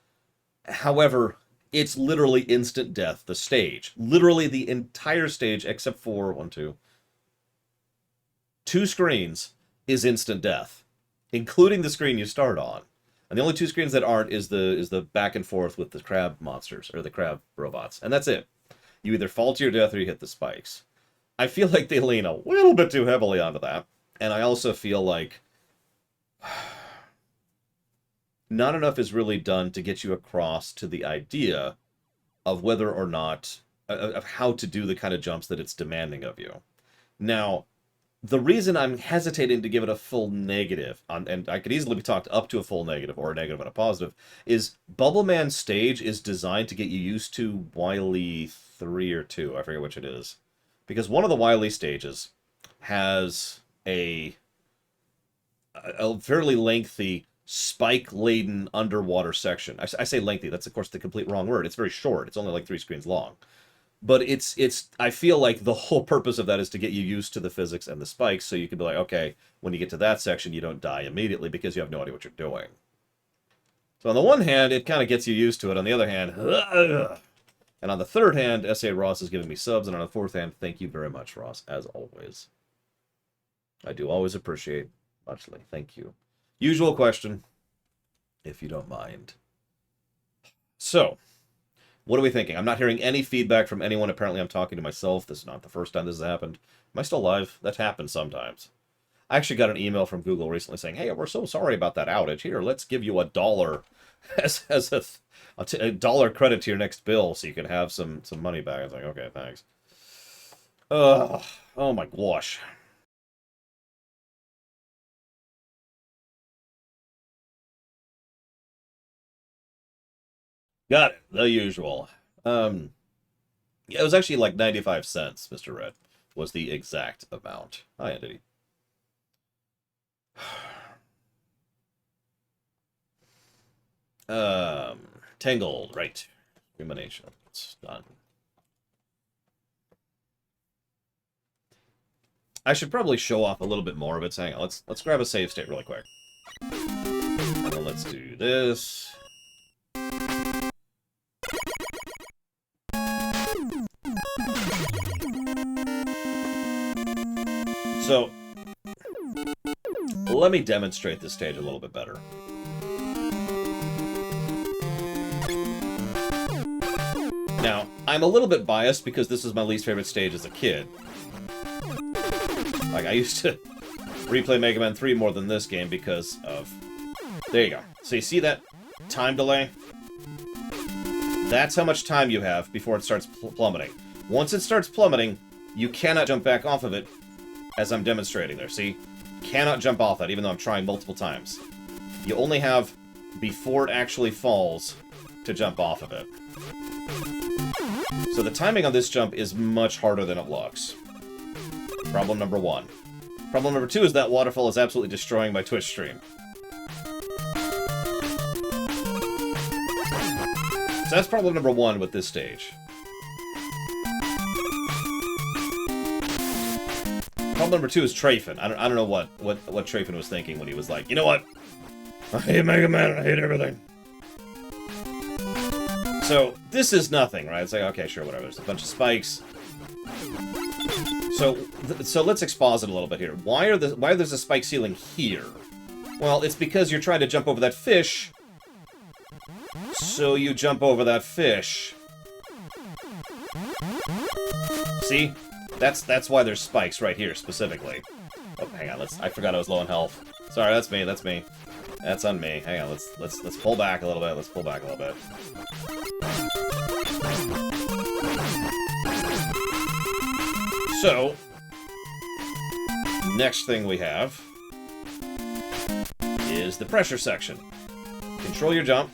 However, it's literally instant death, the stage. Literally the entire stage, except for 2 screens, is instant death, including the screen you start on. And the only 2 screens that aren't is the back and forth with the crab monsters, or the crab robots. And that's it. You either fall to your death or you hit the spikes. I feel like they lean a little bit too heavily onto that. And I also feel like not enough is really done to get you across to the idea of whether or not, of how to do the kind of jumps that it's demanding of you. Now, the reason I'm hesitating to give it a full negative, and I could easily be talked up to a full negative or a negative and a positive, is Bubble Man stage is designed to get you used to Wily 3 or 2, I forget which it is. Because one of the Wily stages has a fairly lengthy spike-laden underwater section. I say lengthy, that's of course the complete wrong word. It's very short, it's only like 3 screens long. But I feel like the whole purpose of that is to get you used to the physics and the spikes, so you can be like, okay, when you get to that section, you don't die immediately because you have no idea what you're doing. So on the one hand, it kind of gets you used to it. On the other hand, and on the third hand, S.A. Ross is giving me subs, and on the fourth hand, thank you very much, Ross, as always. I do always appreciate muchly. Thank you. Usual question, if you don't mind. So, what are we thinking? I'm not hearing any feedback from anyone. Apparently I'm talking to myself. This is not the first time this has happened. Am I still live? That happens sometimes. I actually got an email from Google recently saying, hey, we're so sorry about that outage. Here, let's give you $1 as a dollar credit to your next bill so you can have some money back. I was like, okay, thanks. Oh my gosh. Got it. The usual. Yeah, it was actually like 95 cents, Mr. Red, was the exact amount. Hi, Entity. Tangled, right. Ruminations, done. I should probably show off a little bit more of it. Hang on, let's grab a save state really quick. And then let's do this. So, let me demonstrate this stage a little bit better. Now, I'm a little bit biased because this is my least favorite stage as a kid. Like, I used to replay Mega Man 3 more than this game because of... There you go. So you see that time delay? That's how much time you have before it starts plummeting. Once it starts plummeting, you cannot jump back off of it, as I'm demonstrating there. See? Cannot jump off that, even though I'm trying multiple times. You only have before it actually falls to jump off of it. So the timing on this jump is much harder than it looks. Problem number 1. Problem number 2 is that waterfall is absolutely destroying my Twitch stream. So that's problem number 1 with this stage. Problem number 2 is Trafin. I don't know what Trafin was thinking when he was like, you know what? I hate Mega Man and I hate everything. So this is nothing, right? It's like, okay, sure, whatever. There's a bunch of spikes. So let's exposit a little bit here. Why there's a spike ceiling here? Well, it's because you're trying to jump over that fish. So you jump over that fish. See? That's why there's spikes right here, specifically. Oh, hang on, I forgot I was low on health. Sorry, that's me. That's on me. Hang on, let's pull back a little bit. Let's pull back a little bit. So, next thing we have is the pressure section. Control your jump.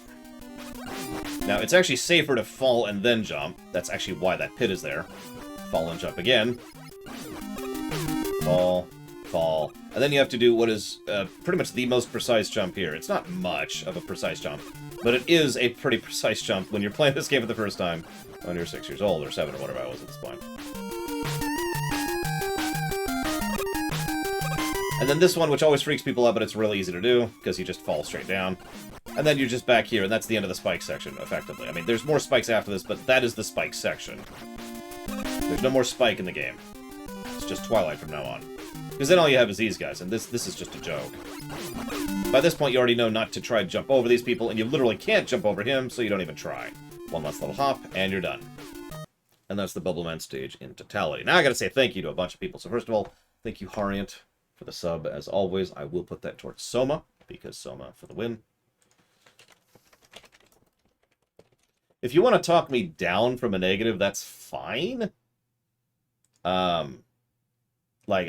Now, it's actually safer to fall and then jump. That's actually why that pit is there. Fall and jump again. Fall, fall. And then you have to do what is pretty much the most precise jump here. It's not much of a precise jump, but it is a pretty precise jump when you're playing this game for the first time when you're 6 years old, or 7, or whatever I was at this point. And then this one, which always freaks people out, but it's really easy to do, because you just fall straight down. And then you're just back here, and that's the end of the spike section, effectively. I mean, there's more spikes after this, but that is the spike section. There's no more spike in the game. It's just Twilight from now on. Because then all you have is these guys, and this is just a joke. By this point, you already know not to try to jump over these people, and you literally can't jump over him, so you don't even try. One last little hop, and you're done. And that's the Bubble Man stage in totality. Now I gotta say thank you to a bunch of people. So first of all, thank you, Harriant, for the sub, as always. I will put that towards Soma, because Soma for the win. If you want to talk me down from a negative, that's fine. Like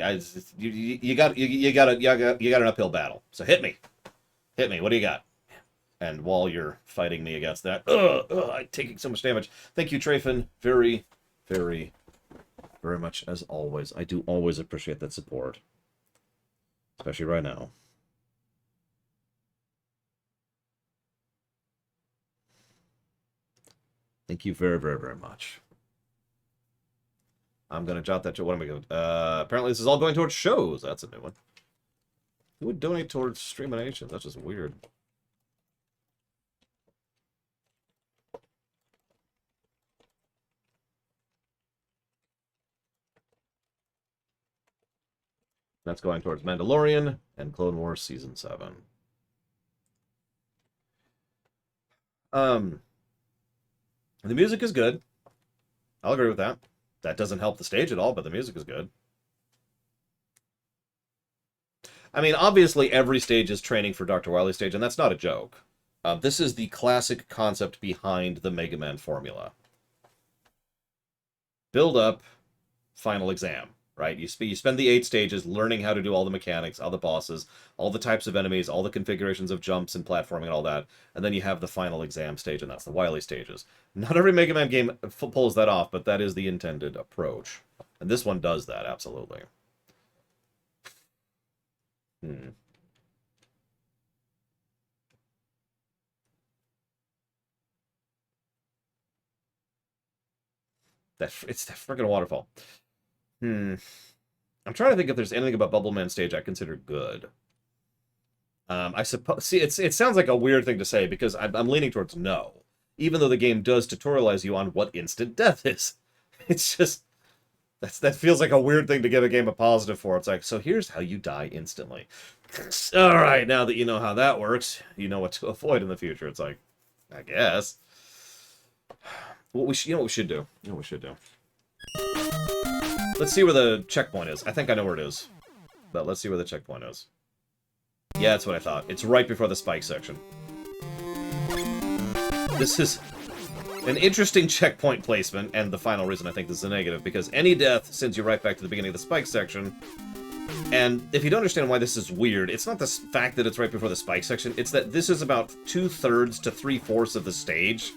you got an uphill battle. So hit me. Hit me. What do you got? And while you're fighting me against that, I'm taking so much damage. Thank you, Trafin. Very, very, very much as always. I do always appreciate that support. Especially right now. Thank you very, very, very much. I'm going to jot that to... What am I going to... apparently this is all going towards shows. That's a new one. Who would donate towards Streamination? That's just weird. That's going towards Mandalorian and Clone Wars Season 7. The music is good. I'll agree with that. That doesn't help the stage at all, but the music is good. I mean, obviously every stage is training for Dr. Wily stage, and that's not a joke. This is the classic concept behind the Mega Man formula. Build up, final exam. Right? You spend the 8 stages learning how to do all the mechanics, all the bosses, all the types of enemies, all the configurations of jumps and platforming and all that, and then you have the final exam stage, and that's the Wily stages. Not every Mega Man game pulls that off, but that is the intended approach. And this one does that, absolutely. It's that freaking waterfall. I'm trying to think if there's anything about Bubble Man stage I consider good. I suppose... See, it sounds like a weird thing to say, because I'm leaning towards no. Even though the game does tutorialize you on what instant death is. It's just... That feels like a weird thing to give a game a positive for. It's like, so here's how you die instantly. Alright, now that you know how that works, you know what to avoid in the future. It's like, I guess. You know what we should do? You know what we should do? Let's see where the checkpoint is. I think I know where it is. But let's see where the checkpoint is. Yeah, that's what I thought. It's right before the spike section. This is an interesting checkpoint placement, and the final reason I think this is a negative, because any death sends you right back to the beginning of the spike section. And if you don't understand why this is weird, it's not the fact that it's right before the spike section, it's that this is about 2/3 to 3/4 of the stage.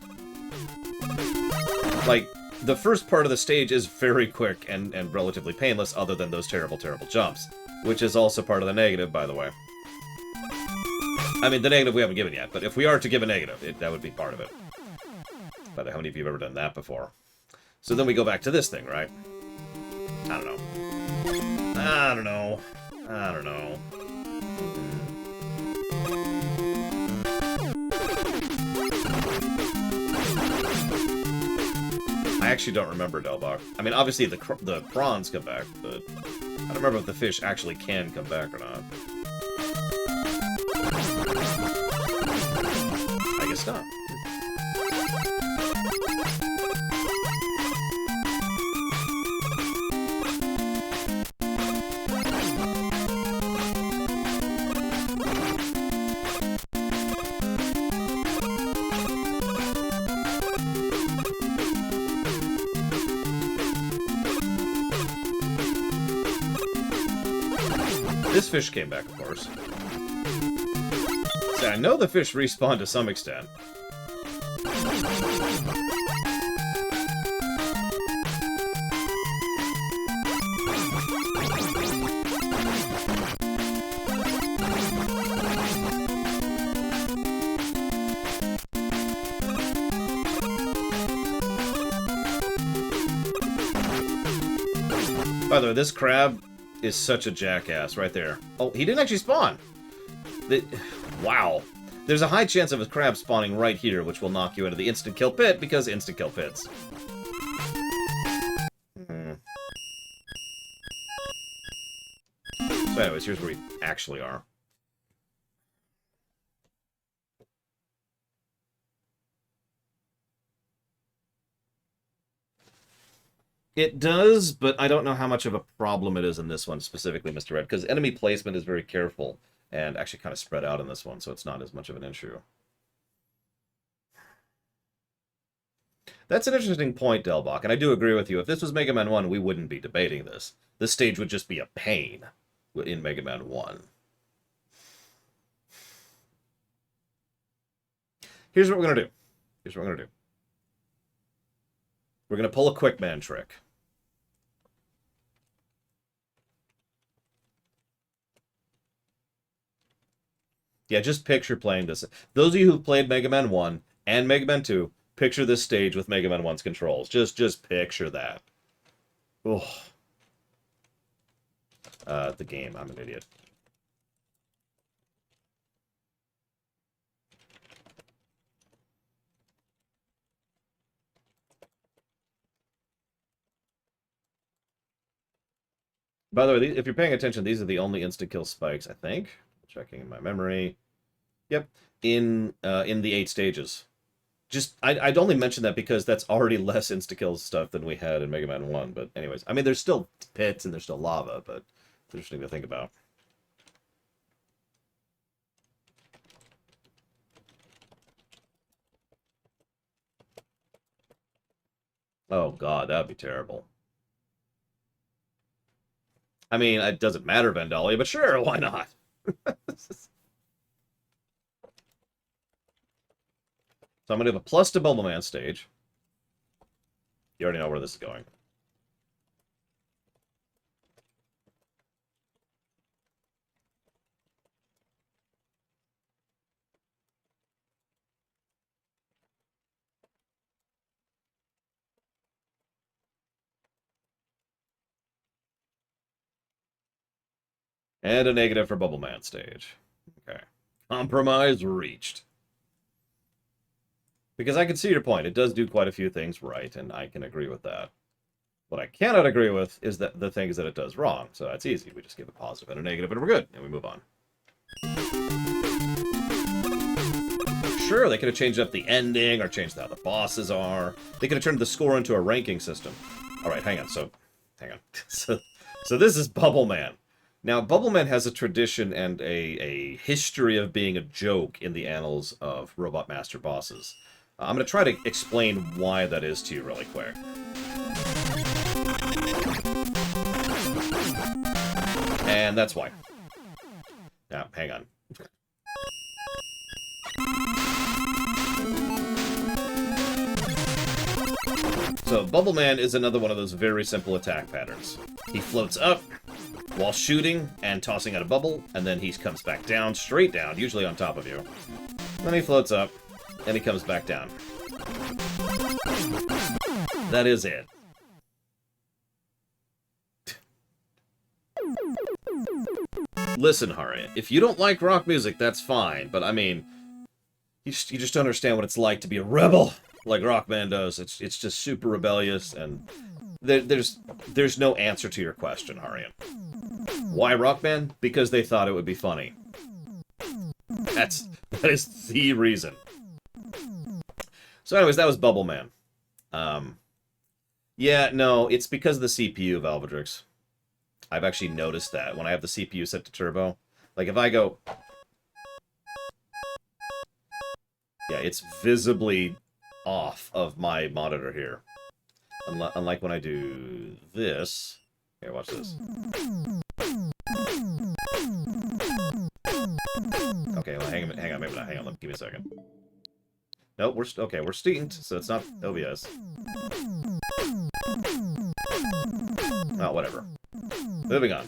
Like, the first part of the stage is very quick and relatively painless, other than those terrible, terrible jumps. Which is also part of the negative, by the way. I mean, the negative we haven't given yet, but if we are to give a negative, that would be part of it. By the way, how many of you have ever done that before? So then we go back to this thing, right? I don't know. I don't know. I don't know. I actually don't remember, Delbach. I mean, obviously the prawns come back, but I don't remember if the fish actually can come back or not. I guess not. This fish came back, of course. See, I know the fish respawn to some extent. By the way, this crab is such a jackass right there. Oh, he didn't actually spawn. Wow. There's a high chance of a crab spawning right here, which will knock you into the instant kill pit, because instant kill pits. So anyways, here's where we actually are. It does, but I don't know how much of a problem it is in this one specifically, Mr. Red, because enemy placement is very careful and actually kind of spread out in this one, so it's not as much of an issue. That's an interesting point, Delbach, and I do agree with you. If this was Mega Man 1, we wouldn't be debating this. This stage would just be a pain in Mega Man 1. Here's what we're going to do. Here's what we're going to do. We're going to pull a quick man trick. Yeah, just picture playing this. Those of you who've played Mega Man 1 and Mega Man 2, picture this stage with Mega Man 1's controls. Just picture that. Oh. The game. I'm an idiot. By the way, if you're paying attention, these are the only insta-kill spikes, I think. Checking in my memory. Yep, in the 8 stages. Just, I'd only mention that because that's already less insta-kill stuff than we had in Mega Man 1. But anyways, I mean, there's still pits and there's still lava, but it's interesting to think about. Oh god, that'd be terrible. I mean, it doesn't matter, Vandalia, but sure, why not? So I'm going to have a plus to Bubble Man stage. You already know where this is going. And a negative for Bubble Man stage. Okay. Compromise reached. Because I can see your point. It does do quite a few things right, and I can agree with that. What I cannot agree with is that the things that it does wrong. So that's easy. We just give a positive and a negative, and we're good. And we move on. Sure, they could have changed up the ending, or changed how the bosses are. They could have turned the score into a ranking system. Alright, hang on. Hang on. So this is Bubble Man. Now, Bubble Man has a tradition and a history of being a joke in the annals of Robot Master bosses. I'm going to try to explain why that is to you really quick. And that's why. Now, hang on. So, Bubble Man is another one of those very simple attack patterns. He floats up while shooting and tossing out a bubble, and then he comes back down, straight down, usually on top of you. Then he floats up, and he comes back down. That is it. Listen, Harriet, if you don't like rock music, that's fine, but I mean, you just don't understand what it's like to be a rebel, like Rock Band does. It's just super rebellious, and there's no answer to your question, Harriet. Why Rock Band? Because they thought it would be funny. That is the reason. So anyways, that was Bubble Man. Yeah, no, it's because of the CPU, Valvedrix. I've actually noticed that when I have the CPU set to turbo. Like, if I go... Yeah, it's visibly off of my monitor here. Unlike when I do this... Here, watch this. Okay, well, hang on, maybe not. Hang on, give me a second. Nope, we're steamed, so it's not OBS. Oh, whatever. Moving on.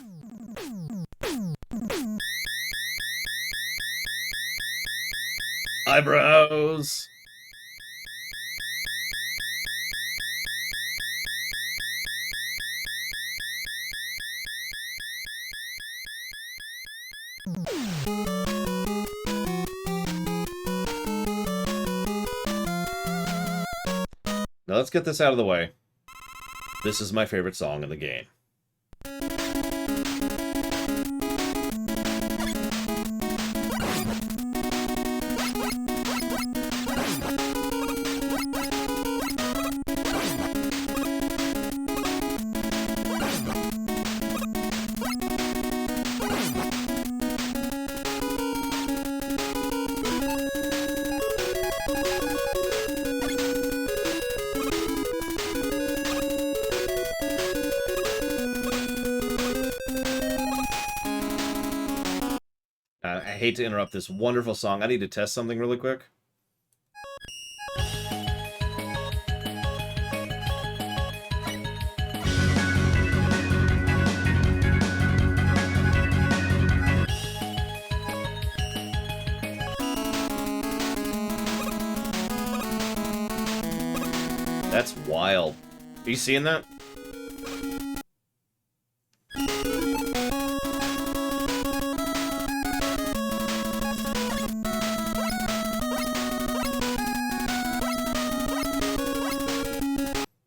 Eyebrows! Now let's get this out of the way. This is my favorite song in the game. I hate to interrupt this wonderful song. I need to test something really quick. That's wild. Are you seeing that?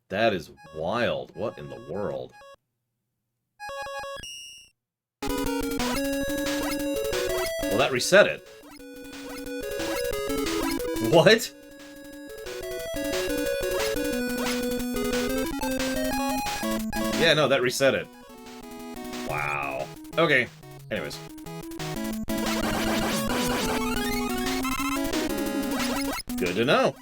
That is wild. What in the world? Well, that reset it. What? Yeah, no, that reset it. Wow. Okay. Anyways. Good to know.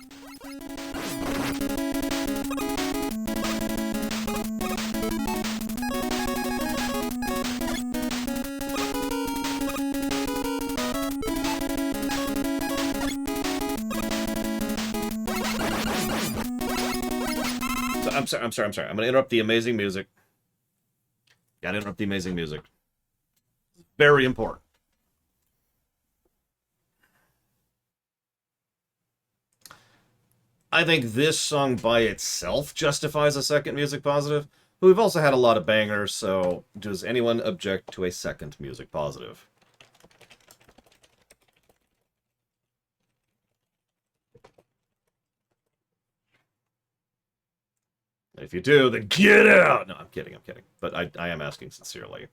I'm sorry. I'm gonna interrupt the amazing music. Gotta interrupt the amazing music. Very important. I think this song by itself justifies a second music positive, but we've also had a lot of bangers, so does anyone object to a second music positive? If you do, then get out! No, I'm kidding. But I am asking sincerely.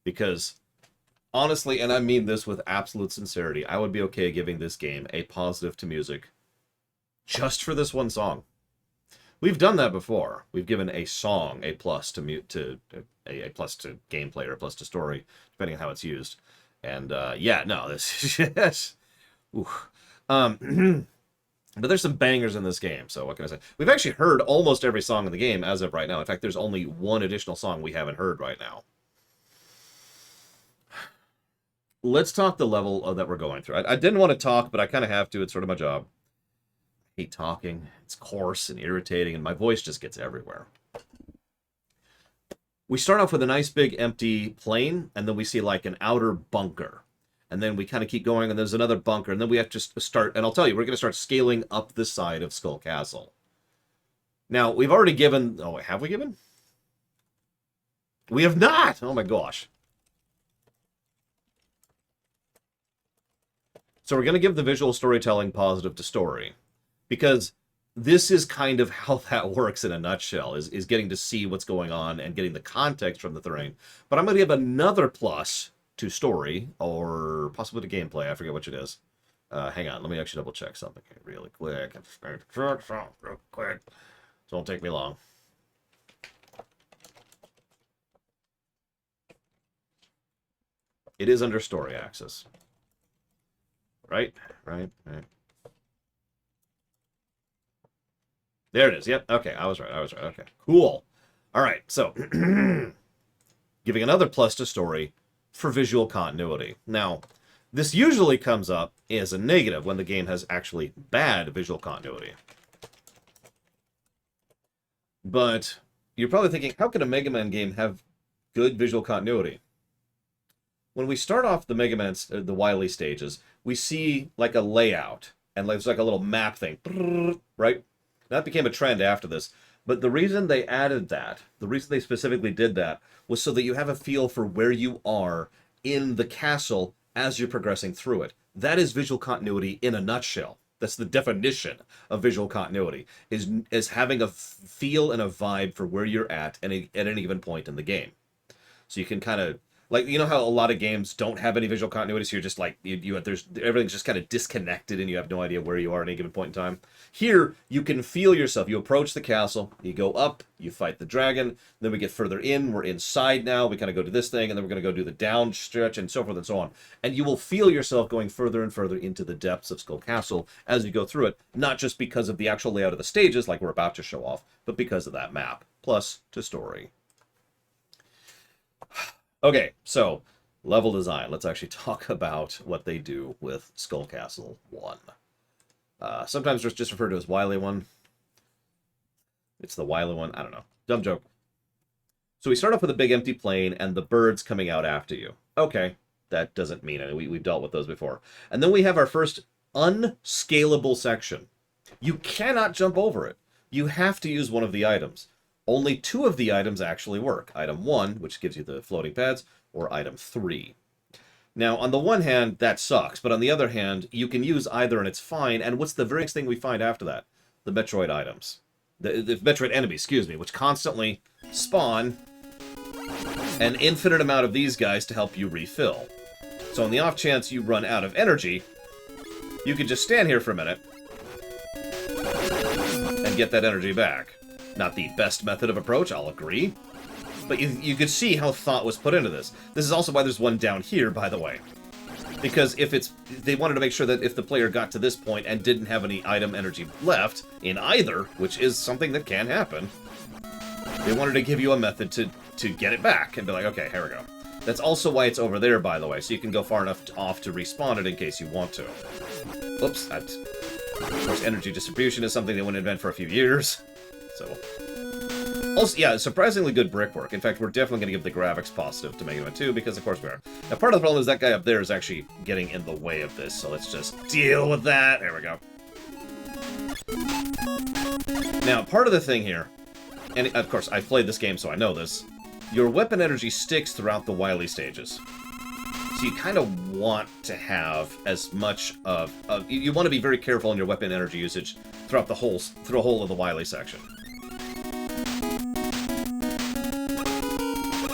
Because, honestly, and I mean this with absolute sincerity, I would be okay giving this game a positive to music just for this one song. We've done that before. We've given a song a plus to a plus to gameplay or a plus to story, depending on how it's used. And, yeah, no, this yes. But there's some bangers in this game, so what can I say? We've actually heard almost every song in the game as of right now. In fact, there's only one additional song we haven't heard right now. Let's talk the level that we're going through. I didn't want to talk, but I kind of have to. It's sort of my job. I hate talking. It's coarse and irritating, and my voice just gets everywhere. We start off with a nice big empty plain, and then we see like an outer bunker. And then we kind of keep going, and there's another bunker, and then we have to start, and I'll tell you, we're going to start scaling up the side of Skull Castle. Now, we've already given... Oh, wait, have we given? We have not! Oh my gosh. So we're going to give the visual storytelling positive to story. Because this is kind of how that works in a nutshell, is getting to see what's going on and getting the context from the terrain. But I'm going to give another plus to story, or possibly to gameplay. I forget which it is. Hang on, let me actually double check something here really quick. Real quick. So it won't take me long. It is under story axis. Right. There it is. Yep. Okay, I was right. Okay, cool. All right, so giving another plus to story for visual continuity. Now, this usually comes up as a negative when the game has actually bad visual continuity. But you're probably thinking, how can a Mega Man game have good visual continuity? When we start off the Mega Man, the Wily stages, we see like a layout, and there's like a little map thing, right? That became a trend after this. But the reason they added that, the reason they specifically did that, was so that you have a feel for where you are in the castle as you're progressing through it. That is visual continuity in a nutshell. That's the definition of visual continuity, is having a feel and a vibe for where you're at any given point in the game. So you can kind of, like, you know how a lot of games don't have any visual continuity, so you're just like, everything's just kind of disconnected and you have no idea where you are at any given point in time? Here, you can feel yourself. You approach the castle, you go up, you fight the dragon, then we get further in, we're inside now, we kind of go to this thing, and then we're going to go do the down stretch, and so forth and so on. And you will feel yourself going further and further into the depths of Skull Castle as you go through it, not just because of the actual layout of the stages, like we're about to show off, but because of that map. Plus, to story. Okay, so level design. Let's actually talk about what they do with Skull Castle 1. Sometimes it's just referred to as Wily 1. It's the Wily 1. I don't know. Dumb joke. So we start off with a big empty plain and the birds coming out after you. Okay, that doesn't mean anything. We've dealt with those before. And then we have our first unscalable section. You cannot jump over it. You have to use one of the items. Only 2 of the items actually work. Item 1, which gives you the floating pads, or item 3. Now, on the one hand, that sucks, but on the other hand, you can use either and it's fine, and what's the very next thing we find after that? The Metroid items. The Metroid enemies, excuse me, which constantly spawn an infinite amount of these guys to help you refill. So on the off chance you run out of energy, you can just stand here for a minute and get that energy back. Not the best method of approach, I'll agree. But you could see how thought was put into this. This is also why there's one down here, by the way. Because they wanted to make sure that if the player got to this point and didn't have any item energy left in either, which is something that can happen, they wanted to give you a method to get it back and be like, okay, here we go. That's also why it's over there, by the way, so you can go far enough off to respawn it in case you want to. Oops, of course, energy distribution is something they wouldn't invent for a few years. So, also, yeah, surprisingly good brickwork. In fact, we're definitely going to give the graphics positive to Mega Man 2, because of course we are. Now, part of the problem is that guy up there is actually getting in the way of this, so let's just deal with that. There we go. Now, part of the thing here, and of course, I've played this game, so I know this, your weapon energy sticks throughout the Wily stages. So you kind of want to have as much of... you want to be very careful in your weapon energy usage throughout the whole of the Wily section.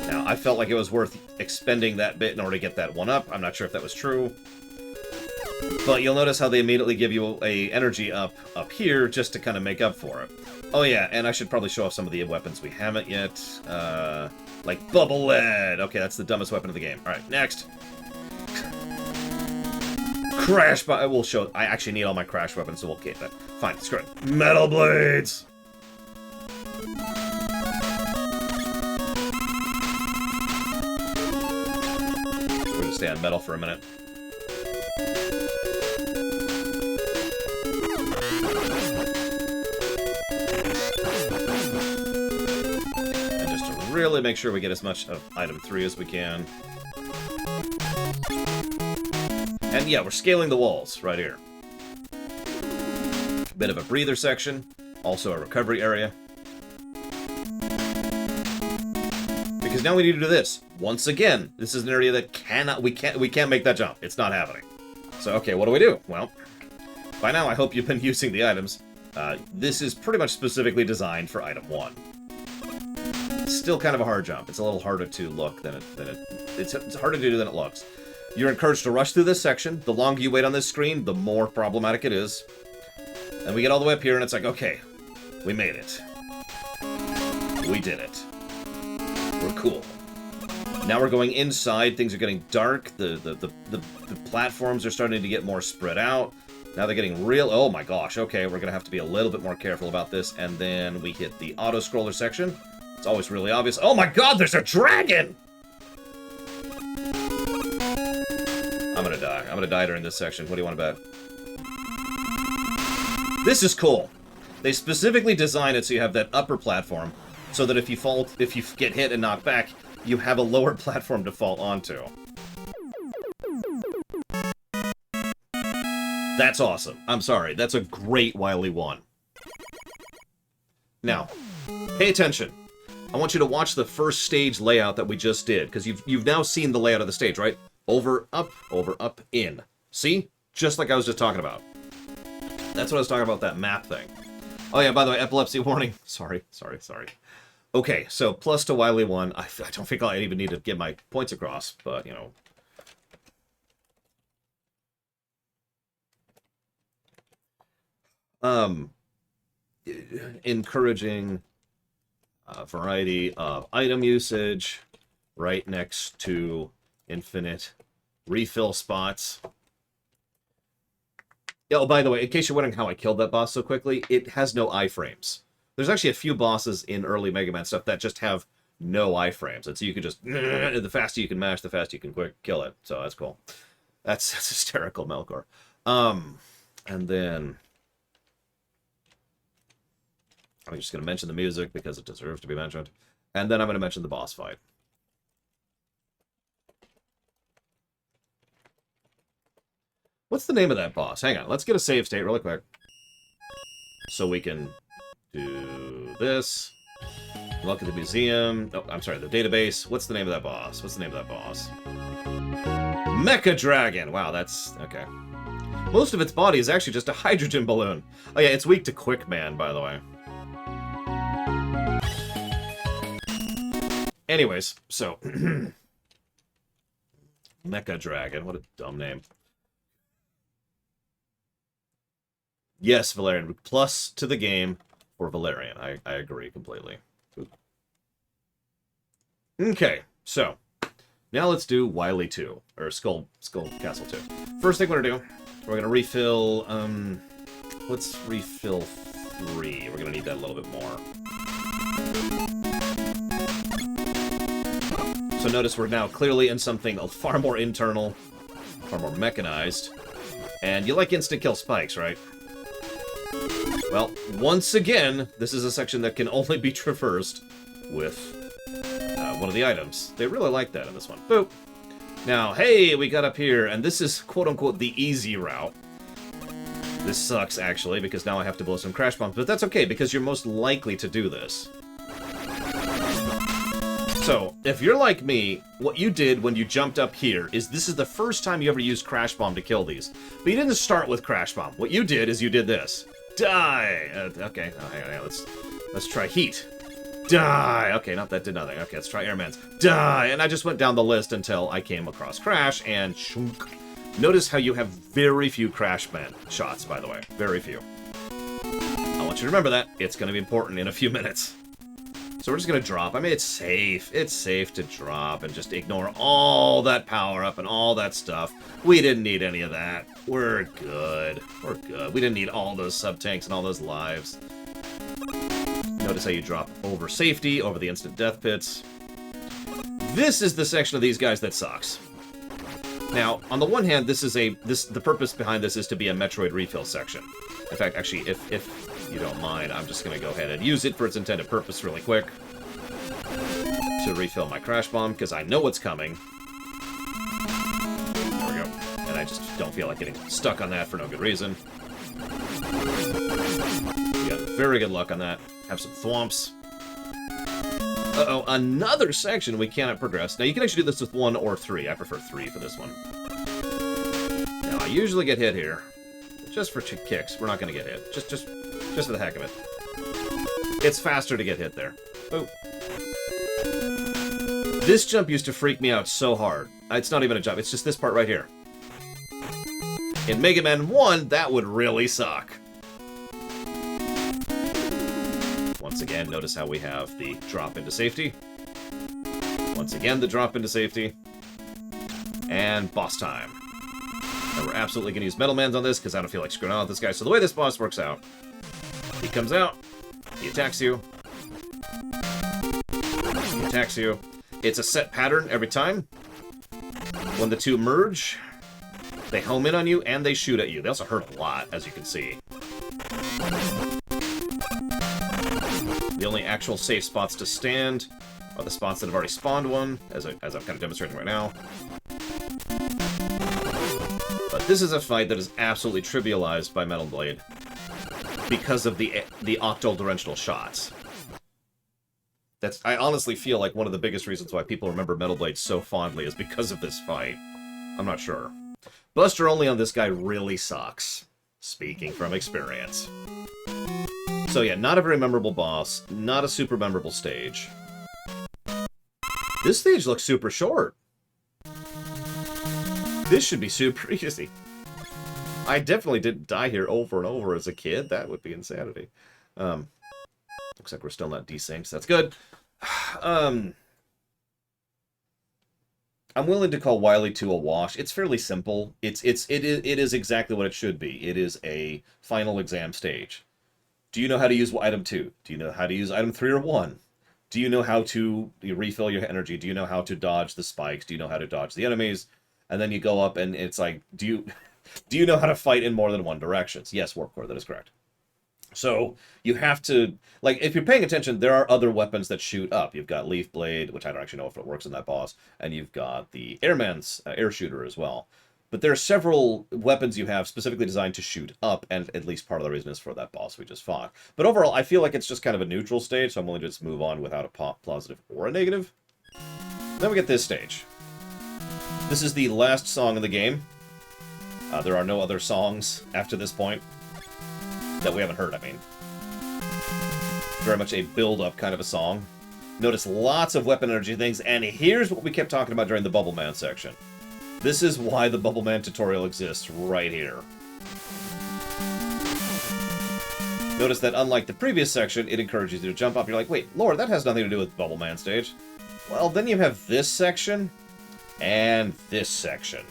Now, I felt like it was worth expending that bit in order to get that one up. I'm not sure if that was true. But you'll notice how they immediately give you a energy up here just to kind of make up for it. Oh yeah, and I should probably show off some of the weapons we haven't yet. Like Bubble Lead. Okay, that's the dumbest weapon of the game. Alright, next. Crash... I will show... I actually need all my crash weapons, so we'll keep that. Fine, screw it. Metal Blades! We're gonna stay on metal for a minute. And just to really make sure we get as much of item 3 as we can. And yeah, we're scaling the walls right here. Bit of a breather section, also a recovery area. now we need to do this. Once again, this is an area that we can't make that jump. It's not happening. So, okay, what do we do? Well, by now I hope you've been using the items. This is pretty much specifically designed for item 1. It's still kind of a hard jump. It's a little harder to look than it's harder to do than it looks. You're encouraged to rush through this section. The longer you wait on this screen, the more problematic it is. And we get all the way up here, and it's like, okay, we made it. We did it. We're cool. Now we're going inside. Things are getting dark. The platforms are starting to get more spread out. Now they're getting real. Oh my gosh. Okay, we're going to have to be a little bit more careful about this. And then we hit the auto-scroller section. It's always really obvious. Oh my god, there's a dragon! I'm going to die. I'm going to die during this section. What do you want to bet? This is cool. They specifically design it so you have that upper platform, so that if you get hit and knocked back, you have a lower platform to fall onto. That's awesome. I'm sorry. That's a great Wily 1. Now, pay attention. I want you to watch the first stage layout that we just did, because you've now seen the layout of the stage, right? Over, up, in. See? Just like I was just talking about. That's what I was talking about, that map thing. Oh yeah, by the way, epilepsy warning. Sorry. Okay, so plus to Wily 1. I don't think I even need to get my points across, but, you know. Encouraging a variety of item usage right next to infinite refill spots. Oh, by the way, in case you're wondering how I killed that boss so quickly, it has no iframes. There's actually a few bosses in early Mega Man stuff that just have no iframes. And so you can just, the faster you can mash, the faster you can kill it. So that's cool. That's hysterical, Melkor. And then I'm just going to mention the music because it deserves to be mentioned. And then I'm going to mention the boss fight. What's the name of that boss? Hang on, let's get a save state really quick. So we can do this. Look at the museum. Oh, I'm sorry, the database. What's the name of that boss? What's the name of that boss? Mecha Dragon! Wow, that's... okay. Most of its body is actually just a hydrogen balloon. Oh yeah, it's weak to Quick Man, by the way. Anyways, so... Mecha Dragon, what a dumb name. Yes, Valerian. Plus to the game for Valerian. I agree completely. Okay, so now let's do Wily 2, or Skull Castle 2. First thing we're gonna do, we're gonna refill. Let's refill 3. We're gonna need that a little bit more. So notice we're now clearly in something far more internal, far more mechanized, and you like instant kill spikes, right? Well, once again, this is a section that can only be traversed with one of the items. They really like that in this one. Boop. Now, hey, we got up here, and this is quote-unquote the easy route. This sucks, actually, because now I have to blow some crash bombs, but that's okay, because you're most likely to do this. So, if you're like me, what you did when you jumped up here is this is the first time you ever used Crash Bomb to kill these. But you didn't start with Crash Bomb. What you did is you did this. Die! Okay, oh, hang on, let's try Heat. Die! Okay, nope, that did nothing. Okay, let's try Airman's. Die! And I just went down the list until I came across Crash, and shunk. Notice how you have very few Crash Man shots, by the way. Very few. I want you to remember that. It's going to be important in a few minutes. So we're just going to drop. I mean, it's safe. It's safe to drop and just ignore all that power-up and all that stuff. We didn't need any of that. We're good. We're good. We didn't need all those sub-tanks and all those lives. Notice how you drop over safety, over the instant death pits. This is the section of these guys that sucks. Now, on the one hand, the purpose behind this is to be a Metroid refill section. In fact, actually, if you don't mind, I'm just going to go ahead and use it for its intended purpose really quick. To refill my Crash Bomb, because I know what's coming. There we go. And I just don't feel like getting stuck on that for no good reason. You got very good luck on that. Have some thwomps. Uh-oh, another section we cannot progress. Now, you can actually do this with 1 or 3. I prefer 3 for this one. Now, I usually get hit here. Just for kicks. We're not going to get hit. Just for the heck of it. It's faster to get hit there. Oh. This jump used to freak me out so hard. It's not even a jump. It's just this part right here. In Mega Man 1, that would really suck. Once again, notice how we have the drop into safety. Once again, the drop into safety. And boss time. And we're absolutely going to use Metal Man's on this, because I don't feel like screwing out with this guy. So the way this boss works out, he comes out, he attacks you, he attacks you. It's a set pattern every time. When the two merge, they home in on you, and they shoot at you. They also hurt a lot, as you can see. The only actual safe spots to stand are the spots that have already spawned one, as I'm kind of demonstrating right now. But this is a fight that is absolutely trivialized by Metal Blade because of the octo-directional shots. I honestly feel like one of the biggest reasons why people remember Metal Blade so fondly is because of this fight. I'm not sure. Buster only on this guy really sucks. Speaking from experience. So yeah, not a very memorable boss, not a super memorable stage. This stage looks super short. This should be super easy. I definitely didn't die here over and over as a kid. That would be insanity. Looks like we're still not desynced. That's good. I'm willing to call Wily 2 a wash. It's fairly simple. It is exactly what it should be. It is a final exam stage. Do you know how to use item 2? Do you know how to use item 3 or 1? Do you know how to refill your energy? Do you know how to dodge the spikes? Do you know how to dodge the enemies? And then you go up and it's like, do you know how to fight in more than one directions? Yes, Warpcore, that is correct. So you have to, like, if you're paying attention, there are other weapons that shoot up. You've got Leaf Blade, which I don't actually know if it works in that boss, and you've got the Airman's air shooter as well. But there are several weapons you have specifically designed to shoot up, and at least part of the reason is for that boss we just fought. But overall, I feel like it's just kind of a neutral stage, so I'm willing to just move on without a positive or a negative. Then we get this stage. This is the last song in the game. There are no other songs after this point. That we haven't heard, I mean. Very much a build-up kind of a song. Notice lots of weapon energy things, and here's what we kept talking about during the Bubble Man section. This is why the Bubble Man tutorial exists right here. Notice that unlike the previous section, it encourages you to jump up. You're like, wait, Lord, that has nothing to do with Bubble Man stage. Well, then you have this section, and this section.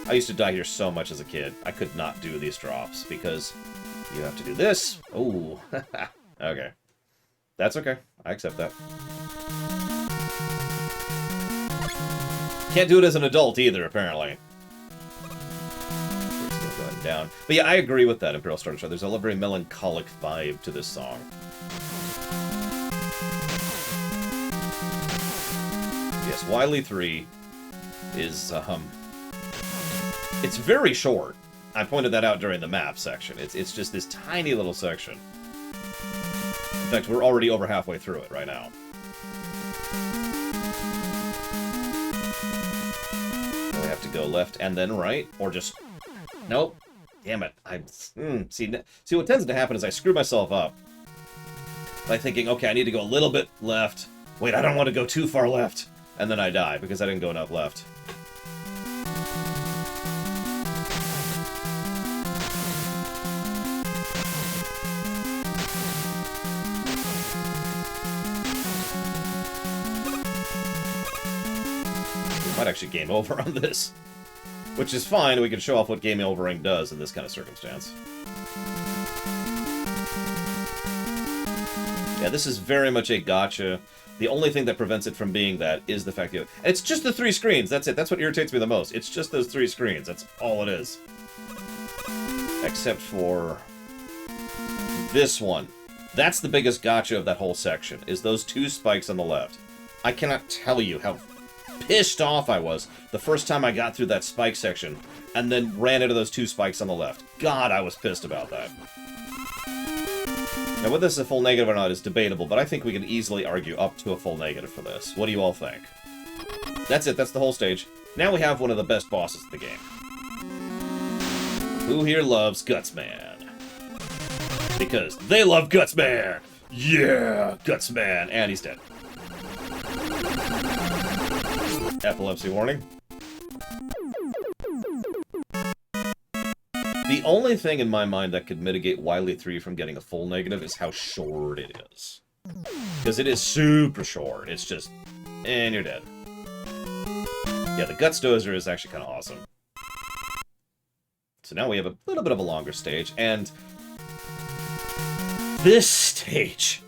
I used to die here so much as a kid. I could not do these drops, because you have to do this. Ooh. Okay. That's okay. I accept that. Can't do it as an adult either, apparently. We're still going down. But yeah, I agree with that, Imperial Starter Show. There's a very melancholic vibe to this song. Yes, Wily 3 is, it's very short. I pointed that out during the map section. It's just this tiny little section. In fact, we're already over halfway through it right now. We have to go left and then right, or just... Nope. Damn it. See, what tends to happen is I screw myself up by thinking, okay, I need to go a little bit left. Wait, I don't want to go too far left. And then I die, because I didn't go enough left. Might actually game over on this, which is fine. We can show off what game overing does in this kind of circumstance. Yeah, this is very much a gotcha. The only thing that prevents it from being that is the fact that it's just the 3 screens. That's it. That's what irritates me the most. It's just those 3 screens. That's all it is. Except for this one. That's the biggest gotcha of that whole section, is those 2 spikes on the left. I cannot tell you how pissed off I was the first time I got through that spike section and then ran into those 2 spikes on the left. God, I was pissed about that. Now, whether this is a full negative or not is debatable, but I think we can easily argue up to a full negative for this. What do you all think? That's it. That's the whole stage. Now we have one of the best bosses in the game. Who here loves Gutsman? Because they love Gutsman! Yeah! Gutsman! And he's dead. Epilepsy warning. The only thing in my mind that could mitigate Wily 3 from getting a full negative is how short it is. Because it is super short. It's just... and you're dead. Yeah, the Guts Dozer is actually kind of awesome. So now we have a little bit of a longer stage, and... this stage!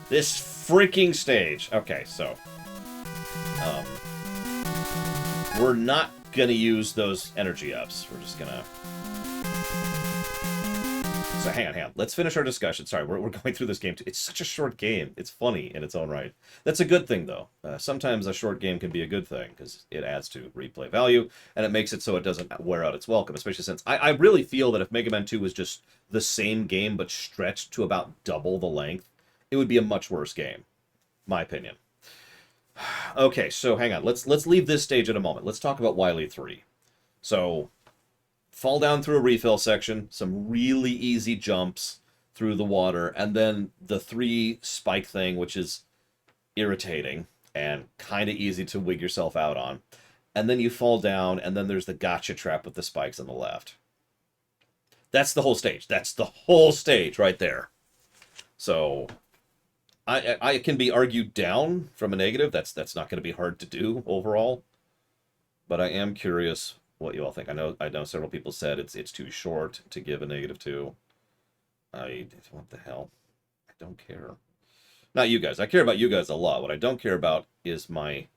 This freaking stage! Okay, so... we're not gonna use those energy ups. We're just gonna... So hang on. Let's finish our discussion. Sorry, we're going through this game too. It's such a short game. It's funny in its own right. That's a good thing, though. Sometimes a short game can be a good thing, because it adds to replay value, and it makes it so it doesn't wear out its welcome, especially since I really feel that if Mega Man 2 was just the same game, but stretched to about double the length, it would be a much worse game. My opinion. Okay, so hang on. Let's leave this stage in a moment. Let's talk about Wily 3. So... fall down through a refill section, some really easy jumps through the water, and then the 3 spike thing, which is irritating and kind of easy to wig yourself out on. And then you fall down, and then there's the gotcha trap with the spikes on the left. That's the whole stage. That's the whole stage right there. So, I can be argued down from a negative. That's not going to be hard to do overall. But I am curious what you all think. I know several people said it's too short to give a negative to. What the hell? I don't care. Not you guys. I care about you guys a lot. What I don't care about is my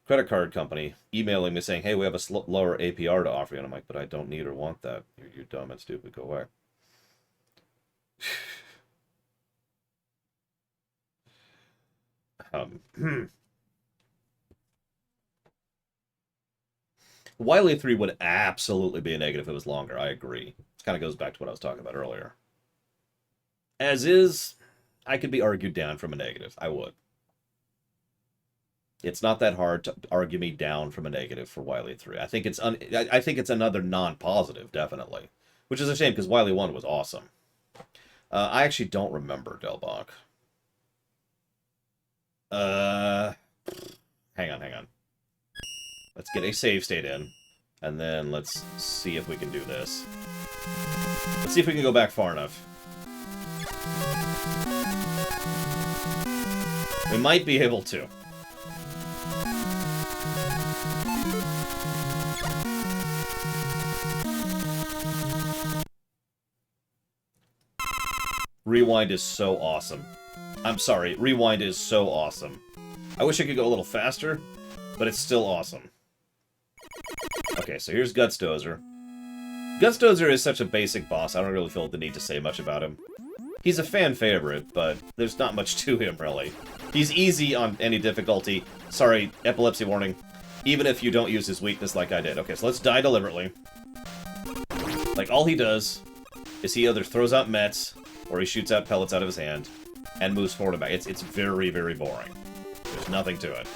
credit card company emailing me saying, hey, we have a lower APR to offer you. And I'm like, but I don't need or want that. You're dumb and stupid. Go away. Wily 3 would absolutely be a negative if it was longer, I agree. It kind of goes back to what I was talking about earlier. As is, I could be argued down from a negative. I would. It's not that hard to argue me down from a negative for Wily 3. I think it's another non-positive, definitely. Which is a shame, because Wily 1 was awesome. I actually don't remember, Delbach. Hang on. Let's get a save state in, and then let's see if we can do this. Let's see if we can go back far enough. We might be able to. Rewind is so awesome. I'm sorry, Rewind is so awesome. I wish I could go a little faster, but it's still awesome. Okay, so here's Guts Dozer. Guts Dozer is such a basic boss, I don't really feel the need to say much about him. He's a fan favorite, but there's not much to him, really. He's easy on any difficulty. Sorry, epilepsy warning. Even if you don't use his weakness like I did. Okay, so let's die deliberately. Like, all he does is he either throws out mets, or he shoots out pellets out of his hand, and moves forward and back. It's very, very boring. There's nothing to it.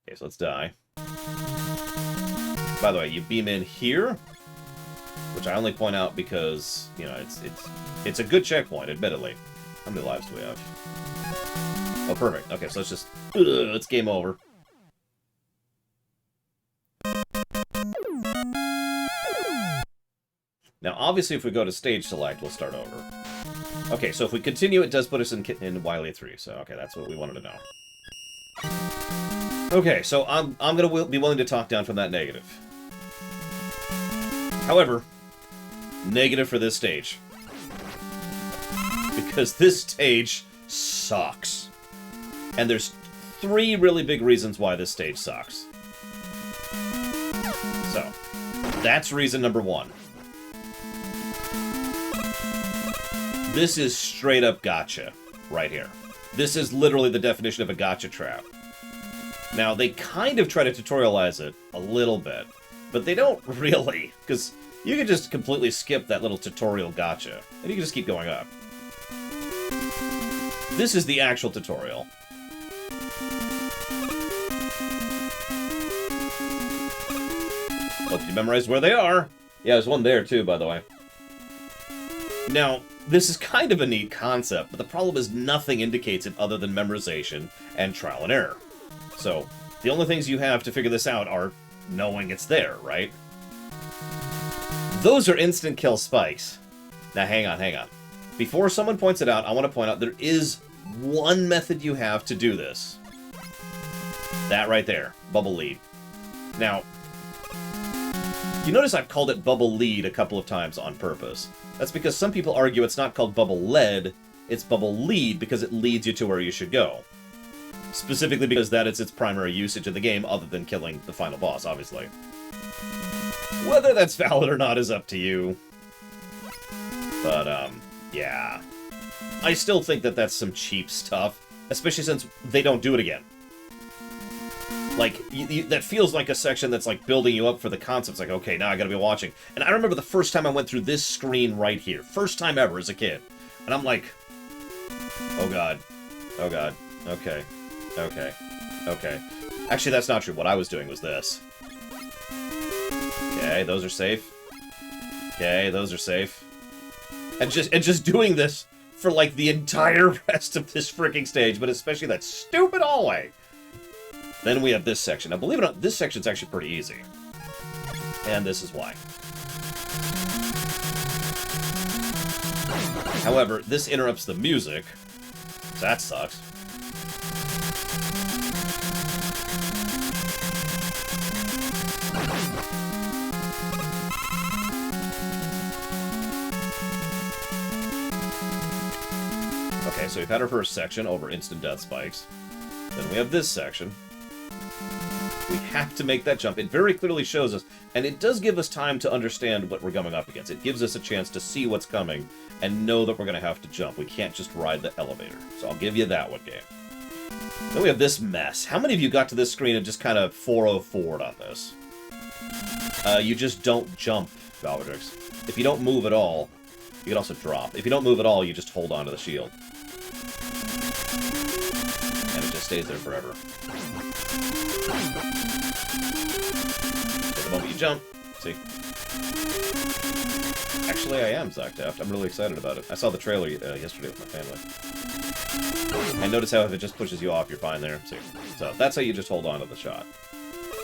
Okay, so let's die. By the way, you beam in here, which I only point out because, you know, it's a good checkpoint, admittedly. How many lives do we have? Oh, perfect. Okay, so let's game over. Now, obviously, if we go to stage select, we'll start over. Okay, so if we continue, it does put us in Wily 3, so okay, that's what we wanted to know. Okay, so I'm gonna be willing to talk down from that negative. However, negative for this stage. Because this stage sucks. And there's 3 really big reasons why this stage sucks. So, that's reason number 1. This is straight up gotcha, right here. This is literally the definition of a gotcha trap. Now, they kind of try to tutorialize it a little bit, but they don't really, because You can just completely skip that little tutorial gotcha, and you can just keep going up. This is the actual tutorial. Hope you memorize where they are. Yeah, there's one there too, by the way. Now, this is kind of a neat concept, but the problem is nothing indicates it other than memorization and trial and error. So, the only things you have to figure this out are knowing it's there, right? Those are instant kill spikes. Now, hang on. Before someone points it out, I want to point out there is one method you have to do this. That right there. Bubble lead. Now, you notice I've called it bubble lead a couple of times on purpose. That's because some people argue it's not called bubble lead, it's bubble lead because it leads you to where you should go. Specifically because that is its primary usage of the game, other than killing the final boss, obviously. Whether that's valid or not is up to you. But, yeah. I still think that that's some cheap stuff, especially since they don't do it again. Like, that feels like a section that's, like, building you up for the concepts. Like, okay, now I gotta be watching. And I remember the first time I went through this screen right here. First time ever as a kid. And I'm like, oh god. Oh god. Okay. Okay. Okay. Actually, that's not true. What I was doing was this. Okay, those are safe. Okay, those are safe. And just doing this for, like, the entire rest of this freaking stage, but especially that stupid hallway. Then we have this section. Now, believe it or not, this section's actually pretty easy. And this is why. However, this interrupts the music. So that sucks. Okay, so we've had our first section over instant death spikes. Then we have this section. We have to make that jump. It very clearly shows us, and it does give us time to understand what we're coming up against. It gives us a chance to see what's coming and know that we're going to have to jump. We can't just ride the elevator. So I'll give you that one game. Then we have this mess. How many of you got to this screen and just kind of 404'd on this? You just don't jump, Valverdrix. If you don't move at all, you can also drop. If you don't move at all, you just hold on to the shield. And it just stays there forever. The moment you jump, see. Actually, I am Zach Taft. I'm really excited about it. I saw the trailer yesterday with my family. And notice how if it just pushes you off, you're fine there. See. So that's how you just hold on to the shot.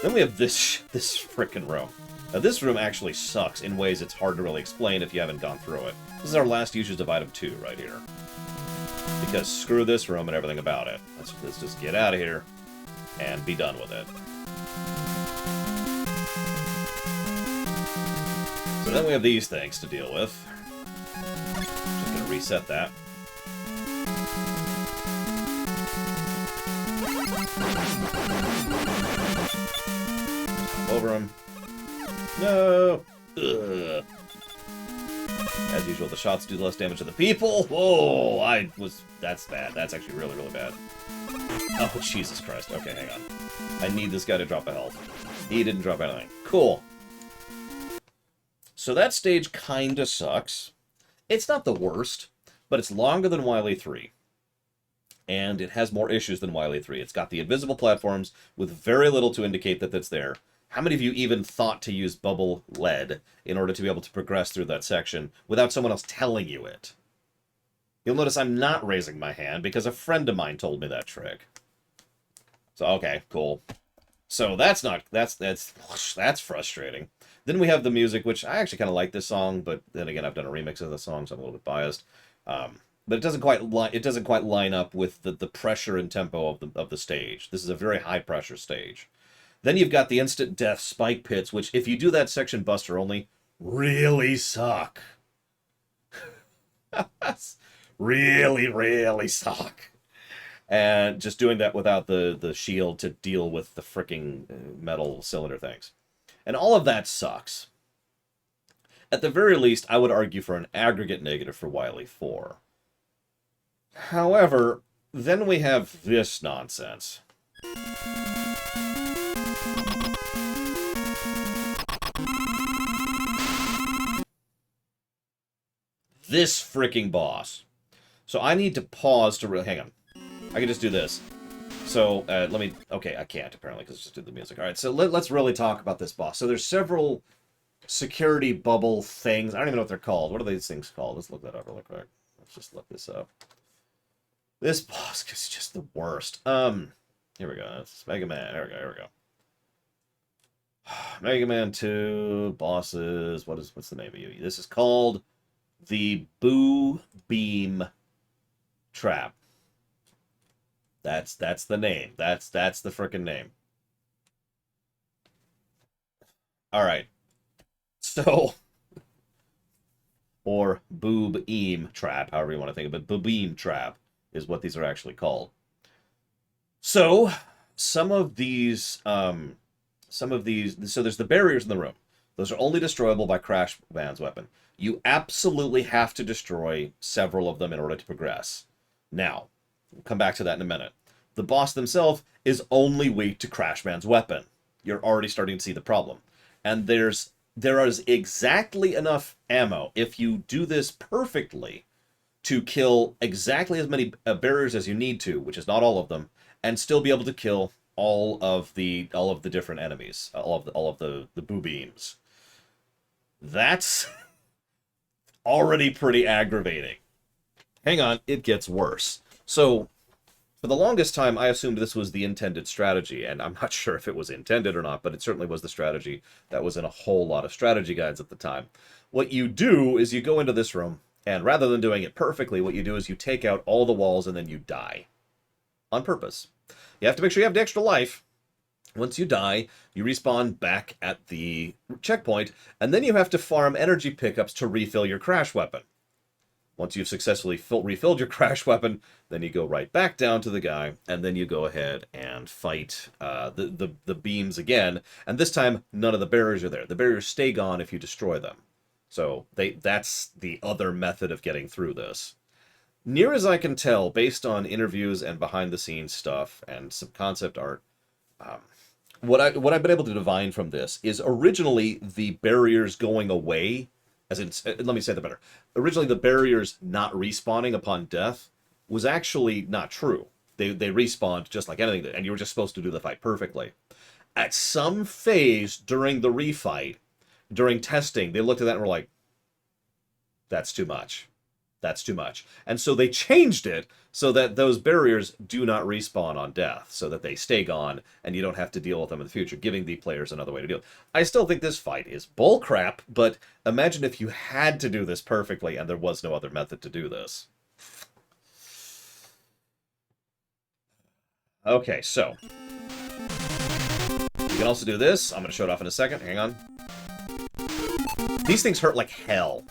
Then we have this frickin' room. Now this room actually sucks in ways it's hard to really explain if you haven't gone through it. This is our last usage of item 2 right here. Because screw this room and everything about it. Let's just get out of here and be done with it. So then we have these things to deal with. Just gonna reset that. Over him. No! Ugh. As usual, the shots do less damage to the people. Whoa! That's bad. That's actually really, really bad. Oh, Jesus Christ. Okay, hang on. I need this guy to drop a health. He didn't drop anything. Cool. So that stage kinda sucks. It's not the worst, but it's longer than Wily 3. And it has more issues than Wily 3. It's got the invisible platforms with very little to indicate that that's there. How many of you even thought to use bubble lead in order to be able to progress through that section without someone else telling you it? You'll notice I'm not raising my hand because a friend of mine told me that trick. So, okay, cool. So that's frustrating. Then we have the music, which I actually kind of like this song, but then again, I've done a remix of the song, so I'm a little bit biased. But it doesn't quite line up with the pressure and tempo of the stage. This is a very high pressure stage. Then you've got the instant death spike pits, which if you do that section buster only, really suck. Really, really suck. And just doing that without the shield to deal with the fricking metal cylinder things. And all of that sucks. At the very least, I would argue for an aggregate negative for Wily 4. However, then we have this nonsense. this freaking boss. So I need to pause to really... Hang on. I can just do this. So, let me... Okay, I can't, apparently, because I just did the music. Alright, so let's really talk about this boss. So there's several security bubble things. I don't even know what they're called. What are these things called? Let's look that up real quick. Let's just look this up. This boss is just the worst. Here we go. It's Mega Man. Here we go. Mega Man 2, bosses. What's the name of you? This is called the Boo Beam Trap. That's the name. That's the frickin' name. Alright. So, or Boob Eam Trap, however you want to think of it. Boobeam Trap is what these are actually called. So, some of these, so there's the barriers in the room. Those are only destroyable by Crash Man's weapon. You absolutely have to destroy several of them in order to progress. Now, we'll come back to that in a minute. The boss themselves is only weak to Crash Man's weapon. You're already starting to see the problem. And there is exactly enough ammo, if you do this perfectly, to kill exactly as many barriers as you need to, which is not all of them, and still be able to kill all of the different enemies, all of the boo beams. That's already pretty aggravating. Hang on, it gets worse. So, for the longest time, I assumed this was the intended strategy, and I'm not sure if it was intended or not, but it certainly was the strategy that was in a whole lot of strategy guides at the time. What you do is you go into this room, and rather than doing it perfectly, what you do is you take out all the walls and then you die. On purpose. You have to make sure you have the extra life. Once you die, you respawn back at the checkpoint, and then you have to farm energy pickups to refill your crash weapon. Once you've successfully refilled your crash weapon, then you go right back down to the guy, and then you go ahead and fight the beams again. And this time, none of the barriers are there. The barriers stay gone if you destroy them. So that's the other method of getting through this. Near as I can tell, based on interviews and behind-the-scenes stuff and some concept art, what I've been able to divine from this is originally the barriers going away, as in, let me say that better. Originally, the barriers not respawning upon death was actually not true. They respawned just like anything, and you were just supposed to do the fight perfectly. At some phase during the refight, during testing, they looked at that and were like, that's too much. That's too much. And so they changed it so that those barriers do not respawn on death, so that they stay gone and you don't have to deal with them in the future, giving the players another way to deal. I still think this fight is bullcrap, but imagine if you had to do this perfectly and there was no other method to do this. Okay, so you can also do this. I'm going to show it off in a second. Hang on. These things hurt like hell.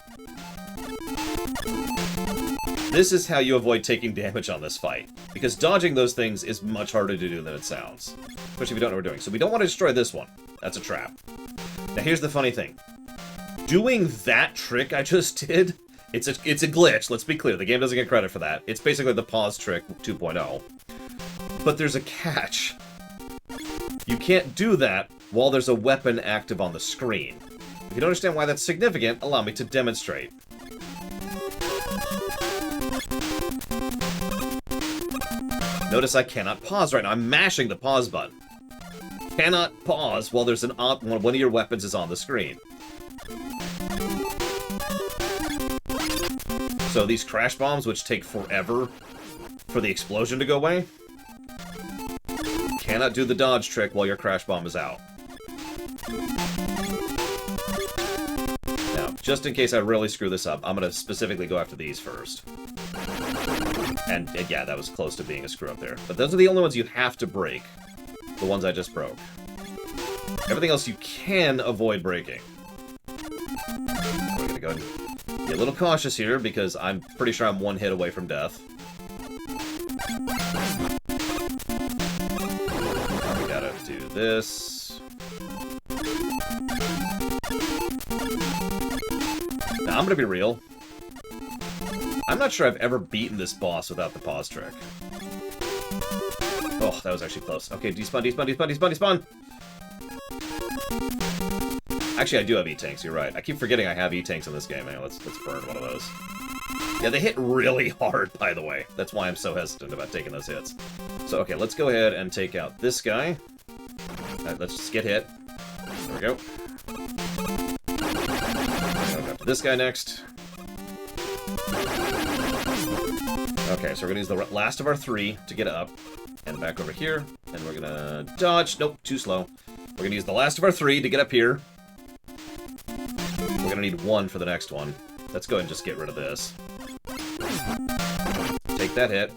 This is how you avoid taking damage on this fight, because dodging those things is much harder to do than it sounds, especially if you don't know what we're doing. So we don't want to destroy this one. That's a trap. Now here's the funny thing. Doing that trick I just did, it's a glitch, let's be clear. The game doesn't get credit for that. It's basically the pause trick 2.0. But there's a catch. You can't do that while there's a weapon active on the screen. If you don't understand why that's significant, allow me to demonstrate. Notice I cannot pause right now. I'm mashing the pause button. Cannot pause while there's one of your weapons is on the screen. So these crash bombs, which take forever for the explosion to go away, cannot do the dodge trick while your crash bomb is out. Now, just in case I really screw this up, I'm going to specifically go after these first. And yeah, that was close to being a screw-up there. But those are the only ones you have to break. The ones I just broke. Everything else you can avoid breaking. We're gonna go and be a little cautious here, because I'm pretty sure I'm one hit away from death. We gotta do this. Now, I'm gonna be real. I'm not sure I've ever beaten this boss without the pause trick. Oh, that was actually close. Okay, despawn, despawn, despawn, despawn, despawn! Actually, I do have E-tanks, you're right. I keep forgetting I have E-tanks in this game. Anyway, let's burn one of those. Yeah, they hit really hard, by the way. That's why I'm so hesitant about taking those hits. So, okay, let's go ahead and take out this guy. Alright, let's just get hit. There we go. Go after this guy next. Okay, so we're gonna use the last of our 3 to get up. And back over here. And we're gonna dodge. Nope, too slow. We're gonna use the last of our 3 to get up here. We're gonna need 1 for the next one. Let's go ahead and just get rid of this. Take that hit.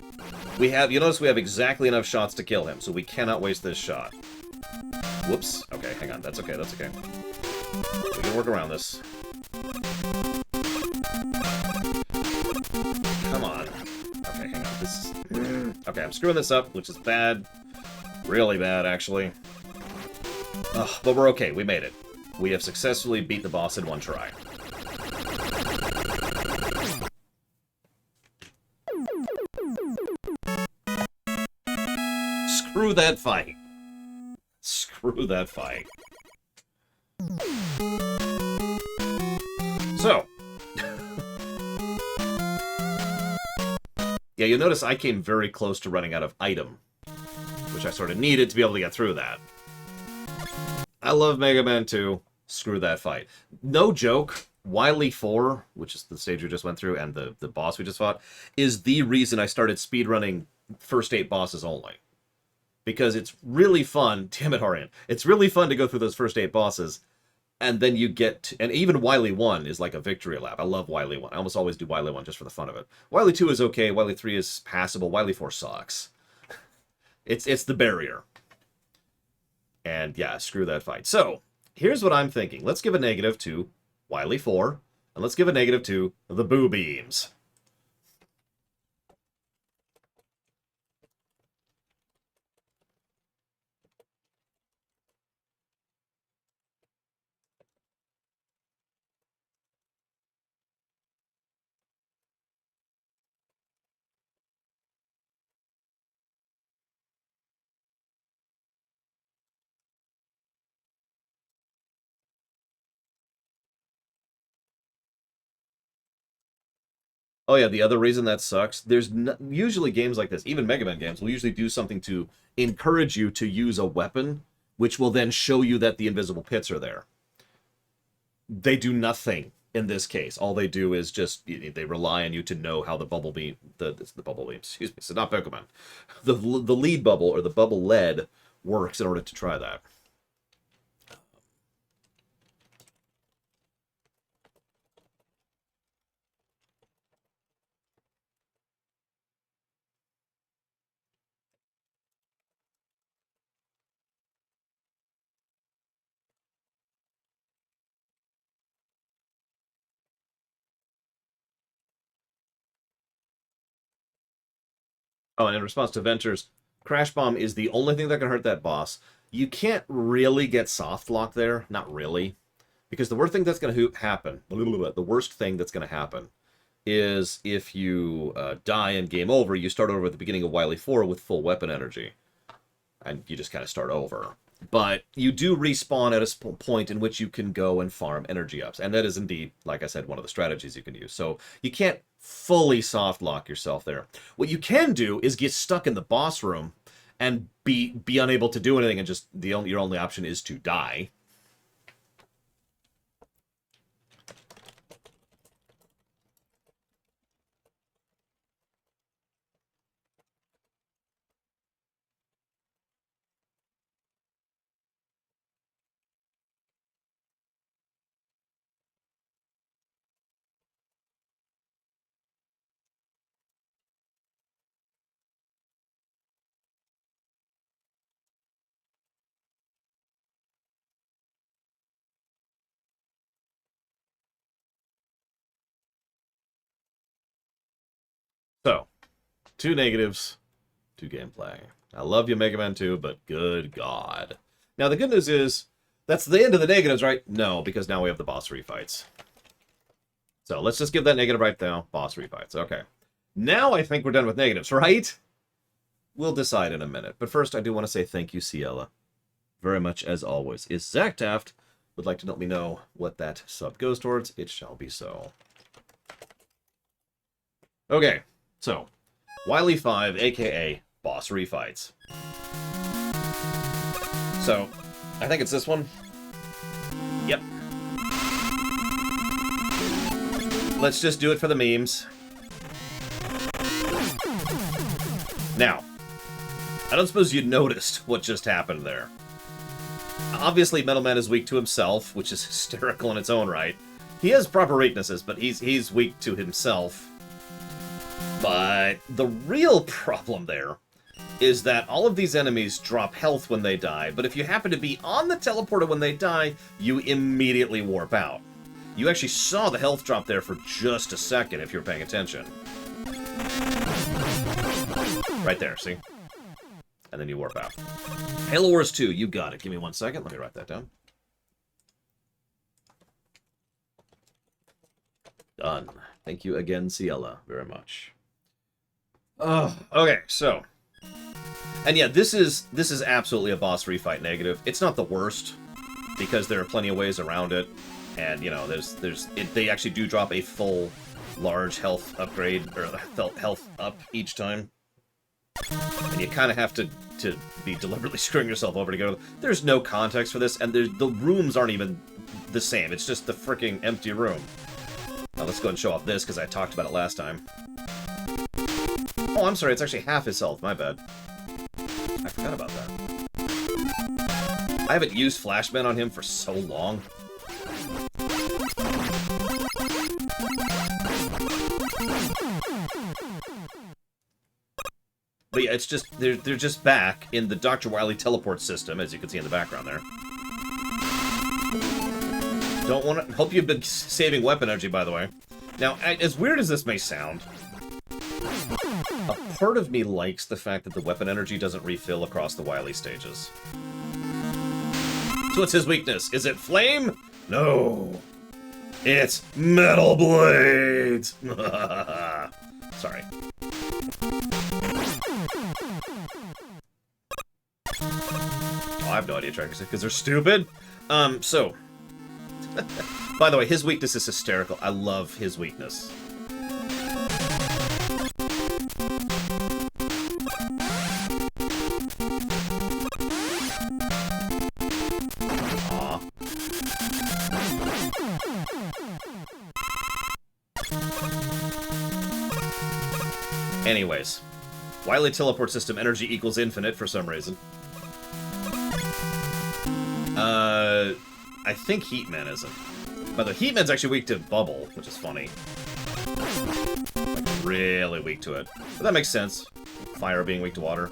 You notice we have exactly enough shots to kill him, so we cannot waste this shot. Whoops. Okay, hang on. That's okay, that's okay. We can work around this. Come on. Okay, hang on. This is... Okay, I'm screwing this up, which is bad. Really bad, actually. Ugh, but we're okay. We made it. We have successfully beat the boss in 1 try. Screw that fight. Screw that fight. So. Yeah, you'll notice I came very close to running out of item, which I sort of needed to be able to get through that. I love Mega Man 2. Screw that fight. No joke, Wily 4, which is the stage we just went through, and the boss we just fought, is the reason I started speedrunning first 8 bosses only. Because it's really fun, damn it, Horian, it's really fun to go through those first 8 bosses, and then you get, and even Wily 1 is like a victory lap. I love Wily 1. I almost always do Wily 1 just for the fun of it. Wily 2 is okay, Wily 3 is passable, Wily 4 sucks. It's the barrier. And yeah, screw that fight. So, here's what I'm thinking. Let's give a negative to Wily 4, and let's give a negative to the Boo Beams. Oh yeah, the other reason that sucks, there's usually games like this, even Mega Man games, will usually do something to encourage you to use a weapon, which will then show you that the invisible pits are there. They do nothing in this case. All they do is just, they rely on you to know how the bubble beam, it's the bubble beam, excuse me, so not Pokemon. The lead bubble, or the bubble lead, works in order to try that. Oh, and in response to Venter's, Crash Bomb is the only thing that can hurt that boss. You can't really get soft lock there, not really, because the worst thing that's going to happen, the worst thing that's going to happen, is if you die and game over, you start over at the beginning of Wily 4 with full weapon energy, and you just kind of start over. But you do respawn at a point in which you can go and farm energy ups, and that is indeed, like I said, one of the strategies you can use. So you can't fully soft lock yourself there. What you can do is get stuck in the boss room and be unable to do anything, and just your only option is to die. So, 2 negatives, 2 gameplay. I love you, Mega Man 2, but good God. Now, the good news is, that's the end of the negatives, right? No, because now we have the boss refights. So, let's just give that negative right now. Boss refights. Okay. Now I think we're done with negatives, right? We'll decide in a minute. But first, I do want to say thank you, Ciela. Very much, as always. If Zach Taft would like to let me know what that sub goes towards, it shall be so. Okay, so, Wily 5, aka Boss Refights. So, I think it's this one. Yep. Let's just do it for the memes. Now, I don't suppose you noticed what just happened there. Obviously, Metal Man is weak to himself, which is hysterical in its own right. He has proper weaknesses, but he's weak to himself. But the real problem there is that all of these enemies drop health when they die, but if you happen to be on the teleporter when they die, you immediately warp out. You actually saw the health drop there for just a second if you're paying attention. Right there, see? And then you warp out. Halo Wars 2, you got it. Give me 1 second. Let me write that down. Done. Thank you again, Ciela, very much. Okay, so. And yeah, this is absolutely a boss refight negative. It's not the worst, because there are plenty of ways around it. And, you know, they actually do drop a full, large health upgrade, or health up each time. And you kind of have to be deliberately screwing yourself over to go. There's no context for this, and the rooms aren't even the same. It's just the freaking empty room. Now let's go and show off this, because I talked about it last time. Oh, I'm sorry, it's actually half his health. My bad. I forgot about that. I haven't used Flashman on him for so long. But yeah, it's just, they're just back in the Dr. Wily teleport system, as you can see in the background there. Don't want to... Hope you've been saving weapon energy, by the way. Now, as weird as this may sound, a part of me likes the fact that the weapon energy doesn't refill across the Wily stages. So what's his weakness? Is it flame? No. It's metal blades! Sorry. Oh, I have no idea, Trackers, because they're stupid. So... By the way, his weakness is hysterical. I love his weakness. Aww. Anyways. Wily teleport system energy equals infinite for some reason. I think Heatman isn't. By the way, Heatman's actually weak to bubble, which is funny. Like, really weak to it. But that makes sense. Fire being weak to water.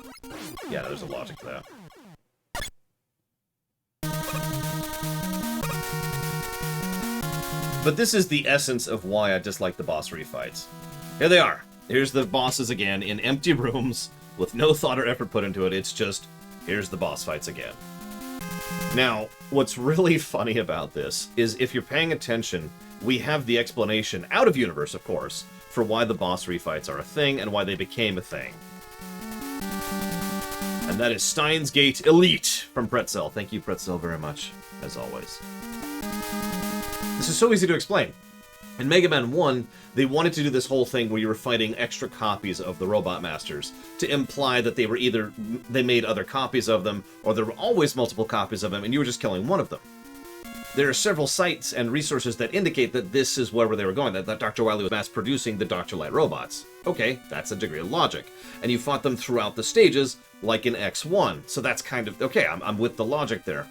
Yeah, there's a logic to that. But this is the essence of why I dislike the boss refights. Here they are. Here's the bosses again in empty rooms with no thought or effort put into it. It's just, here's the boss fights again. Now, what's really funny about this is if you're paying attention, we have the explanation, out of universe of course, for why the boss refights are a thing and why they became a thing. And that is Steins Gate Elite from Pretzel. Thank you, Pretzel, very much, as always. This is so easy to explain. In Mega Man 1, they wanted to do this whole thing where you were fighting extra copies of the Robot Masters to imply that they were either they made other copies of them, or there were always multiple copies of them, and you were just killing one of them. There are several sites and resources that indicate that this is where they were going, that Dr. Wily was mass-producing the Dr. Light robots. Okay, that's a degree of logic. And you fought them throughout the stages, like in X1, so that's kind of... Okay, I'm with the logic there.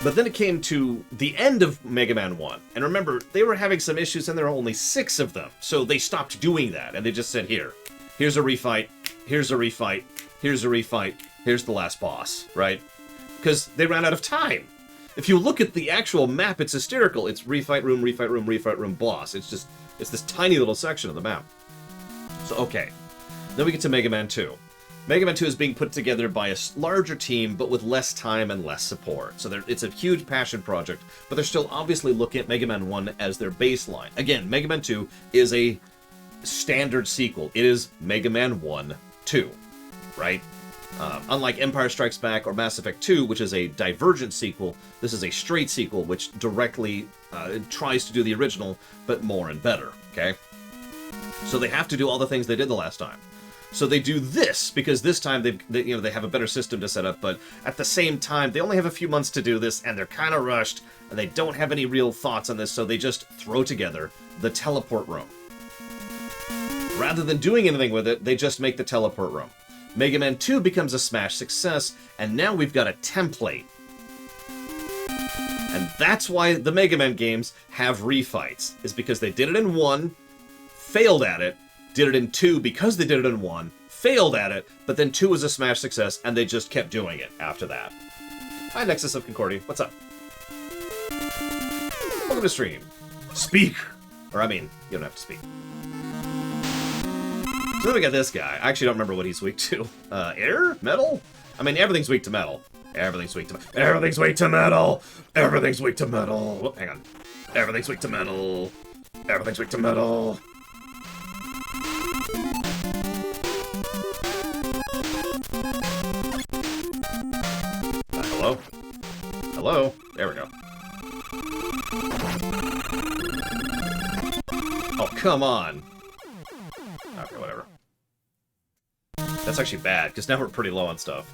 But then it came to the end of Mega Man 1. And remember, they were having some issues and there were only 6 of them. So they stopped doing that. And they just said, here's a refight, here's a refight, here's a refight, here's the last boss, right? Because they ran out of time. If you look at the actual map, it's hysterical. It's refight room, refight room, refight room, boss. It's just, it's this tiny little section of the map. So, okay. Then we get to Mega Man 2. Mega Man 2 is being put together by a larger team, but with less time and less support. So it's a huge passion project, but they're still obviously looking at Mega Man 1 as their baseline. Again, Mega Man 2 is a standard sequel. It is Mega Man 1, 2, right? Unlike Empire Strikes Back or Mass Effect 2, which is a divergent sequel, this is a straight sequel, which directly tries to do the original, but more and better, okay? So they have to do all the things they did the last time. So they do this because this time they have a better system to set up, but at the same time they only have a few months to do this, and they're kind of rushed, and they don't have any real thoughts on this, so they just throw together the teleport room. Rather than doing anything with it, they just make the teleport room. Mega Man 2 becomes a smash success, and now we've got a template. And that's why the Mega Man games have refights, is because they did it in 1, failed at it, did it in 2 because they did it in 1, failed at it, but then 2 was a smash success, and they just kept doing it after that. Hi, Nexus of Concordia. What's up? Welcome to stream. Speak! Or, I mean, you don't have to speak. So then we got this guy. I actually don't remember what he's weak to. Air? Metal? I mean, everything's weak to metal. Everything's weak to metal. Everything's weak to metal! Everything's weak to metal! Oh, hang on. Everything's weak to metal. Everything's weak to metal. Hello? Hello? There we go. Oh, come on. Okay, whatever. That's actually bad, because now we're pretty low on stuff.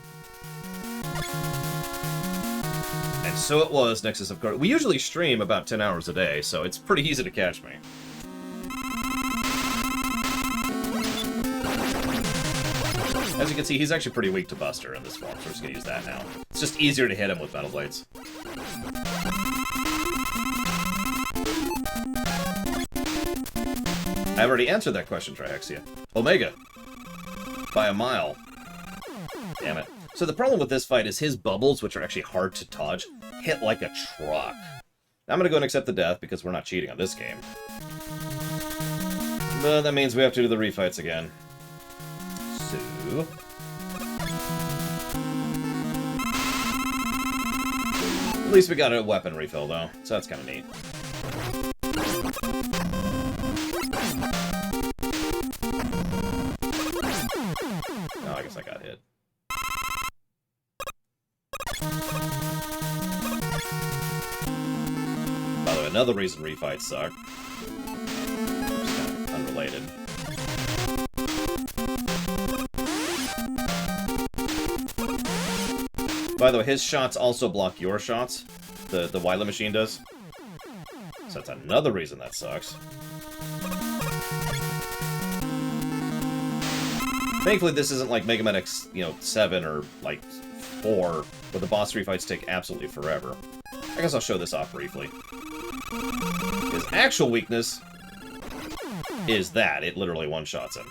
And so it was, Nexus of Guard. We usually stream about 10 hours a day, so it's pretty easy to catch me. As you can see, he's actually pretty weak to Buster in this form, so we're just going to use that now. It's just easier to hit him with Metal Blades. I already answered that question, Trihexia. Omega. By a mile. Damn it. So the problem with this fight is his bubbles, which are actually hard to dodge, hit like a truck. Now I'm going to go and accept the death because we're not cheating on this game. But that means we have to do the refights again. So... At least we got a weapon refill, though, so that's kind of neat. Oh, I guess I got hit. By the way, another reason refights suck. Just kind of unrelated. By the way, his shots also block your shots. The Wily machine does. So that's another reason that sucks. Thankfully, this isn't like Mega Man X, 7 or like 4, where the boss refights take absolutely forever. I guess I'll show this off briefly. His actual weakness is that it literally one-shots him.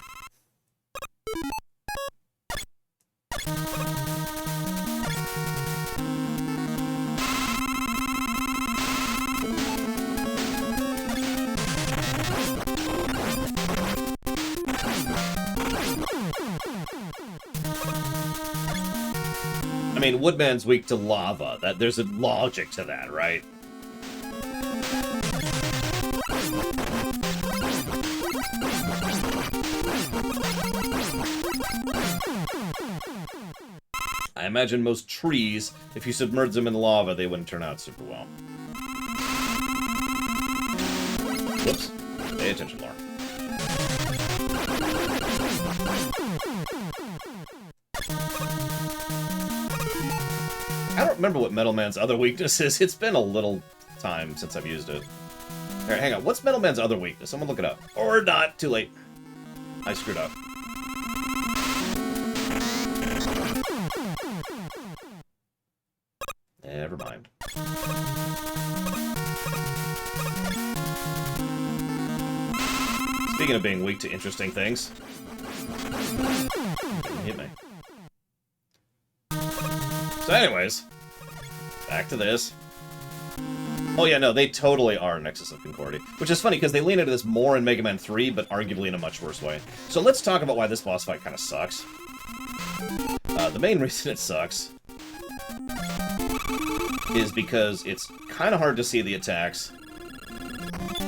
I mean, Woodman's weak to lava. There's a logic to that, right? I imagine most trees, if you submerge them in lava, they wouldn't turn out super well. Whoops. Pay attention, Laura. I don't remember what Metal Man's other weakness is. It's been a little time since I've used it. Alright, hang on. What's Metal Man's other weakness? Someone look it up. Or not. Too late. I screwed up. Never mind. Speaking of being weak to interesting things. Didn't hit me. So anyways, back to this. Oh yeah, no, they totally are Nexus of Concordia. Which is funny, because they lean into this more in Mega Man 3, but arguably in a much worse way. So let's talk about why this boss fight kind of sucks. The main reason it sucks is because it's kind of hard to see the attacks,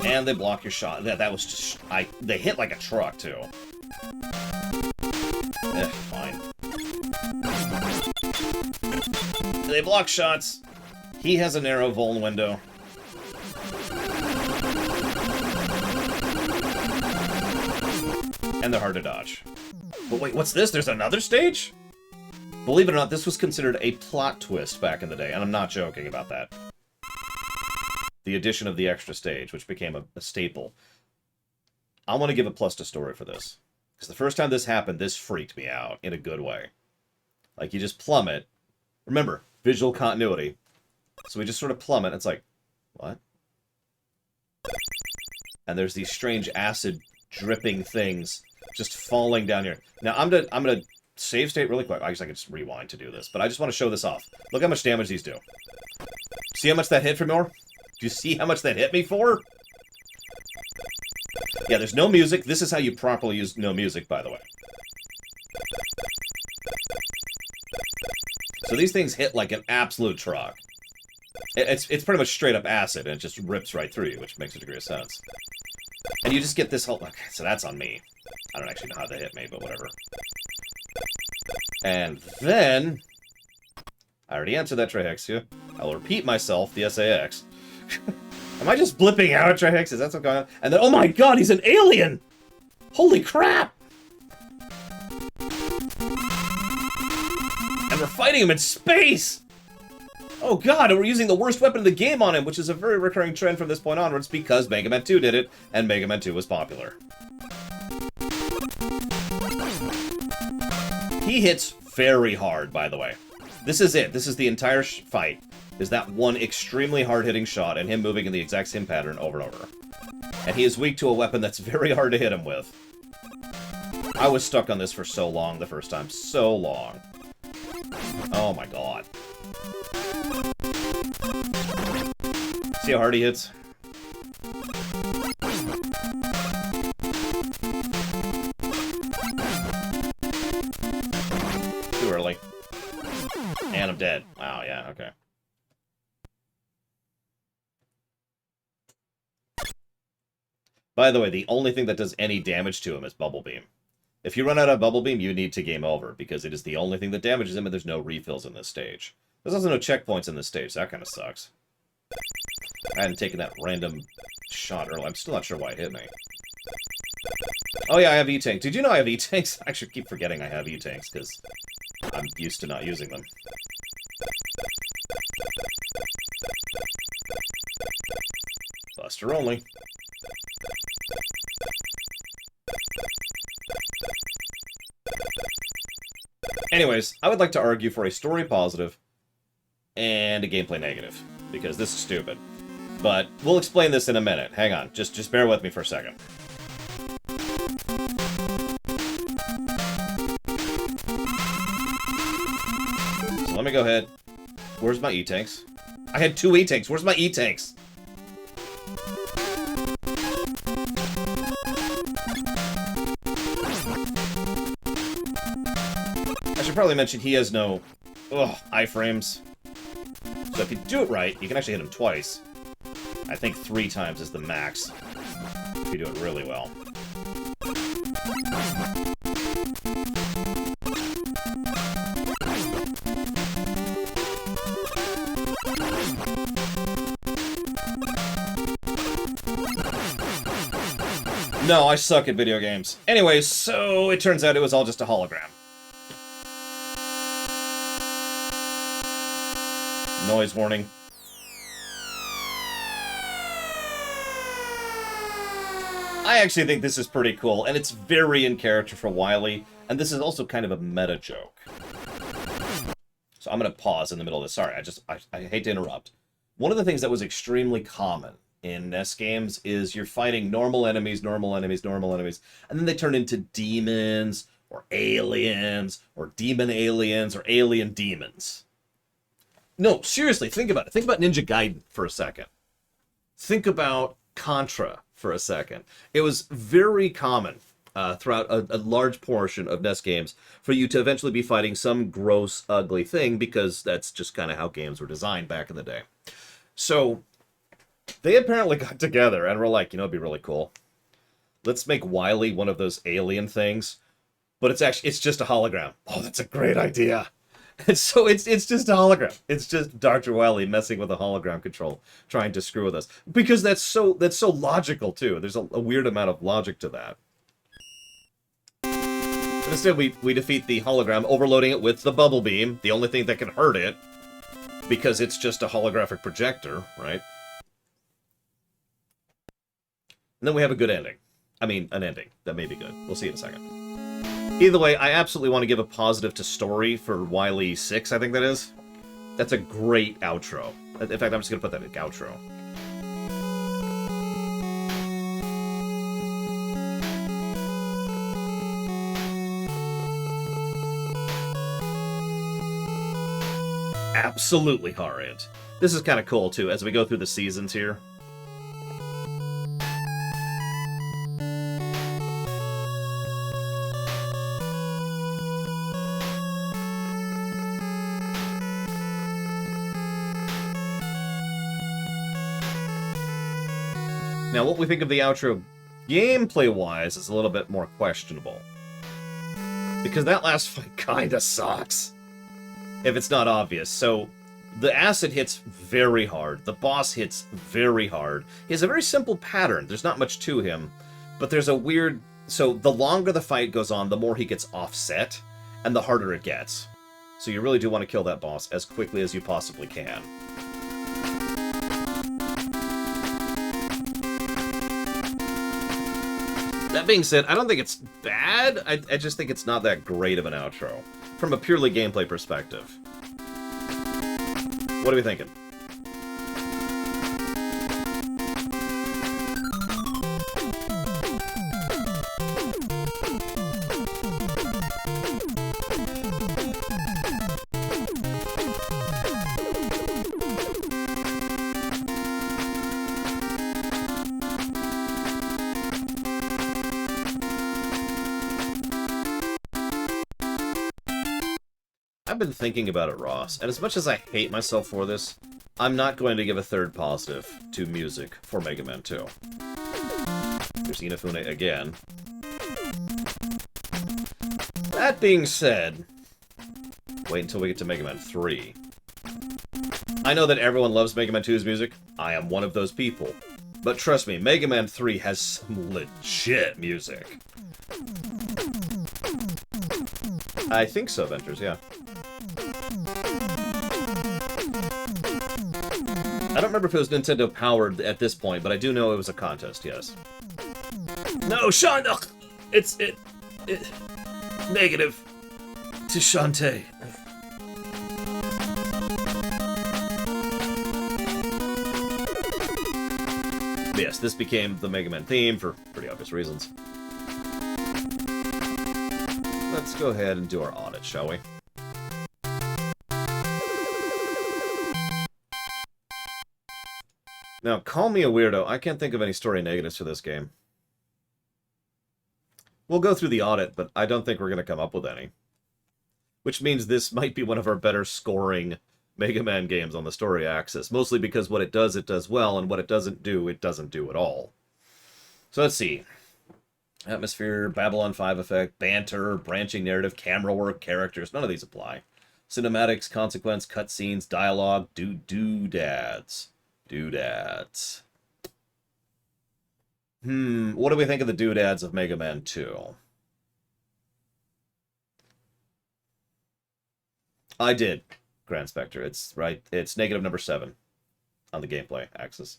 and they block your shot. That was just... they hit like a truck, too. Fine. They block shots. He has a narrow vuln window. And they're hard to dodge. But wait, what's this? There's another stage? Believe it or not, this was considered a plot twist back in the day, and I'm not joking about that. The addition of the extra stage, which became a staple. I want to give a plus to story for this. Because the first time this happened, this freaked me out in a good way. Like, you just plummet. Remember, visual continuity. So we just sort of plummet. It's like, what? And there's these strange acid dripping things just falling down here. Now, I'm gonna save state really quick. I guess I can just rewind to do this. But I just want to show this off. Look how much damage these do. See how much that hit for more? Do you see how much that hit me for? Yeah, there's no music. This is how you properly use no music, by the way. So these things hit like an absolute truck. It's pretty much straight up acid, and it just rips right through you, which makes a degree of sense. And you just get this whole... Okay, so that's on me. I don't actually know how that hit me, but whatever. And then... I already answered that, Trihexia. I'll repeat myself, the SAX. Am I just blipping out, Trihex? Is that what's going on? And then, oh my god, he's an alien! Holy crap! And we're fighting him in space! Oh god, and we're using the worst weapon in the game on him, which is a very recurring trend from this point onwards because Mega Man 2 did it, and Mega Man 2 was popular. He hits very hard, by the way. This is it. This is the entire fight. Is that one extremely hard-hitting shot and him moving in the exact same pattern over and over. And he is weak to a weapon that's very hard to hit him with. I was stuck on this for so long the first time. So long. Oh my god. See how hard he hits? Too early. And I'm dead. Wow, yeah, okay. By the way, the only thing that does any damage to him is Bubble Beam. If you run out of Bubble Beam, you need to game over, because it is the only thing that damages him, and there's no refills in this stage. There's also no checkpoints in this stage, so that kind of sucks. I hadn't taken that random shot earlier. I'm still not sure why it hit me. Oh yeah, I have E-Tanks. Did you know I have E-Tanks? I actually keep forgetting I have E-Tanks, because I'm used to not using them. Buster only. Anyways, I would like to argue for a story positive and a gameplay negative, because this is stupid. But we'll explain this in a minute. Hang on, just bear with me for a second. So let me go ahead. Where's my E-Tanks? I had 2 E-Tanks. Where's my E-Tanks? I should probably mention he has no iframes. So if you do it right, you can actually hit him twice. I think 3 times is the max. If you do it really well. No, I suck at video games. Anyways, so it turns out it was all just a hologram. Noise warning. I actually think this is pretty cool, and it's very in character for Wily, and this is also kind of a meta joke. So I'm going to pause in the middle of this. Sorry, I hate to interrupt. One of the things that was extremely common in NES games is you're fighting normal enemies, and then they turn into demons, or aliens, or demon aliens, or alien demons. No, seriously, think about it. Think about Ninja Gaiden for a second. Think about Contra for a second. It was very common throughout a large portion of NES games for you to eventually be fighting some gross, ugly thing, because that's just kind of how games were designed back in the day. So they apparently got together and were like, you know, it'd be really cool. Let's make Wily one of those alien things, but it's just a hologram. Oh, that's a great idea. And so it's just a hologram. It's just Dr. Wily messing with a hologram control, trying to screw with us. Because that's so logical too. There's a weird amount of logic to that. Instead, we defeat the hologram, overloading it with the bubble beam, the only thing that can hurt it, because it's just a holographic projector, right? And then we have a good ending. I mean, an ending that may be good. We'll see in a second. Either way, I absolutely want to give a positive to story for Wily 6, I think that is. That's a great outro. In fact, I'm just going to put that in outro. Absolutely horrid. This is kind of cool, too, as we go through the seasons here. Now, what we think of the outro gameplay-wise is a little bit more questionable. Because that last fight kinda sucks. If it's not obvious. So, the acid hits very hard. The boss hits very hard. He has a very simple pattern. There's not much to him. But there's a weird... So, the longer the fight goes on, the more he gets offset, and the harder it gets. So you really do want to kill that boss as quickly as you possibly can. That being said, I don't think it's bad. I just think it's not that great of an outro. From a purely gameplay perspective. What are we thinking? I've been thinking about it, Ross, and as much as I hate myself for this, I'm not going to give a third positive to music for Mega Man 2. There's Inafune again. That being said, wait until we get to Mega Man 3. I know that everyone loves Mega Man 2's music. I am one of those people. But trust me, Mega Man 3 has some legit music. I think so, Ventures, yeah. I don't remember if it was Nintendo powered at this point, but I do know it was a contest, yes. No, Sean! It's negative to Shantae. Yes, this became the Mega Man theme for pretty obvious reasons. Let's go ahead and do our audit, shall we? Now, call me a weirdo. I can't think of any story negatives for this game. We'll go through the audit, but I don't think we're going to come up with any. Which means this might be one of our better scoring Mega Man games on the story axis. Mostly because what it does well, and what it doesn't do at all. So let's see. Atmosphere, Babylon 5 effect, banter, branching narrative, camera work, characters. None of these apply. Cinematics, consequence, cutscenes, dialogue, doodads. Doodads. What do we think of the doodads of Mega Man 2? I did, Grand Spectre. It's right. It's negative number 7 on the gameplay axis.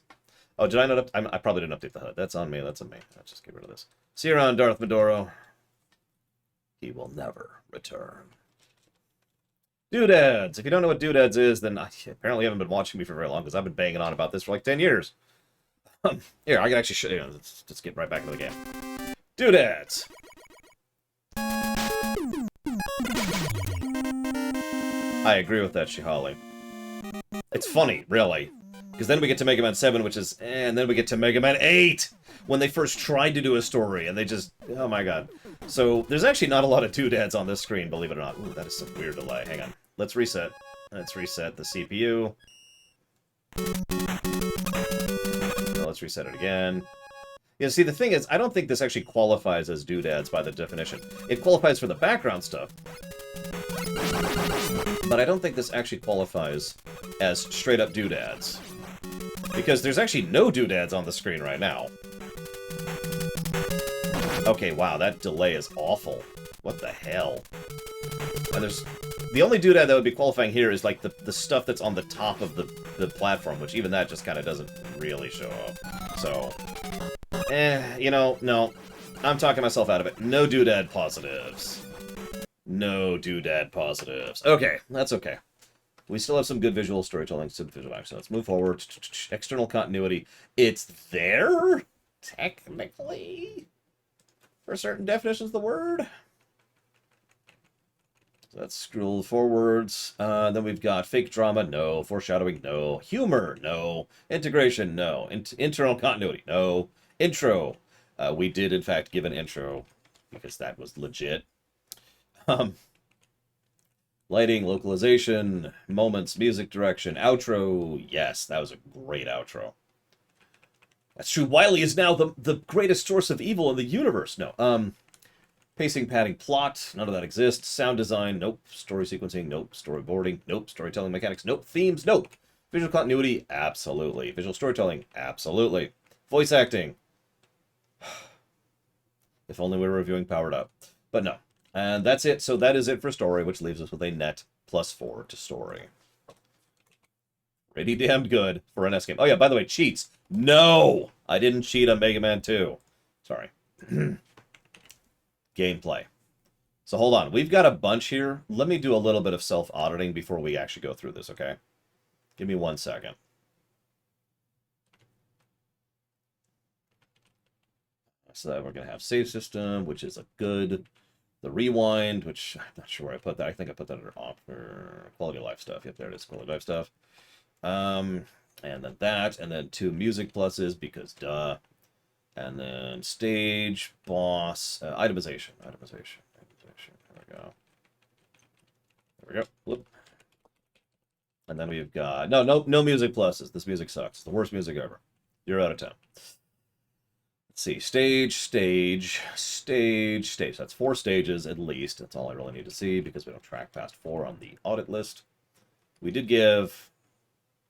Oh, did I not? I probably didn't update the HUD. That's on me. That's on me. I'll just get rid of this. See you around, Darth Medoro. He will never return. Doodads. If you don't know what Doodads is, then apparently you haven't been watching me for very long, because I've been banging on about this for like 10 years. Here, I can actually show you. Let's get right back into the game. Doodads. I agree with that, Shihali. It's funny, really. Because then we get to Mega Man 7, which is... and then we get to Mega Man 8! When they first tried to do a story, and they just... oh my god. So, there's actually not a lot of doodads on this screen, believe it or not. Ooh, that is some weird delay. Hang on. Let's reset. Let's reset the CPU. Well, let's reset it again. Yeah, see, the thing is, I don't think this actually qualifies as doodads by the definition. It qualifies for the background stuff. But I don't think this actually qualifies as straight-up doodads. Because there's actually no doodads on the screen right now. Okay, wow, that delay is awful. What the hell? And there's... The only doodad that would be qualifying here is, like, the stuff that's on the top of the platform, which even that just kind of doesn't really show up. So... you know, no. I'm talking myself out of it. No doodad positives. No doodad positives. Okay, that's okay. We still have some good visual storytelling, some visual action. Let's move forward. External continuity. It's there? Technically? For certain definitions of the word? So let's scroll forwards. Then we've got fake drama, no. Foreshadowing, no. Humor, no. Integration, no. Internal continuity, no. Intro. We did, in fact, give an intro, because that was legit. Lighting, localization, moments, music direction, outro. Yes, that was a great outro. That's true. Wily is now the greatest source of evil in the universe. No. Pacing, padding, plot. None of that exists. Sound design. Nope. Story sequencing. Nope. Storyboarding. Nope. Storytelling mechanics. Nope. Themes. Nope. Visual continuity. Absolutely. Visual storytelling. Absolutely. Voice acting. If only we were reviewing Powered Up. But no. And that's it. So that is it for story, which leaves us with a net +4 to story. Pretty damned good for an S game. Oh yeah, by the way, cheats. No! I didn't cheat on Mega Man 2. Sorry. Gameplay. So hold on. We've got a bunch here. Let me do a little bit of self-auditing before we actually go through this, okay? Give me 1 second. So we're going to have save system, which is a good. The rewind, which I'm not sure where I put that. I think I put that under quality of life stuff. Yep, there it is, quality of life stuff. And then that, and then 2 music pluses, because duh. And then stage, boss, itemization. There we go. There we go. Whoop. And then we've got no music pluses. This music sucks. The worst music ever. 0 out of 10. Let's see. Stage. That's 4 stages at least. That's all I really need to see because we don't track past 4 on the audit list. We did give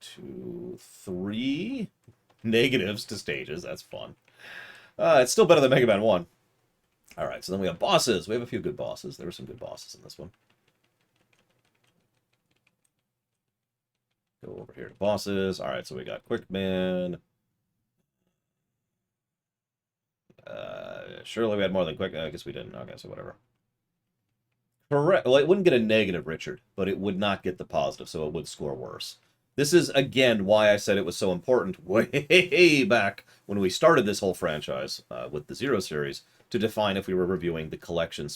2, 3 negatives to stages. That's fun. It's still better than Mega Man 1. Alright, so then we have bosses. We have a few good bosses. There were some good bosses in this one. Go over here to bosses. Alright, so we got Quickman. Surely we had more than Quick. I guess we didn't. Okay, so whatever. Correct. Well, it wouldn't get a negative, Richard, but it would not get the positive, so it would score worse. This is, again, why I said it was so important way back when we started this whole franchise with the Zero series to define if we were reviewing the collection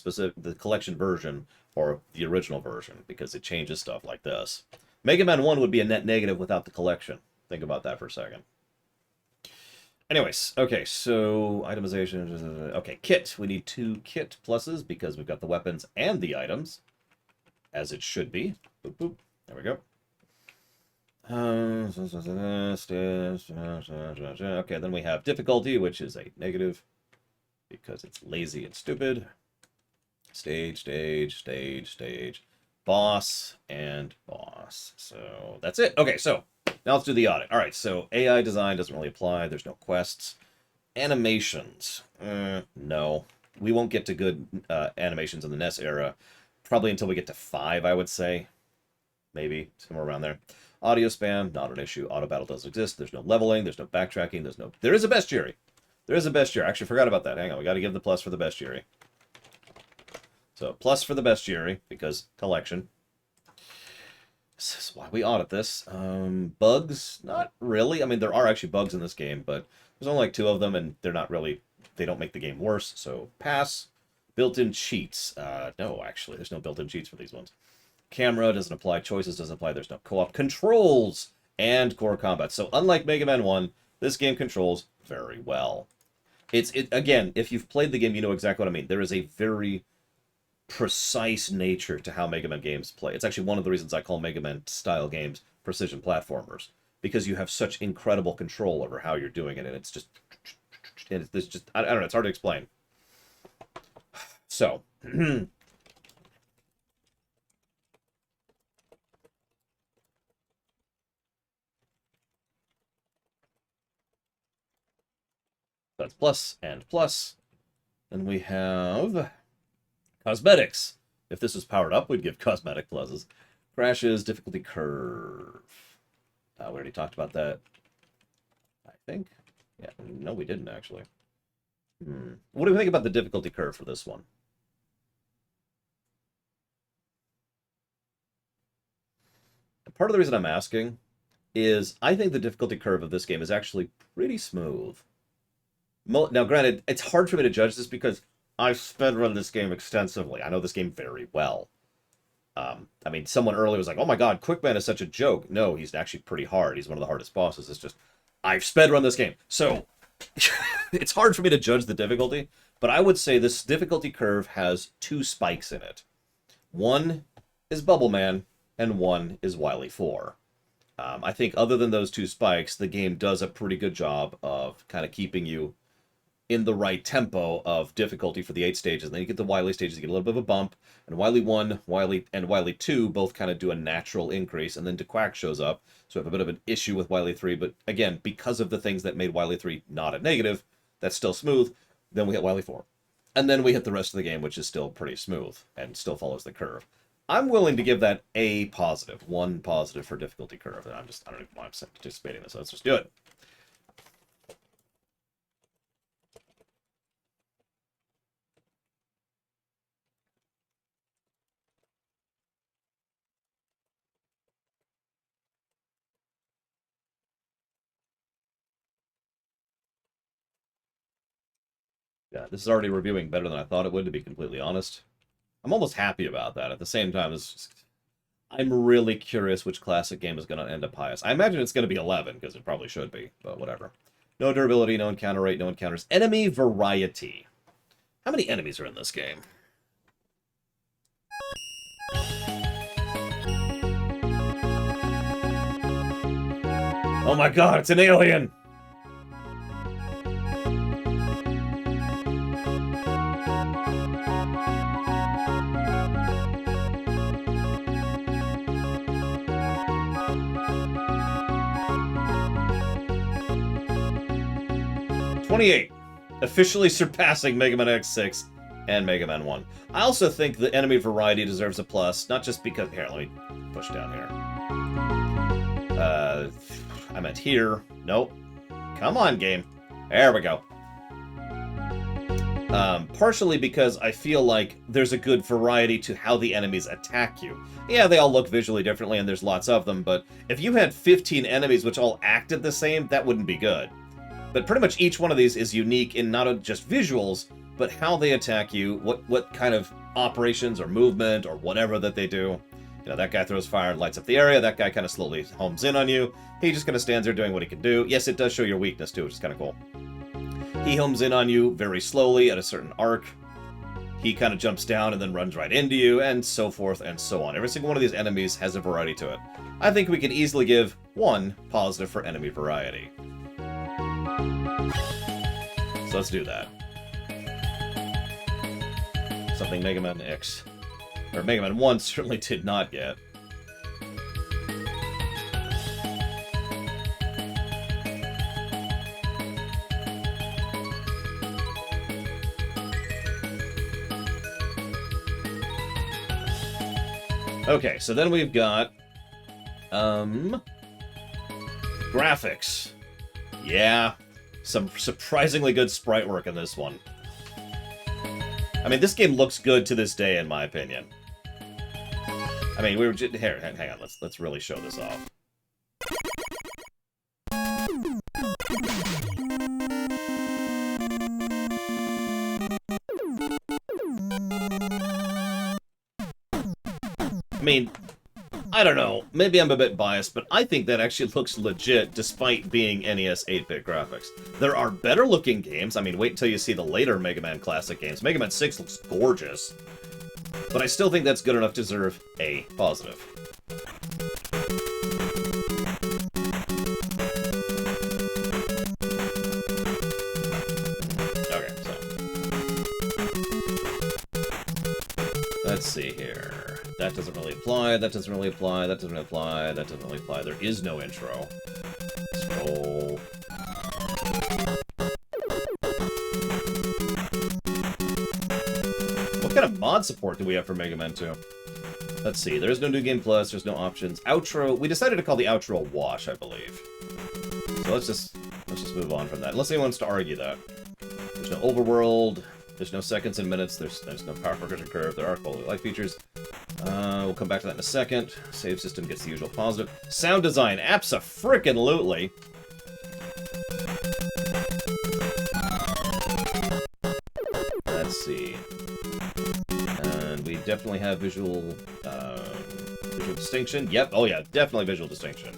version or the original version, because it changes stuff like this. Mega Man 1 would be a net negative without the collection. Think about that for a second. Anyways, okay, so itemization. Okay, kit. We need 2 kit pluses because we've got the weapons and the items, as it should be. Boop, boop. There we go. Okay, then we have difficulty, which is a negative because it's lazy and stupid. Stage. Boss and boss. So that's it. Okay, so now let's do the audit. All right, so AI design doesn't really apply. There's no quests. Animations. No. We won't get to good animations in the NES era. Probably until we get to 5, I would say. Maybe, somewhere around there. Audio spam, not an issue. Auto battle does exist. There's no leveling. There's no backtracking. There is a bestiary. There is a bestiary. I actually forgot about that. Hang on. We got to give the plus for the bestiary. So, plus for the bestiary, because collection. This is why we audit this. Bugs? Not really. I mean, there are actually bugs in this game, but there's only like 2 of them, and they're not really... They don't make the game worse, so pass. Built-in cheats. No, actually. There's no built-in cheats for these ones. Camera doesn't apply. Choices doesn't apply. There's no co-op. Controls and core combat. So unlike Mega Man 1, this game controls very well. Again, if you've played the game, you know exactly what I mean. There is a very precise nature to how Mega Man games play. It's actually one of the reasons I call Mega Man style games precision platformers, because you have such incredible control over how you're doing it, and it's just... And it's just... I don't know, it's hard to explain. So... That's plus and plus. Then we have Cosmetics. If this was powered up, we'd give cosmetic pluses. Crashes, difficulty curve. We already talked about that. I think. Yeah, no, we didn't actually. What do we think about the difficulty curve for this one? Part of the reason I'm asking is I think the difficulty curve of this game is actually pretty smooth. Now, granted, it's hard for me to judge this because I've speedrun this game extensively. I know this game very well. I mean, someone earlier was like, oh my god, Quickman is such a joke. No, he's actually pretty hard. He's one of the hardest bosses. It's just, I've speedrun this game. So, it's hard for me to judge the difficulty, but I would say this difficulty curve has 2 spikes in it. One is Bubble Man, and one is Wily 4. I think other than those 2 spikes, the game does a pretty good job of kind of keeping you in the right tempo of difficulty for the 8 stages. And then you get the Wily stages, you get a little bit of a bump, and Wily 1, and Wily 2 both kind of do a natural increase, and then DeQuack shows up, so we have a bit of an issue with Wily 3, but again, because of the things that made Wily 3 not a negative, that's still smooth. Then we hit Wily 4. And then we hit the rest of the game, which is still pretty smooth, and still follows the curve. I'm willing to give that a positive, 1 positive for difficulty curve, and I don't know why I'm anticipating this, so let's just do it. Yeah, this is already reviewing better than I thought it would, to be completely honest. I'm almost happy about that. At the same time, I'm really curious which classic game is going to end up highest. I imagine it's going to be 11, because it probably should be, but whatever. No durability, no encounter rate, no encounters. Enemy variety. How many enemies are in this game? Oh my god, it's an alien! '28, officially surpassing Mega Man X6 and Mega Man 1. I also think the enemy variety deserves a plus, not just because... Here, let me push down here. I meant here. Nope. Come on, game. There we go. Partially because I feel like there's a good variety to how the enemies attack you. Yeah, they all look visually differently and there's lots of them, but if you had 15 enemies which all acted the same, that wouldn't be good. But pretty much each one of these is unique in not just visuals, but how they attack you, what kind of operations or movement or whatever that they do. You know, that guy throws fire and lights up the area, that guy kind of slowly homes in on you. He just kind of stands there doing what he can do. Yes, it does show your weakness too, which is kind of cool. He homes in on you very slowly at a certain arc. He kind of jumps down and then runs right into you, and so forth and so on. Every single one of these enemies has a variety to it. I think we can easily give 1 positive for enemy variety. So let's do that. Something Mega Man X, or Mega Man 1 certainly did not get. Okay, so then we've got graphics. Yeah, some surprisingly good sprite work in this one. I mean, this game looks good to this day, in my opinion. I mean, we were just... Here, hang on, let's really show this off. I mean, I don't know, maybe I'm a bit biased, but I think that actually looks legit despite being NES 8-bit graphics. There are better looking games. I mean, wait until you see the later Mega Man Classic games. Mega Man 6 looks gorgeous. But I still think that's good enough to deserve a positive. Okay, so... let's see here. That doesn't really apply, that doesn't really apply, that doesn't really apply, that doesn't really apply. There is no intro. Scroll. What kind of mod mod support do we have for Mega Man 2? Let's see. There's no New Game Plus. There's no options. Outro. We decided to call the outro a wash, I believe. So let's just move on from that. Unless anyone wants to argue that. There's no overworld. There's no seconds and minutes. There's no power progression curve. There are quality of life features. We'll come back to that in a second. Save system gets the usual positive. Sound design. Abso-frickin-lutely. Let's see. And we definitely have visual distinction. Yep. Oh yeah, definitely visual distinction.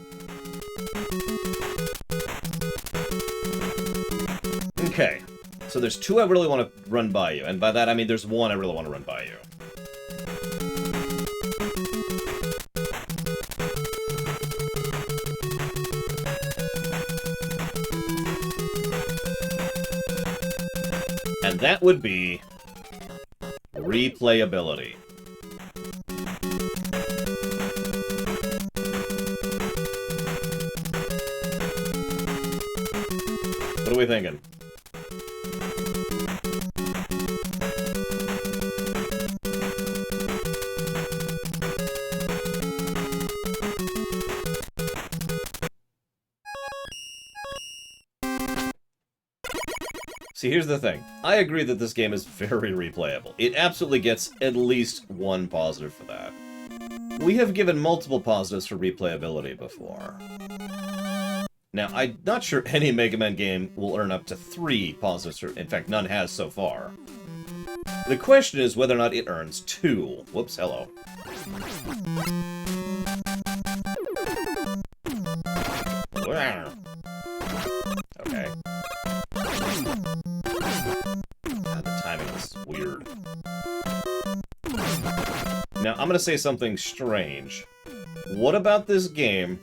Okay. So there's two I really want to run by you, and by that I mean there's one I really want to run by you. And that would be replayability. What are we thinking? See, here's the thing. I agree that this game is very replayable. It absolutely gets at least one positive for that. We have given multiple positives for replayability before. Now, I'm not sure any Mega Man game will earn up to 3 positives. In fact, none has so far. The question is whether or not it earns 2. Whoops, hello. Okay. God, the timing is weird. Now, I'm gonna say something strange. What about this game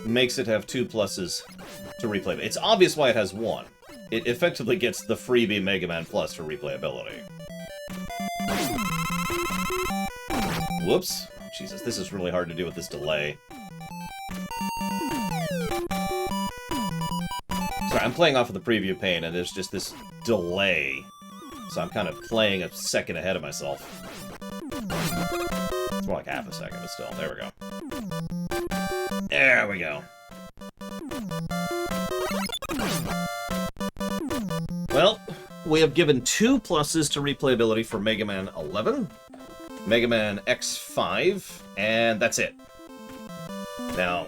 makes it have 2 pluses to replay? It's obvious why it has 1. It effectively gets the freebie Mega Man Plus for replayability. Whoops. Jesus, this is really hard to do with this delay. Sorry, I'm playing off of the preview pane, and there's just this delay. So I'm kind of playing a second ahead of myself. It's more like half a second, but still. There we go. There we go. Well, we have given 2 pluses to replayability for Mega Man 11, Mega Man X5, and that's it. Now,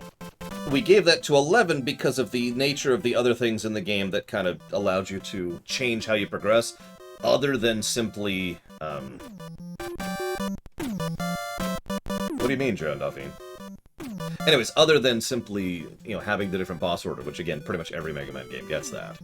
we gave that to 11 because of the nature of the other things in the game that kind of allowed you to change how you progress, other than simply, What do you mean, Joe Duffy? Anyways, other than simply, having the different boss order, which again, pretty much every Mega Man game gets that.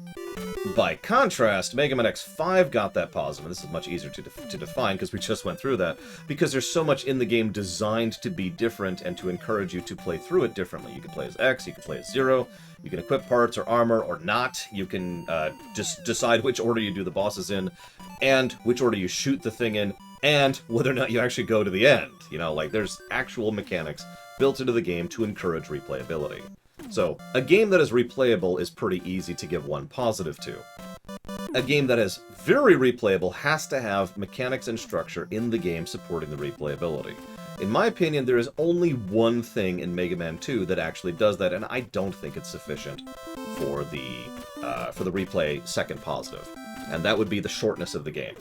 By contrast, Mega Man X5 got that positive, and this is much easier to define because we just went through that, because there's so much in the game designed to be different and to encourage you to play through it differently. You can play as X, you can play as 0, you can equip parts or armor or not, you can just decide which order you do the bosses in, and which order you shoot the thing in, and whether or not you actually go to the end. There's actual mechanics built into the game to encourage replayability. So, a game that is replayable is pretty easy to give 1 positive to. A game that is very replayable has to have mechanics and structure in the game supporting the replayability. In my opinion, there is only one thing in Mega Man 2 that actually does that, and I don't think it's sufficient for the replay second positive. And that would be the shortness of the game.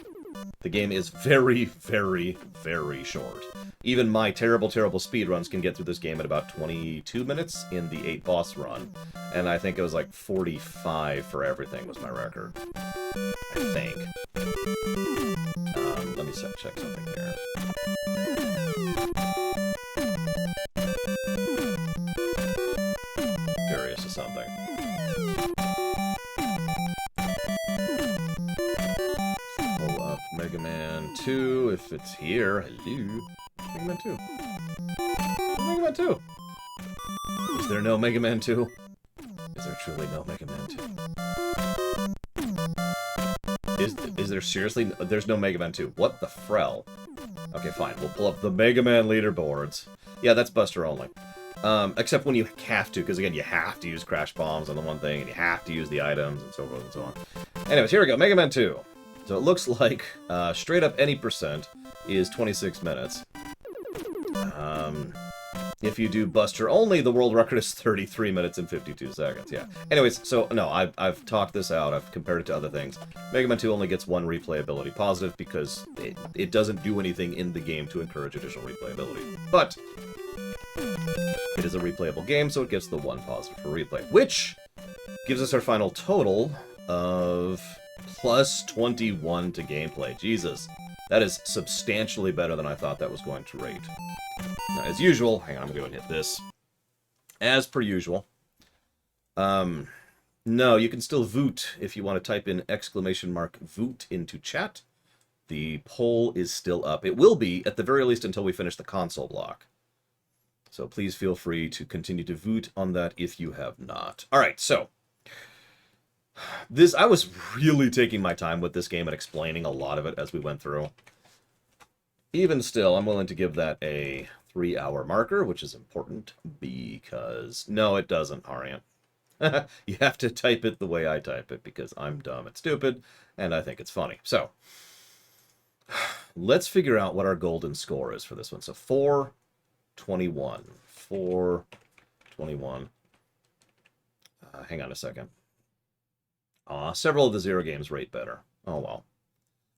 The game is very, very, very short. Even my terrible, terrible speedruns can get through this game in about 22 minutes in the 8 boss run. And I think it was like 45 for everything was my record. I think. Let me check something here. Curious of something. Pull up Mega Man 2 if it's here. Hello. Mega Man 2. Mega Man 2. Is there no Mega Man 2? Is there truly no Mega Man 2? Is there seriously? There's no Mega Man 2. What the frell? Okay, fine. We'll pull up the Mega Man leaderboards. Yeah, that's Buster only. Except when you have to, because again, you have to use Crash Bombs on the one thing, and you have to use the items, and so forth and so on. Anyways, here we go. Mega Man 2. So it looks like straight up any percent is 26 minutes. If you do Buster only, the world record is 33 minutes and 52 seconds. Yeah. Anyways, so no, I've talked this out. I've compared it to other things. Mega Man 2 only gets one replayability positive because it doesn't do anything in the game to encourage additional replayability. But it is a replayable game, so it gets the one positive for replay, which gives us our final total of plus 21 to gameplay. Jesus. That is substantially better than I thought that was going to rate. Now, as usual, hang on, I'm going to hit this. As per usual. No, you can still voot if you want to type in !voot into chat. The poll is still up. It will be, at the very least, until we finish the console block. So please feel free to continue to voot on that if you have not. Alright, so. I was really taking my time with this game and explaining a lot of it as we went through. Even still, I'm willing to give that a 3-hour marker, which is important because... No, it doesn't, Ariant. You have to type it the way I type it because I'm dumb and stupid, and I think it's funny. So, let's figure out what our golden score is for this one. So, 421. 421. Hang on a second. Several of the Zero games rate better. Oh, well.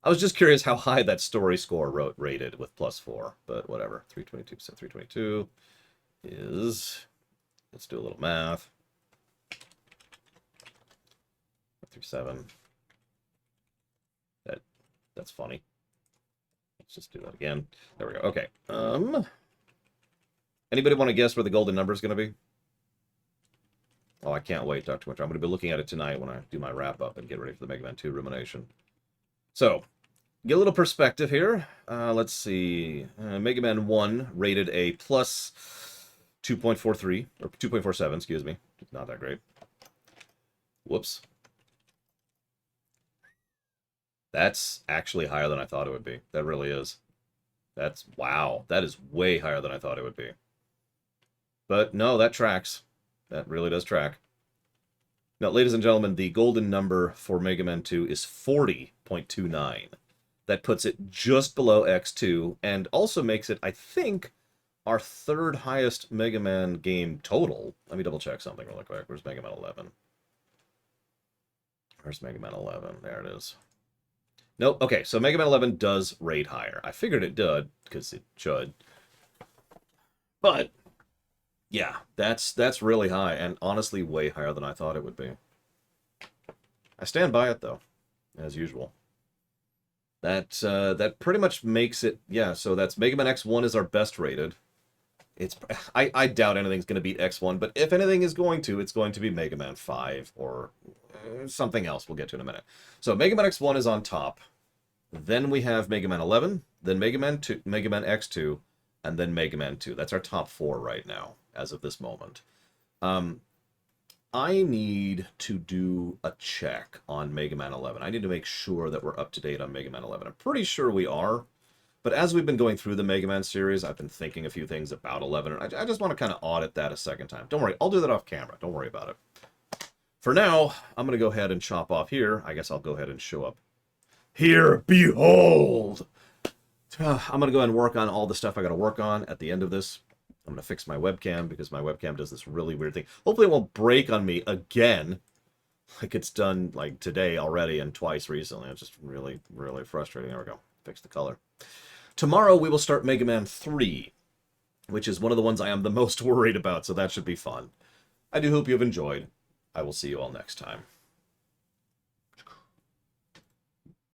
I was just curious how high that story score rated with +4, but whatever. 322, so 322 is... Let's do a little math. 37. That's funny. Let's just do that again. There we go. Okay. Anybody want to guess where the golden number is going to be? Oh, I can't wait, Dr. Winter. I'm going to be looking at it tonight when I do my wrap-up and get ready for the Mega Man 2 rumination. So, get a little perspective here. Let's see. Mega Man 1 rated a plus 2.43, or 2.47, excuse me. Not that great. Whoops. That's actually higher than I thought it would be. That really is. Wow. That is way higher than I thought it would be. But no, that tracks. That really does track. Now, ladies and gentlemen, the golden number for Mega Man 2 is 40.29. That puts it just below X2, and also makes it, I think, our third highest Mega Man game total. Let me double check something really quick. Where's Mega Man 11? Where's Mega Man 11? There it is. Nope. Okay, so Mega Man 11 does rate higher. I figured it did, because it should. But... yeah, that's really high, and honestly way higher than I thought it would be. I stand by it, though, as usual. That pretty much makes it, yeah, so that's Mega Man X1 is our best rated. I doubt anything's going to beat X1, but if anything is going to, it's going to be Mega Man 5, or something else we'll get to in a minute. So Mega Man X1 is on top, then we have Mega Man 11, then Mega Man X2, and then Mega Man 2. That's our top 4 right now, as of this moment. I need to do a check on Mega Man 11. I need to make sure that we're up to date on Mega Man 11. I'm pretty sure we are, but as we've been going through the Mega Man series, I've been thinking a few things about 11, and I just want to kind of audit that a second time. Don't worry, I'll do that off camera. Don't worry about it. For now, I'm going to go ahead and chop off here. I guess I'll go ahead and show up. Here, behold! I'm going to go ahead and work on all the stuff I got to work on at the end of this. I'm going to fix my webcam because my webcam does this really weird thing. Hopefully it won't break on me again, like it's done like today already and twice recently. It's just really, really frustrating. There we go. Fix the color. Tomorrow we will start Mega Man 3, which is one of the ones I am the most worried about, so that should be fun. I do hope you've enjoyed. I will see you all next time.